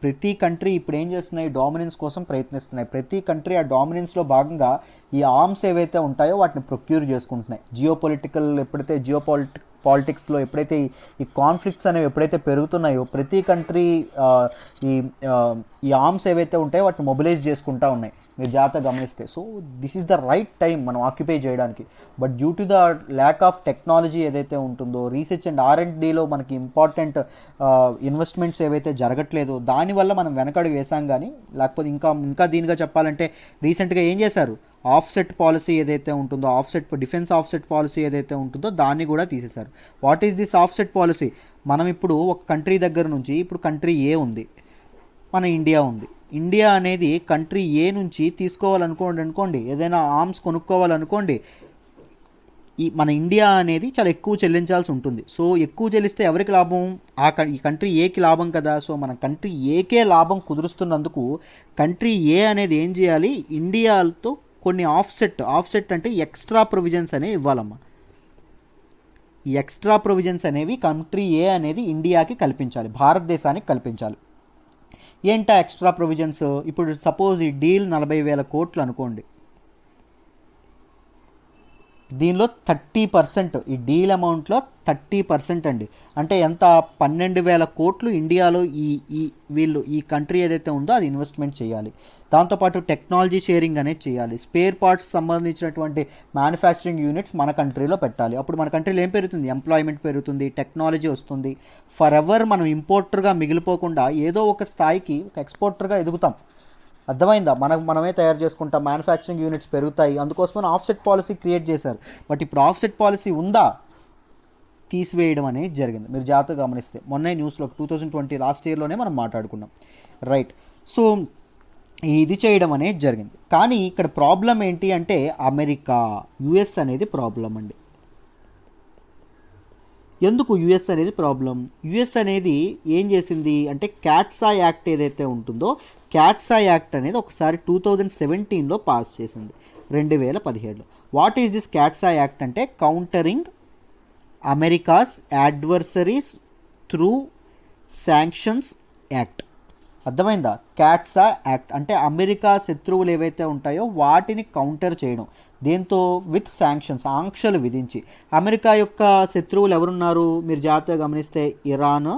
ప్రతి కంట్రీ ఇప్పుడు ఏం చేస్తున్నాయి? డామినెన్స్ కోసం ప్రయత్నిస్తున్నాయి. ప్రతి కంట్రీ ఆ డామినెన్స్లో భాగంగా ఈ ఆర్మ్స్ ఏవైతే ఉంటాయో వాటిని ప్రొక్యూర్ చేసుకుంటున్నాయి. పాలిటిక్స్లో ఎప్పుడైతే ఈ కాన్ఫ్లిక్ట్స్ అనేవి ఎప్పుడైతే పెరుగుతున్నాయో ప్రతి కంట్రీ ఈ ఆర్మ్స్ ఏవైతే ఉంటాయో వాటిని మొబిలైజ్ చేసుకుంటూ ఉన్నాయి, మీరు జాగ్రత్తగా గమనిస్తే. So this is the right time మనం ఆక్యుపై చేయడానికి. But due to the lack of technology ఏదైతే ఉంటుందో, రీసెర్చ్ అండ్ R&Dలో మనకి ఇంపార్టెంట్ ఇన్వెస్ట్మెంట్స్ ఏవైతే జరగట్లేదో దానివల్ల మనం వెనకడుగు వేసాం. కానీ లేకపోతే ఇంకా దీనిగా చెప్పాలంటే రీసెంట్గా ఏం చేశారు? ఆఫ్సెట్ పాలసీ ఏదైతే ఉంటుందో డిఫెన్స్ ఆఫ్సెట్ పాలసీ ఏదైతే ఉంటుందో దాన్ని కూడా తీసేశారు. What is this offset policy? మనం ఇప్పుడు ఒక కంట్రీ దగ్గర నుంచి, ఇప్పుడు కంట్రీ ఏ ఉంది, మన ఇండియా ఉంది. ఇండియా అనేది కంట్రీ ఏ నుంచి తీసుకోవాలనుకోండి, ఏదైనా ఆర్మ్స్ కొనుక్కోవాలనుకోండి, మన ఇండియా అనేది చాలా ఎక్కువ చెల్లించాల్సి ఉంటుంది. సో ఎక్కువ చెల్లిస్తే ఎవరికి లాభం? ఈ కంట్రీ ఏకి లాభం కదా. సో మన కంట్రీ ఏకే లాభం కుదురుస్తున్నందుకు కంట్రీ ఏ అనేది ఏం చేయాలి, ఇండియాతో కొన్ని ఆఫ్సెట్ అంటే ఎక్స్ట్రా ప్రొవిజన్స్ అనేవి ఇవ్వాలమ్మా. ఈ ఎక్స్ట్రా ప్రొవిజన్స్ అనేవి కంట్రీ ఏ అనేది ఇండియాకి కల్పించాలి, భారతదేశానికి కల్పించాలి. ఏంటా ఎక్స్ట్రా ప్రొవిజన్స్? ఇప్పుడు సపోజ్ ఈ డీల్ 40,000 కోట్లు అనుకోండి. దీనిలో 30%, ఈ డీల్ అమౌంట్లో 30% అండి. అంటే ఎంత? 12,000 కోట్లు ఇండియాలో ఈ కంట్రీ ఏదైతే ఉందో అది ఇన్వెస్ట్మెంట్ చేయాలి. దాంతోపాటు టెక్నాలజీ షేరింగ్ అనేది చేయాలి. స్పేర్ పార్ట్స్ సంబంధించినటువంటి మ్యానుఫ్యాక్చరింగ్ యూనిట్స్ మన కంట్రీలో పెట్టాలి. అప్పుడు మన కంట్రీలో ఏం పెరుగుతుంది? ఎంప్లాయ్మెంట్ పెరుగుతుంది, టెక్నాలజీ వస్తుంది. ఫర్ ఎవర్ మనం ఇంపోర్టర్గా మిగిలిపోకుండా ఏదో ఒక స్థాయికి ఒక ఎక్స్పోర్టర్గా ఎదుగుతాం. అర్థమైందా? మనమే తయారు చేసుకుంటాం, మ్యానుఫ్యాక్చరింగ్ యూనిట్స్ పెరుగుతాయి. అందుకోసమే ఆఫ్సెట్ పాలసీ క్రియేట్ చేశారు. బట్ ఇప్పుడు ఆఫ్సెట్ పాలసీ ఉందా? తీసివేయడం అనేది జరిగింది. మీరు జాగ్రత్తగా గమనిస్తే మొన్నే న్యూస్లో 2020 లాస్ట్ ఇయర్లోనే మనం మాట్లాడుకున్నాం, రైట్? సో ఇది చేయడం అనేది జరిగింది. కానీ ఇక్కడ ప్రాబ్లం ఏంటి అంటే అమెరికా, యుఎస్ అనేది ప్రాబ్లం అండి. ఎందుకు యుఎస్ అనేది ప్రాబ్లం? యుఎస్ అనేది ఏం చేసింది అంటే క్యాట్సా యాక్ట్ ఏదైతే ఉంటుందో క్యాట్సా యాక్ట్ అనేది ఒకసారి 2017లో పాస్ చేసింది, 2017లో. What is this CAATSA act అంటే countering America's adversaries through sanctions act. అర్థమైందా? క్యాట్సా యాక్ట్ అంటే అమెరికా శత్రువులు ఏవైతే ఉంటాయో వాటిని కౌంటర్ చేయడం. దేంతో? విత్ శాంక్షన్స్, ఆంక్షలు విధించి. అమెరికా యొక్క శత్రువులు ఎవరున్నారు? మీరు జాగ్రత్తగా గమనిస్తే ఇరాన్,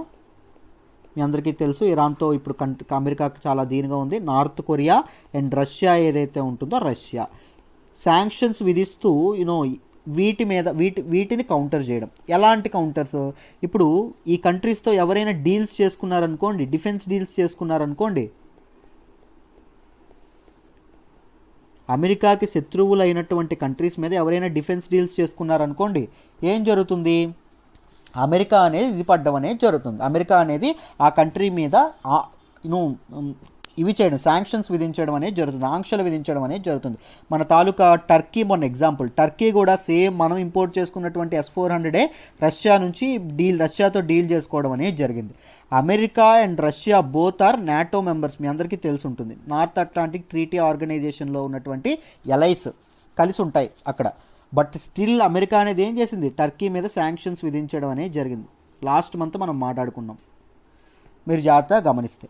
మీ అందరికీ తెలుసు, ఇరాన్తో ఇప్పుడు అమెరికాకి చాలా దీనిగా ఉంది. నార్త్ కొరియా అండ్ రష్యా ఏదైతే ఉంటుందో రష్యా. శాంక్షన్స్ విధిస్తూ వీటిని కౌంటర్ చేయడం. ఎలాంటి కౌంటర్స్? ఇప్పుడు ఈ కంట్రీస్తో ఎవరైనా డీల్స్ చేసుకున్నారనుకోండి, డిఫెన్స్ డీల్స్ చేసుకున్నారనుకోండి, అమెరికాకి శత్రువులు అయినటువంటి కంట్రీస్ మీద ఎవరైనా డిఫెన్స్ డీల్స్ చేసుకున్నారనుకోండి, ఏం జరుగుతుంది? అమెరికా అనేది ఇది పడ్డం అనేది జరుగుతుంది. అమెరికా అనేది ఆ కంట్రీ మీద ఇవి చేయడం, శాంక్షన్స్ విధించడం అనేది జరుగుతుంది, ఆంక్షలు విధించడం అనేది జరుగుతుంది. మన తాలూకా టర్కీ మొన్న ఎగ్జాంపుల్, టర్కీ కూడా సేమ్ మనం ఇంపోర్ట్ చేసుకున్నటువంటి S-400 రష్యాతో డీల్ చేసుకోవడం అనేది జరిగింది. America and Russia both are NATO members, మీ అందరికీ తెలిసి ఉంటుంది. నార్త్ అట్లాంటిక్ ట్రీటీ ఆర్గనైజేషన్లో ఉన్నటువంటి ఎలైస్ కలిసి ఉంటాయి అక్కడ. బట్ స్టిల్ అమెరికా అనేది ఏం చేసింది? టర్కీ మీద శాంక్షన్స్ విధించడం అనేది జరిగింది. లాస్ట్ మంత్ మనం మాట్లాడుకున్నాం, మీరు జాగ్రత్తగా గమనిస్తే.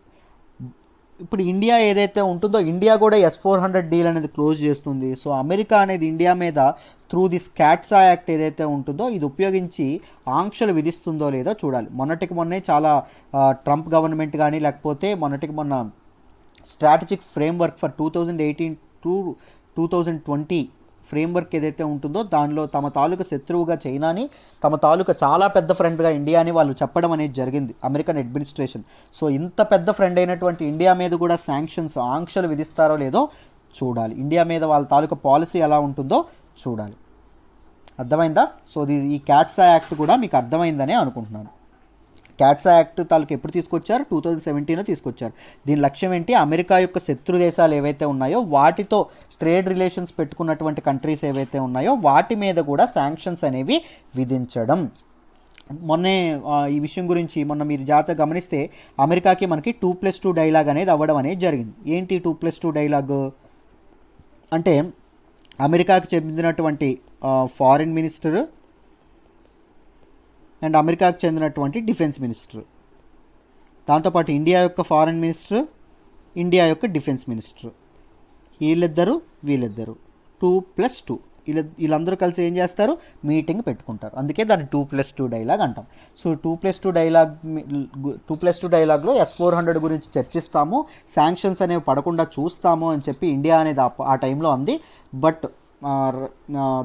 ఇప్పుడు ఇండియా ఏదైతే ఉంటుందో ఇండియా కూడా S-400 డీల్ అనేది క్లోజ్ చేస్తుంది. సో అమెరికా అనేది ఇండియా మీద త్రూ దిస్ క్యాట్సా యాక్ట్ ఏదైతే ఉంటుందో ఇది ఉపయోగించి ఆంక్షలు విధిస్తుందో లేదో చూడాలి. మొన్నే చాలా ట్రంప్ గవర్నమెంట్ కానీ లేకపోతే మొన్న strategic framework for 2018 to 2020 framework ఏదైతే ఉంటుందో దానిలో తమ తాలూకా శత్రువుగా చైనాని, తమ తాలూకా చాలా పెద్ద ఫ్రెండ్గా ఇండియాని వాళ్ళు చెప్పడం అనేది జరిగింది అమెరికన్ అడ్మినిస్ట్రేషన్. సో ఇంత పెద్ద ఫ్రెండ్ అయినటువంటి ఇండియా మీద కూడా శాంక్షన్స్, ఆంక్షలు విధిస్తారో లేదో చూడాలి. ఇండియా మీద వాళ్ళ తాలూకా పాలసీ ఎలా ఉంటుందో చూడాలి. అర్థమైందా? సో ఈ క్యాట్సా యాక్ట్ కూడా మీకు అర్థమైందనే అనుకుంటున్నాను. క్యాట్సా యాక్ట్ తాలూకు ఎప్పుడు తీసుకొచ్చారు? 2017లో తీసుకొచ్చారు. దీని లక్ష్యం ఏంటి? అమెరికా యొక్క శత్రు దేశాలు ఏవైతే ఉన్నాయో వాటితో ట్రేడ్ రిలేషన్స్ పెట్టుకున్నటువంటి కంట్రీస్ ఏవైతే ఉన్నాయో వాటి మీద కూడా శాంక్షన్స్ అనేవి విధించడం. మొన్నే ఈ విషయం గురించి మొన్న మీరు జాగ్రత్తగా గమనిస్తే అమెరికాకి మనకి 2+2 డైలాగ్ అనేది అవ్వడం అనేది జరిగింది. ఏంటి 2+2 డైలాగ్ అంటే అమెరికాకి చెందినటువంటి ఫారిన్ మినిస్టర్ అండ్ అమెరికాకు చెందినటువంటి డిఫెన్స్ మినిస్టర్, దాంతోపాటు ఇండియా యొక్క ఫారెన్ మినిస్టర్, ఇండియా యొక్క డిఫెన్స్ మినిస్టర్, వీళ్ళిద్దరు 2+2 వీళ్ళందరూ కలిసి ఏం చేస్తారు? మీటింగ్ పెట్టుకుంటారు. అందుకే దాన్ని 2+2 డైలాగ్ అంటాం. సో 2+2 డైలాగ్లో S-400 గురించి చర్చిస్తాము, శాంక్షన్స్ అనేవి పడకుండా చూస్తాము అని చెప్పి ఇండియా అనేది ఆ టైంలో అంది. బట్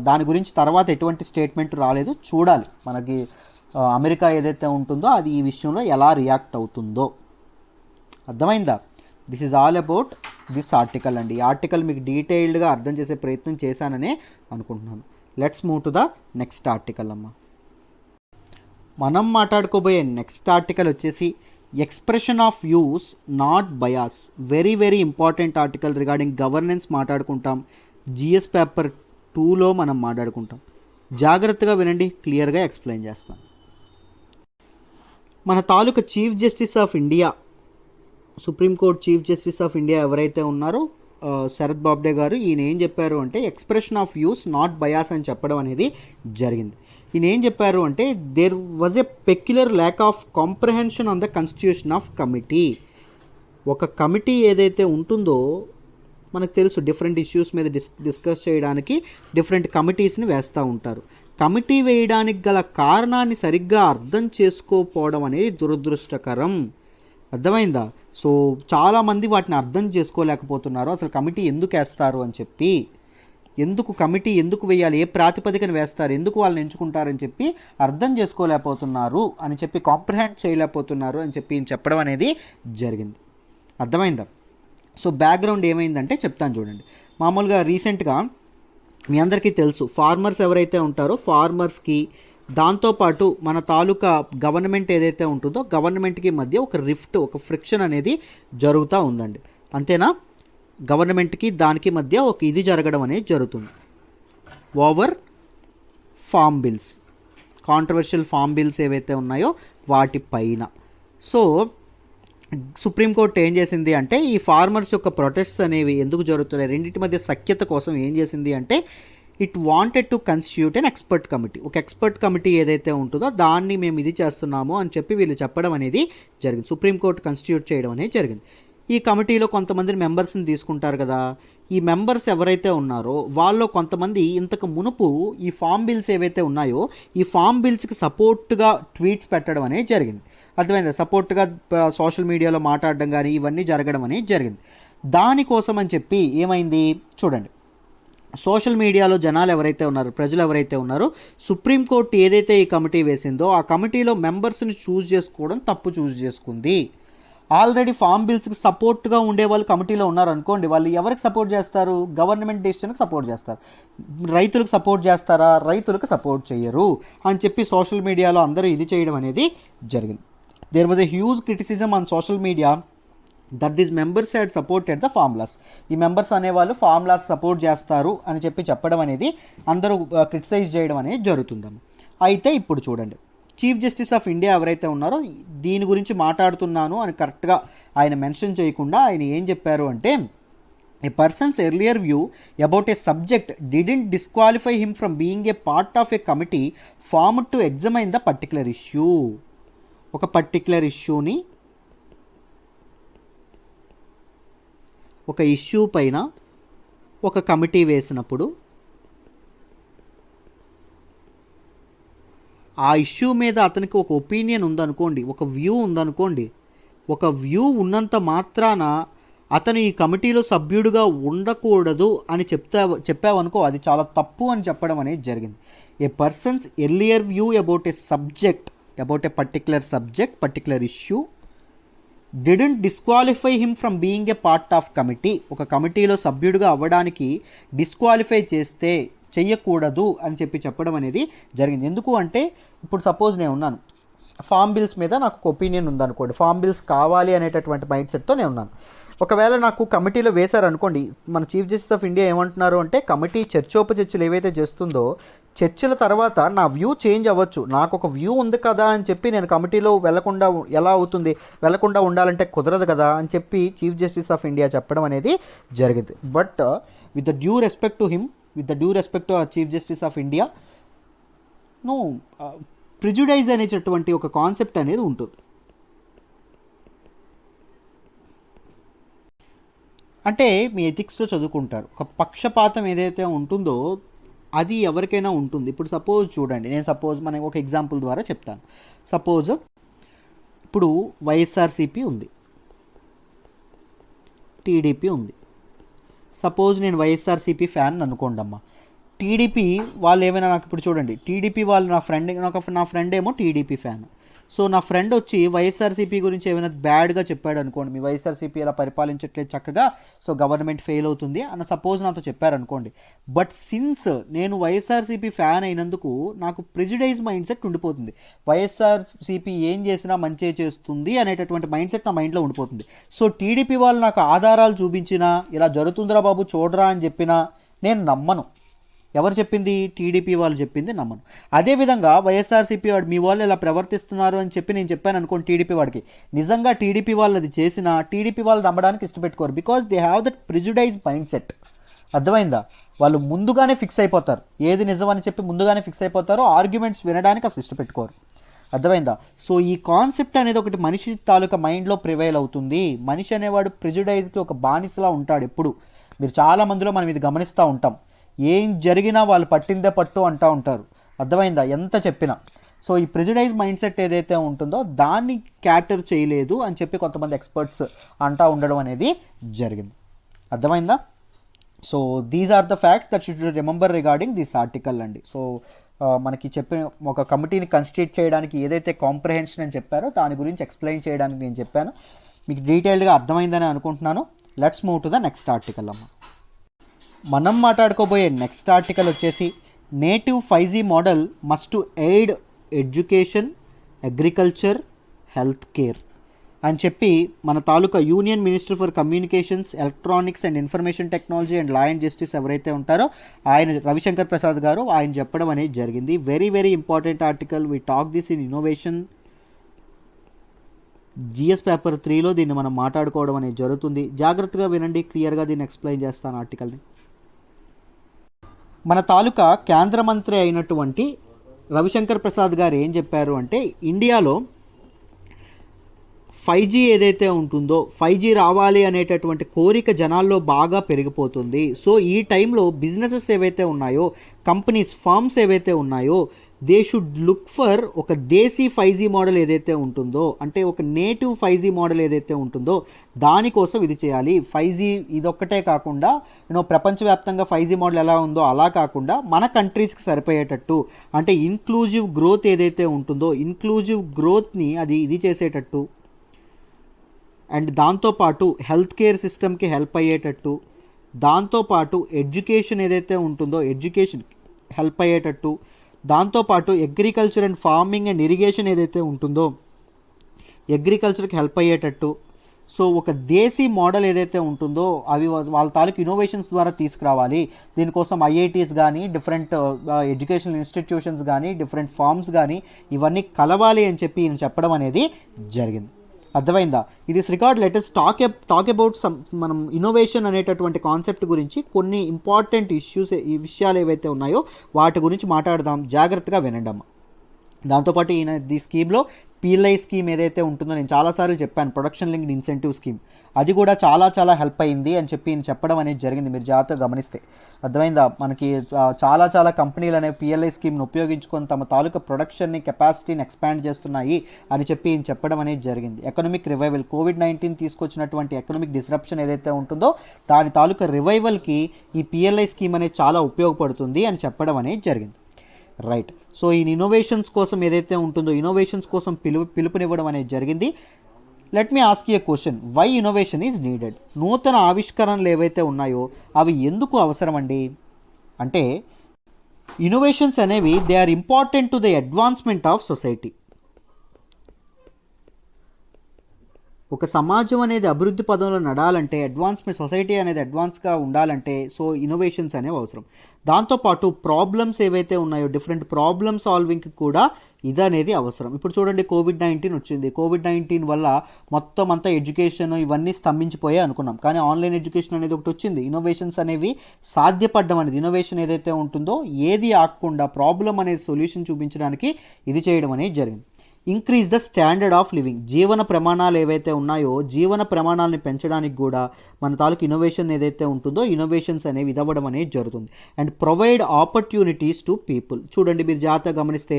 దాని గురించి తర్వాత ఎటువంటి స్టేట్మెంట్ రాలేదు. చూడాలి మనకి అమెరికా ఏదైతే ఉంటుందో అది ఈ విషయంలో ఎలా రియాక్ట్ అవుతుందో. అర్థమైందా? This is all about this article అండి. ఈ ఆర్టికల్ మీకు డీటెయిల్డ్గా అర్థం చేసే ప్రయత్నం చేశాననే అనుకుంటున్నాను. Let's move to the next article అమ్మ. మనం మాట్లాడుకోబోయే నెక్స్ట్ ఆర్టికల్ వచ్చేసి expression of views not bias. Very very important article regarding governance మాట్లాడుకుంటాం. GS పేపర్ 2లో మనం మాట్లాడుకుంటాం. జాగ్రత్తగా వినండి, క్లియర్గా ఎక్స్ప్లెయిన్ చేస్తాను. మన తాలూకా chief justice of India, supreme court chief justice of India ఎవరైతే ఉన్నారో శరద్ బాబ్డే గారు, ఈయన ఏం చెప్పారు అంటే expression of views not bias అని చెప్పడం అనేది జరిగింది. ఈయన ఏం చెప్పారు అంటే there was a peculiar lack of comprehension on the constitution of committee. ఒక కమిటీ ఏదైతే ఉంటుందో మనకు తెలుసు, డిఫరెంట్ ఇష్యూస్ మీద డిస్కస్ చేయడానికి డిఫరెంట్ కమిటీస్ని వేస్తూ ఉంటారు. కమిటీ వేయడానికి గల కారణాన్ని సరిగ్గా అర్థం చేసుకోకపోవడం అనేది దురదృష్టకరం. అర్థమైందా? సో చాలామంది వాటిని అర్థం చేసుకోలేకపోతున్నారు. అసలు కమిటీ ఎందుకు వేస్తారు అని చెప్పి, ఎందుకు కమిటీ ఎందుకు వేయాలి, ఏ ప్రాతిపదికన వేస్తారు, ఎందుకు వాళ్ళని ఎంచుకుంటారని చెప్పి అర్థం చేసుకోలేకపోతున్నారు అని చెప్పి, కాంప్రహెండ్ చేయలేకపోతున్నారు అని చెప్పి చెప్పడం అనేది జరిగింది. అర్థమైందా? సో బ్యాక్గ్రౌండ్ ఏమైందంటే చెప్తాను చూడండి. మామూలుగా రీసెంట్గా మీ అందరికీ తెలుసు, ఫార్మర్స్ ఎవరైతే ఉంటారో ఫార్మర్స్కి దాంతోపాటు మన తాలూకా గవర్నమెంట్ ఏదైతే ఉంటుందో గవర్నమెంట్కి మధ్య ఒక రిఫ్ట్, ఒక ఫ్రిక్షన్ అనేది జరుగుతూ ఉందండి. అంతేనా? గవర్నమెంట్కి దానికి మధ్య ఒక ఇది జరగడం అనేది జరుగుతుంది over farm bills, controversial farm bills ఏవైతే ఉన్నాయో వాటిపైన. సో సుప్రీంకోర్టు ఏం చేసింది అంటే ఈ ఫార్మర్స్ యొక్క ప్రొటెస్ట్స్ అనేవి ఎందుకు జరుగుతున్నాయి, రెండింటి మధ్య సఖ్యత కోసం ఏం చేసింది అంటే it wanted to constitute an expert committee. ఒక ఎక్స్పర్ట్ కమిటీ ఏదైతే ఉంటుందో దాన్ని మేము ఇది చేస్తున్నాము అని చెప్పి వీళ్ళు చెప్పడం అనేది జరిగింది. సుప్రీంకోర్టు కన్స్టిట్యూట్ చేయడం అనేది జరిగింది. ఈ కమిటీలో కొంతమంది మెంబర్స్ని తీసుకుంటారు కదా. ఈ మెంబర్స్ ఎవరైతే ఉన్నారో వాళ్ళు కొంతమంది ఇంతకు మునుపు ఈ ఫామ్ బిల్స్ ఏవైతే ఉన్నాయో ఈ ఫామ్ బిల్స్కి సపోర్ట్గా ట్వీట్స్ పెట్టడం అనేది జరిగింది. అర్థమైందా? సపోర్ట్గా సోషల్ మీడియాలో మాట్లాడడం కానీ ఇవన్నీ జరగడం అనేది జరిగింది. దానికోసం అని చెప్పి ఏమైంది చూడండి, సోషల్ మీడియాలో జనాలు ఎవరైతే ఉన్నారో, ప్రజలు ఎవరైతే ఉన్నారో, సుప్రీంకోర్టు ఏదైతే ఈ కమిటీ వేసిందో ఆ కమిటీలో మెంబర్స్ని చూస్ చేసుకోవడం తప్పు చూస్ చేసుకుంది. ఆల్రెడీ ఫామ్ బిల్స్కి సపోర్ట్గా ఉండే వాళ్ళు కమిటీలో ఉన్నారు అనుకోండి, వాళ్ళు ఎవరికి సపోర్ట్ చేస్తారు? గవర్నమెంట్ డెసిషన్కి సపోర్ట్ చేస్తారు. రైతులకు సపోర్ట్ చేస్తారా? రైతులకు సపోర్ట్ చేయరు అని చెప్పి సోషల్ మీడియాలో అందరూ ఇది చేయడం అనేది జరిగింది. There was a huge criticism on social media that these members had supported the farm laws. ఈ మెంబర్స్ అనేవాళ్ళు ఫార్ములాస్ సపోర్ట్ చేస్తారు అని చెప్పి చెప్పడం అనేది, అందరూ క్రిటిసైజ్ చేయడం అనేది జరుగుతుందమ్మ. అయితే ఇప్పుడు చూడండి, చీఫ్ జస్టిస్ ఆఫ్ ఇండియా ఎవరైతే ఉన్నారో దీని గురించి మాట్లాడుతున్నాను అని కరెక్ట్గా ఆయన మెన్షన్ చేయకుండా ఆయన ఏం చెప్పారు అంటే a person's earlier view about a subject didn't disqualify him from being a part of a committee formed to examine the particular issue. ఒక పర్టికులర్ ఇష్యూని, ఒక ఇష్యూ పైన ఒక కమిటీ వేసినప్పుడు ఆ ఇష్యూ మీద అతనికి ఒక ఒపీనియన్ ఉందనుకోండి, ఒక వ్యూ ఉందనుకోండి, ఒక వ్యూ ఉన్నంత మాత్రాన అతను ఈ కమిటీలో సభ్యుడిగా ఉండకూడదు అని చెప్పావనుకో అది చాలా తప్పు అని చెప్పడం అనేది జరిగింది. A person's earlier view about a subject, about a particular issue didn't disqualify him from being a part of committee. ఒక కమిటీలో సభ్యుడిగా అవ్వడానికి డిస్క్వాలిఫై చెయ్యకూడదు అని చెప్పడం అనేది జరిగింది. ఎందుకు అంటే ఇప్పుడు సపోజ్ నేను ఉన్నాను, ఫామ్ బిల్స్ మీద నాకు ఒక ఒపీనియన్ ఉందనుకోండి, ఫామ్ బిల్స్ కావాలి అనేటటువంటి మైండ్ సెట్తో నేను ఉన్నాను. ఒకవేళ నాకు కమిటీలో వేశారనుకోండి, మన చీఫ్ జస్టిస్ ఆఫ్ ఇండియా ఏమంటున్నారు అంటే కమిటీ చర్చోపచర్చలు ఏవైతే చేస్తుందో చర్చల తర్వాత నా వ్యూ చేంజ్ అవ్వచ్చు, నాకు ఒక వ్యూ ఉంది కదా అని చెప్పి నేను కమిటీలో వెళ్లకుండా ఎలా అవుతుంది, వెళ్లకుండా ఉండాలంటే కుదరదు కదా అని చెప్పి చీఫ్ జస్టిస్ ఆఫ్ ఇండియా చెప్పడం అనేది జరిగింది. But with the due respect to him, with the due respect to chief justice of India, no prejudice అనేటటువంటి ఒక కాన్సెప్ట్ అనేది ఉంటుంది. అంటే మీ ఎథిక్స్లో చదువుకుంటారు, ఒక పక్షపాతం ఏదైతే ఉంటుందో అది ఎవరికైనా ఉంటుంది. ఇప్పుడు సపోజ్ చూడండి, నేను మనకి ఒక ఎగ్జాంపుల్ ద్వారా చెప్తాను. సపోజ్ ఇప్పుడు వైఎస్ఆర్సీపీ ఉంది, టీడీపీ ఉంది. సపోజ్ నేను వైఎస్ఆర్సీపీ ఫ్యాన్ అనుకోండి అమ్మా, టీడీపీ వాళ్ళు ఏమైనా నాకు ఇప్పుడు చూడండి, టీడీపీ వాళ్ళు నా ఫ్రెండ్ ఏమో టీడీపీ ఫ్యాన్. సో నా ఫ్రెండ్ వచ్చి వైఎస్ఆర్సీపీ గురించి ఏమైనా బ్యాడ్గా చెప్పాడు అనుకోండి, మీ వైఎస్ఆర్సీపీ ఎలా పరిపాలించట్లేదు చక్కగా, సో గవర్నమెంట్ ఫెయిల్ అవుతుంది అన్న సపోజ్ నాతో చెప్పారనుకోండి. బట్ సిన్స్ నేను వైఎస్ఆర్సీపీ ఫ్యాన్ అయినందుకు నాకు ప్రిజుడైజ్ మైండ్ సెట్ ఉండిపోతుంది, వైఎస్ఆర్సీపీ ఏం చేసినా మంచి చేస్తుంది అనేటటువంటి మైండ్ సెట్ నా మైండ్లో ఉండిపోతుంది. సో టీడీపీ వాళ్ళు నాకు ఆధారాలు చూపించినా ఇలా జరుగుతుందిరా బాబు చూడరా అని చెప్పినా నేను నమ్మను. ఎవరు చెప్పింది? టీడీపీ వాళ్ళు చెప్పింది నమ్మను. అదేవిధంగా వైఎస్ఆర్సీపీ వాడు మీ వాళ్ళు ఇలా ప్రవర్తిస్తున్నారు అని చెప్పి నేను చెప్పాను అనుకోండి టీడీపీ వాడికి, నిజంగా టీడీపీ వాళ్ళు అది చేసినా టీడీపీ వాళ్ళు నమ్మడానికి ఇష్టపెట్టుకోరు. Because they have that prejudice mind set. అర్థమైందా? వాళ్ళు ముందుగానే ఫిక్స్ అయిపోతారు, ఏది నిజమని చెప్పి ముందుగానే ఫిక్స్ అయిపోతారు, ఆర్గ్యుమెంట్స్ వినడానికి అసలు ఇష్టపెట్టుకోరు. అర్థమైందా? సో ఈ కాన్సెప్ట్ అనేది ఒకటి మనిషి తాలూకా మైండ్లో ప్రివైల్ అవుతుంది. మనిషి అనేవాడు ప్రిజుడైజ్కి ఒక బానిసలా ఉంటాడు ఎప్పుడు. మీరు చాలా మందిలో మనం ఇది గమనిస్తూ ఉంటాం. ఏం జరిగినా వాళ్ళు పట్టిందే పట్టు అంటూ ఉంటారు. అర్థమైందా? ఎంత చెప్పినా. సో ఈ ప్రిజుడైజ్ మైండ్ సెట్ ఏదైతే ఉంటుందో దాన్ని క్యాటర్ చేయలేదు అని చెప్పి కొంతమంది ఎక్స్పర్ట్స్ అంటూ ఉండడం అనేది జరిగింది. అర్థమైందా? So these are the facts that should remember regarding this article అండి. సో మనకి చెప్పిన ఒక కమిటీని కన్స్టిట్యూట్ చేయడానికి ఏదైతే కాంప్రహెన్షన్ అని చెప్పారో దాని గురించి ఎక్స్ప్లెయిన్ చేయడానికి నేను చెప్పాను. మీకు డీటెయిల్డ్గా అర్థమైందని అనుకుంటున్నాను. Let's move to the next article అమ్మ. మనం మాట్లాడుకోబోయే నెక్స్ట్ ఆర్టికల్ వచ్చేసి native 5G model must to aid education, agriculture, health care అని చెప్పి మన తాలూకా union minister for communications, electronics and information technology and law and justice ఎవరైతే ఉంటారో ఆయన రవిశంకర్ ప్రసాద్ గారు ఆయన చెప్పడం అనేది జరిగింది. Very very important article. We talk this in innovation GS paper 3లో దీన్ని మనం మాట్లాడుకోవడం అనేది జరుగుతుంది. జాగ్రత్తగా వినండి, క్లియర్గా దీన్ని ఎక్స్ప్లెయిన్ చేస్తాను ఆర్టికల్ని. మన తాలూకా కేంద్ర మంత్రి అయినటువంటి రవిశంకర్ ప్రసాద్ గారు ఏం చెప్పారు అంటే, ఇండియాలో 5G ఏదైతే ఉంటుందో 5G రావాలి అనేటటువంటి కోరిక జనాల్లో బాగా పెరిగిపోతుంది. సో ఈ టైంలో బిజినెసెస్ ఏవైతే ఉన్నాయో, కంపెనీస్, ఫార్మ్స్ ఏవైతే ఉన్నాయో, దే షుడ్ లుక్ ఫర్ ఒక దేశీ 5G మోడల్ ఏదైతే ఉంటుందో, అంటే ఒక నేటివ్ 5G మోడల్ ఏదైతే ఉంటుందో దానికోసం ఇది చేయాలి. 5G ఇదొక్కటే కాకుండా ప్రపంచవ్యాప్తంగా 5G మోడల్ ఎలా ఉందో అలా కాకుండా మన కంట్రీస్కి సరిపోయేటట్టు, అంటే ఇన్క్లూజివ్ గ్రోత్ ఏదైతే ఉంటుందో ఇన్క్లూజివ్ గ్రోత్ని అది ఇది చేసేటట్టు, అండ్ దాంతోపాటు హెల్త్ కేర్ సిస్టమ్కి హెల్ప్ అయ్యేటట్టు, దాంతోపాటు ఎడ్యుకేషన్ ఏదైతే ఉంటుందో ఎడ్యుకేషన్ హెల్ప్ అయ్యేటట్టు, దాంతోపాటు agriculture and farming and irrigation ఏదైతే ఉంటుందో అగ్రికల్చర్కి హెల్ప్ అయ్యేటట్టు. సో ఒక దేశీ మోడల్ ఏదైతే ఉంటుందో అవి వాళ్ళ తాలూకు ఇన్నోవేషన్స్ ద్వారా తీసుకురావాలి. దీనికోసం ఐఐటీస్ కానీ, డిఫరెంట్ ఎడ్యుకేషనల్ ఇన్స్టిట్యూషన్స్ కానీ, డిఫరెంట్ ఫార్మ్స్ కానీ ఇవన్నీ కలవాలి అని చెప్పి ఈయన చెప్పడం అనేది జరిగింది. అర్థమైందా? ఇది రికార్డ్ లెటెస్ట్ టాక్ అబౌట్ మనం ఇన్నోవేషన్ అనేటటువంటి కాన్సెప్ట్ గురించి కొన్ని ఇంపార్టెంట్ ఈ విషయాలు ఏవైతే ఉన్నాయో వాటి గురించి మాట్లాడదాం. జాగ్రత్తగా వినండి అమ్మ. దాంతోపాటు ఈయన ఈ స్కీమ్లో PLI స్కీమ్ ఏదైతే ఉంటుందో నేను చాలాసార్లు చెప్పాను, ప్రొడక్షన్ లింక్డ్ ఇన్సెంటివ్ స్కీమ్, అది కూడా చాలా చాలా హెల్ప్ అయింది అని చెప్పి ఈయన చెప్పడం అనేది జరిగింది. మీరు జాగ్రత్తగా గమనిస్తే అర్థమైందా? మనకి చాలా చాలా కంపెనీలు అనేవి PLI స్కీమ్ని ఉపయోగించుకొని తమ తాలూకా ప్రొడక్షన్ని, కెపాసిటీని ఎక్స్పాండ్ చేస్తున్నాయి అని చెప్పి ఈయన చెప్పడం అనేది జరిగింది. ఎకనామిక్ రివైవల్, కోవిడ్-19 తీసుకొచ్చినటువంటి ఎకనామిక్ డిస్రప్షన్ ఏదైతే ఉంటుందో దాని తాలూకా రివైవల్కి ఈ PLI స్కీమ్ అనేది చాలా ఉపయోగపడుతుంది అని చెప్పడం అనేది జరిగింది. రైట్. సో ఈ ఇన్నోవేషన్స్ కోసం ఏదైతే ఉంటుందో ఇన్నోవేషన్స్ కోసం పిలుపునివ్వడం అనేది జరిగింది. Let me ask you a question, why innovation is needed? నూతన ఆవిష్కరణలు ఏవైతే ఉన్నాయో అవి ఎందుకు అవసరం అండి అంటే, ఇన్నోవేషన్స్ అనేవి they are important to the advancement of society. ఒక సమాజం అనేది అభివృద్ధి పదంలో నడాలంటే, అడ్వాన్స్మెంట్ సొసైటీ అనేది అడ్వాన్స్గా ఉండాలంటే సో ఇన్నోవేషన్స్ అనేవి అవసరం. దాంతోపాటు ప్రాబ్లమ్స్ ఏవైతే ఉన్నాయో డిఫరెంట్ ప్రాబ్లమ్ సాల్వింగ్కి కూడా ఇది అనేది అవసరం. ఇప్పుడు చూడండి, కోవిడ్-19 వచ్చింది. కోవిడ్-19 వల్ల మొత్తం అంతా ఎడ్యుకేషన్ ఇవన్నీ స్తంభించిపోయాయి అనుకున్నాం, కానీ ఆన్లైన్ ఎడ్యుకేషన్ అనేది ఒకటి వచ్చింది. ఇన్నోవేషన్స్ అనేవి సాధ్యపడడం అనేది, ఇన్నోవేషన్ ఏదైతే ఉంటుందో ఏది ఆగకుండా ప్రాబ్లం అనేది సొల్యూషన్ చూపించడానికి ఇది చేయడం అనేది జరిగింది. Increase the standard of living, జీవన ప్రమాణాలు ఏవైతే ఉన్నాయో జీవన ప్రమాణాలని పెంచడానికి కూడా మన తాలూకు ఇన్నోవేషన్ ఏదైతే ఉంటుందో ఇన్నోవేషన్స్ అనేవి ఇవ్వడం అనేది జరుగుతుంది. And provide opportunities to people. చూడండి, మీరు జాగ్రత్తగా గమనిస్తే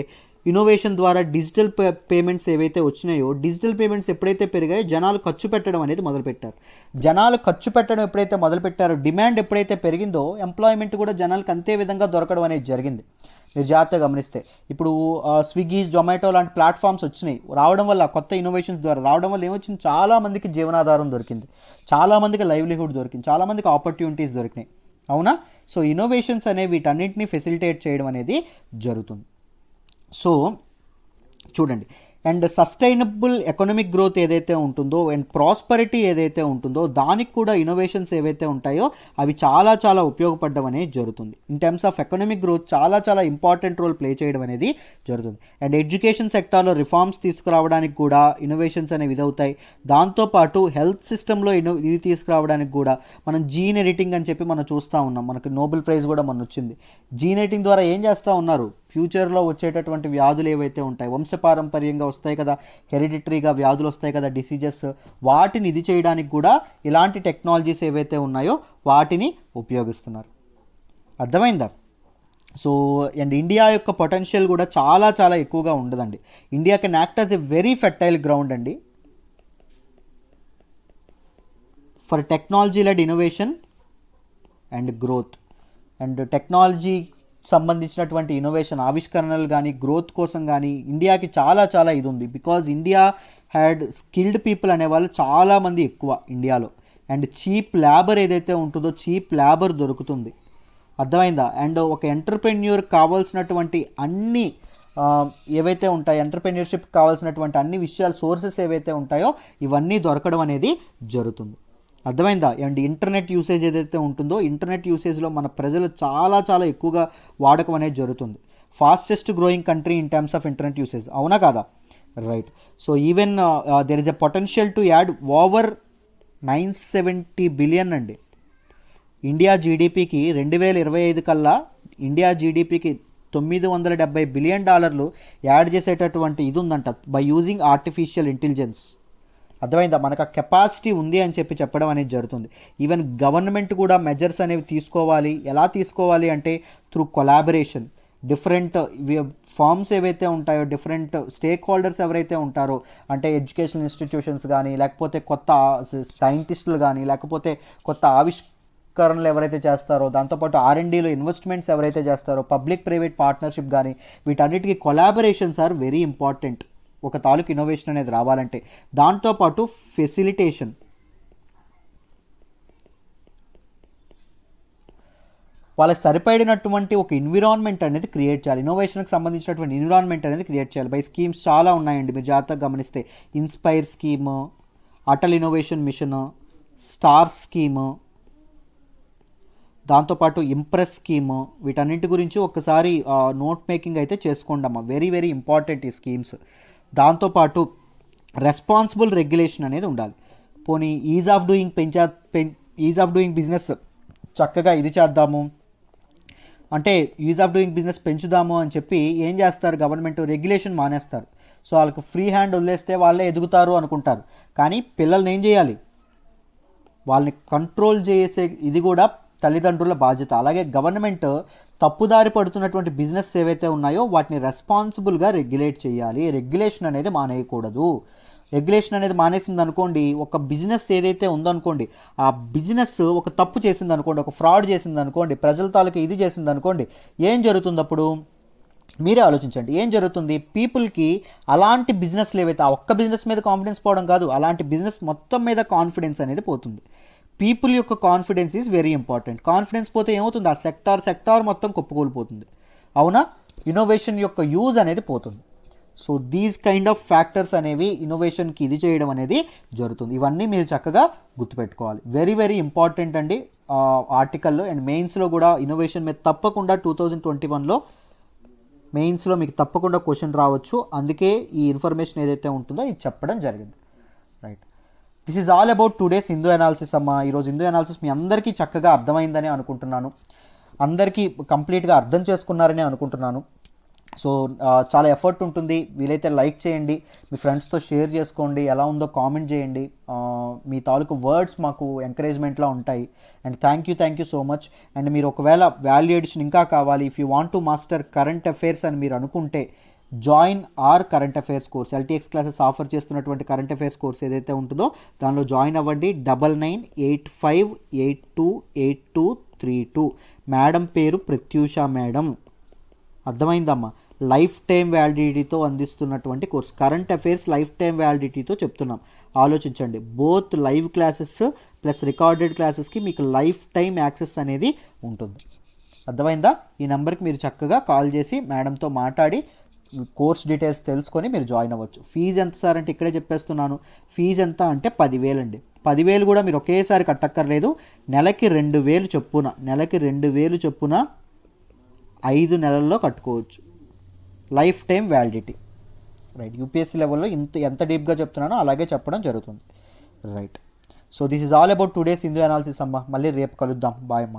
ఇన్నోవేషన్ ద్వారా డిజిటల్ పేమెంట్స్ ఏవైతే వచ్చినాయో, డిజిటల్ పేమెంట్స్ ఎప్పుడైతే పెరిగాయో జనాలు ఖర్చు పెట్టడం అనేది మొదలుపెట్టారు. జనాలు ఖర్చు పెట్టడం ఎప్పుడైతే మొదలుపెట్టారో, డిమాండ్ ఎప్పుడైతే పెరిగిందో ఎంప్లాయ్మెంట్ కూడా జనాలకు అంతే విధంగా దొరకడం అనేది జరిగింది. మీరు జాగ్రత్తగా గమనిస్తే ఇప్పుడు స్విగ్గీ, జొమాటో లాంటి ప్లాట్ఫామ్స్ వచ్చినాయి. రావడం వల్ల కొత్త ఇన్నోవేషన్స్ ద్వారా రావడం వల్ల ఏమొచ్చింది, చాలామందికి జీవనాధారం దొరికింది, చాలామందికి లైవ్లీహుడ్ దొరికింది, చాలామందికి ఆపర్చునిటీస్ దొరికినాయి. అవునా? సో ఇన్నోవేషన్స్ అనేవి వీటన్నింటినీ ఫెసిలిటేట్ చేయడం అనేది జరుగుతుంది. సో చూడండి, అండ్ సస్టైనబుల్ ఎకనామిక్ గ్రోత్ ఏదైతే ఉంటుందో అండ్ ప్రాస్పరిటీ ఏదైతే ఉంటుందో దానికి కూడా ఇన్నోవేషన్స్ ఏవైతే ఉంటాయో అవి చాలా చాలా ఉపయోగపడడం అనేది జరుగుతుంది. In terms of economic growth చాలా చాలా ఇంపార్టెంట్ రోల్ ప్లే చేయడం అనేది జరుగుతుంది. అండ్ ఎడ్యుకేషన్ సెక్టార్లో రిఫార్మ్స్ తీసుకురావడానికి కూడా ఇన్నోవేషన్స్ అనేవి ఇదవుతాయి. దాంతోపాటు హెల్త్ సిస్టంలో ఇది తీసుకురావడానికి కూడా మనం జీన్ ఎడిటింగ్ అని చెప్పి మనం చూస్తూ ఉన్నాం. మనకు నోబెల్ ప్రైజ్ కూడా మన వచ్చింది. జీన్ ఎడిటింగ్ ద్వారా ఏం చేస్తూ ఉన్నారు, ఫ్యూచర్లో వచ్చేటటువంటి వ్యాధులు ఏవైతే ఉంటాయి, వంశపారంపర్యంగా వస్తాయి కదా, హెరిడిటరీగా వ్యాధులు వస్తాయి కదా, డిసీజెస్, వాటిని ఇది చేయడానికి కూడా ఇలాంటి టెక్నాలజీస్ ఏవైతే ఉన్నాయో వాటిని ఉపయోగిస్తున్నారు. అర్థమైందా? సో అండ్ ఇండియా యొక్క పొటెన్షియల్ కూడా చాలా చాలా ఎక్కువగా ఉండదండి. India can act as a very fertile ground అండి for technology led innovation and growth. And technology సంబంధించినటువంటి ఇన్నోవేషన్ ఆవిష్కరణలు కానీ గ్రోత్ కోసం కానీ ఇండియాకి చాలా చాలా ఇది ఉంది. Because India had skilled people అనేవాళ్ళు చాలామంది ఎక్కువ ఇండియాలో. అండ్ చీప్ లేబర్ ఏదైతే ఉంటుందో చీప్ లేబర్ దొరుకుతుంది. అర్థమైందా? అండ్ ఒక ఎంటర్ప్రెన్యూర్ కావాల్సినటువంటి అన్ని ఏవైతే ఉంటాయో, ఎంటర్ప్రెన్యూర్షిప్ కావాల్సినటువంటి అన్ని విషయాలు, సోర్సెస్ ఏవైతే ఉంటాయో ఇవన్నీ దొరకడం అనేది జరుగుతుంది. అర్థమైందా? అండ్ ఇంటర్నెట్ యూసేజ్ ఏదైతే ఉంటుందో ఇంటర్నెట్ యూసేజ్లో మన ప్రజలు చాలా చాలా ఎక్కువగా వాడకం అనేది జరుగుతుంది. Fastest growing country in terms of internet usage, అవునా కాదా? Right. So even there is a potential to add over 970 billion అండి. ఇండియా జీడిపికి 2025 కల్లా ఇండియా జీడిపికి $970 బిలియన్ యాడ్ చేసేటటువంటి ఇది ఉందంట బై యూజింగ్ ఆర్టిఫిషియల్ ఇంటెలిజెన్స్. అర్థమైందా? మనకు ఆ కెపాసిటీ ఉంది అని చెప్పడం అనేది జరుగుతుంది. ఈవెన్ గవర్నమెంట్ కూడా మెజర్స్ అనేవి తీసుకోవాలి. ఎలా తీసుకోవాలి అంటే త్రూ కొలాబరేషన్. డిఫరెంట్ ఫార్మ్స్ ఏవైతే ఉంటాయో, డిఫరెంట్ స్టేక్ హోల్డర్స్ ఎవరైతే ఉంటారో, అంటే ఎడ్యుకేషనల్ ఇన్స్టిట్యూషన్స్ కానీ, లేకపోతే కొత్త సైంటిస్టులు కానీ, లేకపోతే కొత్త ఆవిష్కరణలు ఎవరైతే చేస్తారో, దాంతోపాటు R&Dలో ఇన్వెస్ట్మెంట్స్ ఎవరైతే చేస్తారో, పబ్లిక్ ప్రైవేట్ పార్ట్నర్షిప్ కానీ, వీటన్నిటికీ కొలాబరేషన్స్ ఆర్ వెరీ ఇంపార్టెంట్ ఒక తాలూకు ఇన్నోవేషన్ అనేది రావాలంటే. దాంతోపాటు ఫెసిలిటేషన్, వాళ్ళకి సరిపడినటువంటి ఒక ఎన్విరాన్మెంట్ అనేది క్రియేట్ చేయాలి. ఇన్నోవేషన్కి సంబంధించినటువంటి ఎన్విరాన్మెంట్ అనేది క్రియేట్ చేయాలి. బై స్కీమ్స్ చాలా ఉన్నాయండి, మీరు జాగ్రత్తగా గమనిస్తే. Inspire scheme, Atal innovation mission, star scheme, దాంతోపాటు ఇంప్రెస్ స్కీమ్, వీటన్నింటి గురించి ఒక్కసారి నోట్ మేకింగ్ అయితే చేసుకోండి అమ్మా. వెరీ వెరీ ఇంపార్టెంట్ ఈ స్కీమ్స్. దాంతోపాటు రెస్పాన్సిబుల్ రెగ్యులేషన్ అనేది ఉండాలి. పోనీ ఈజ్ ఆఫ్ డూయింగ్ బిజినెస్ చక్కగా ఇది చేద్దాము అంటే, ఈజ్ ఆఫ్ డూయింగ్ బిజినెస్ పెంచుదాము అని చెప్పి ఏం చేస్తారు, గవర్నమెంట్ రెగ్యులేషన్ మానేస్తారు. సో వాళ్ళకి ఫ్రీ హ్యాండ్ వదిలేస్తే వాళ్ళే ఎదుగుతారు అనుకుంటారు. కానీ పిల్లల్ని ఏం చేయాలి, వాళ్ళని కంట్రోల్ చేసే ఇది కూడా తల్లిదండ్రుల బాధ్యత. అలాగే గవర్నమెంట్ తప్పుదారి పడుతున్నటువంటి బిజినెస్ ఏవైతే ఉన్నాయో వాటిని రెస్పాన్సిబుల్గా రెగ్యులేట్ చేయాలి. రెగ్యులేషన్ అనేది మానేయకూడదు. రెగ్యులేషన్ అనేది మానేసింది అనుకోండి, ఒక బిజినెస్ ఏదైతే ఉందనుకోండి, ఆ బిజినెస్ ఒక తప్పు చేసింది అనుకోండి, ఒక ఫ్రాడ్ చేసింది అనుకోండి, ప్రజల తాలూకా ఇది చేసింది అనుకోండి, ఏం జరుగుతుంది అప్పుడు మీరే ఆలోచించండి. ఏం జరుగుతుంది, పీపుల్కి అలాంటి బిజినెస్లు ఏవైతే, ఆ ఒక్క బిజినెస్ మీద కాన్ఫిడెన్స్ పోవడం కాదు, అలాంటి బిజినెస్ మొత్తం మీద కాన్ఫిడెన్స్ అనేది పోతుంది. పీపుల్ యొక్క confidence is very important. Confidence పోతే ఏమవుతుంది, ఆ సెక్టార్ మొత్తం కుప్పకూలిపోతుంది. అవునా? ఇన్నోవేషన్ యొక్క యూజ్ అనేది పోతుంది. So these kind of factors అనేవి ఇన్నోవేషన్కి ఇది చేయడం అనేది జరుగుతుంది. ఇవన్నీ మీరు చక్కగా గుర్తుపెట్టుకోవాలి. వెరీ వెరీ ఇంపార్టెంట్ అండి ఆర్టికల్లో. అండ్ మెయిన్స్లో కూడా ఇన్నోవేషన్ మీద తప్పకుండా 2021లో మెయిన్స్లో మీకు తప్పకుండా క్వశ్చన్ రావచ్చు. అందుకే ఈ ఇన్ఫర్మేషన్ ఏదైతే ఉంటుందో ఇది చెప్పడం జరిగింది. Right. This is all about today's Hindu analysis అమ్మా. ఈరోజు హిందూ అనాలిసిస్ మీ అందరికీ చక్కగా అర్థమైందని అనుకుంటున్నాను. అందరికీ కంప్లీట్గా అర్థం చేసుకున్నారని అనుకుంటున్నాను. సో చాలా ఎఫర్ట్ ఉంటుంది. వీలైతే లైక్ చేయండి, మీ ఫ్రెండ్స్తో షేర్ చేసుకోండి, ఎలా ఉందో కామెంట్ చేయండి. మీ తాలూకు వర్డ్స్ మాకు ఎంకరేజ్మెంట్లా ఉంటాయి. And thank you so much. And మీరు ఒకవేళ వాల్యూ ఎడిషన్ ఇంకా కావాలి, if you want to master current affairs అని మీరు అనుకుంటే join our current affairs course. LTX classes offer చేస్తున్నటువంటి కరెంట్ అఫైర్స్ కోర్స్ ఏదైతే ఉంటుందో దానిలో జాయిన్ అవ్వండి. 9985828232. మేడం పేరు ప్రత్యూష మేడం. అర్థమైందమ్మా? లైఫ్ టైం వ్యాలిడిటీతో అందిస్తున్నటువంటి course. Current affairs life time వ్యాలిడిటీతో చెప్తున్నాం. ఆలోచించండి, both live classes plus recorded క్లాసెస్కి మీకు లైఫ్ టైం యాక్సెస్ అనేది ఉంటుంది. అర్థమైందా? ఈ నెంబర్కి మీరు చక్కగా కాల్ చేసి మేడంతో మాట్లాడి కోర్స్ డీటెయిల్స్ తెలుసుకొని మీరు జాయిన్ అవ్వచ్చు. ఫీజు ఎంత సార్ అంటే ఇక్కడే చెప్పేస్తున్నాను. ఫీజు ఎంత అంటే 10,000 అండి. 10,000 కూడా మీరు ఒకేసారి కట్టక్కర్లేదు. నెలకి 2,000 చొప్పున, నెలకి 2,000 చొప్పున 5 నెలల్లో కట్టుకోవచ్చు. Life time validity. Right, UPSC లెవెల్లో ఎంత డీప్గా చెప్తున్నానో అలాగే చెప్పడం జరుగుతుంది. Right, so this is all about today's Hindu analysis అమ్మ. మళ్ళీ రేపు కలుద్దాం. బాయ్ అమ్మ.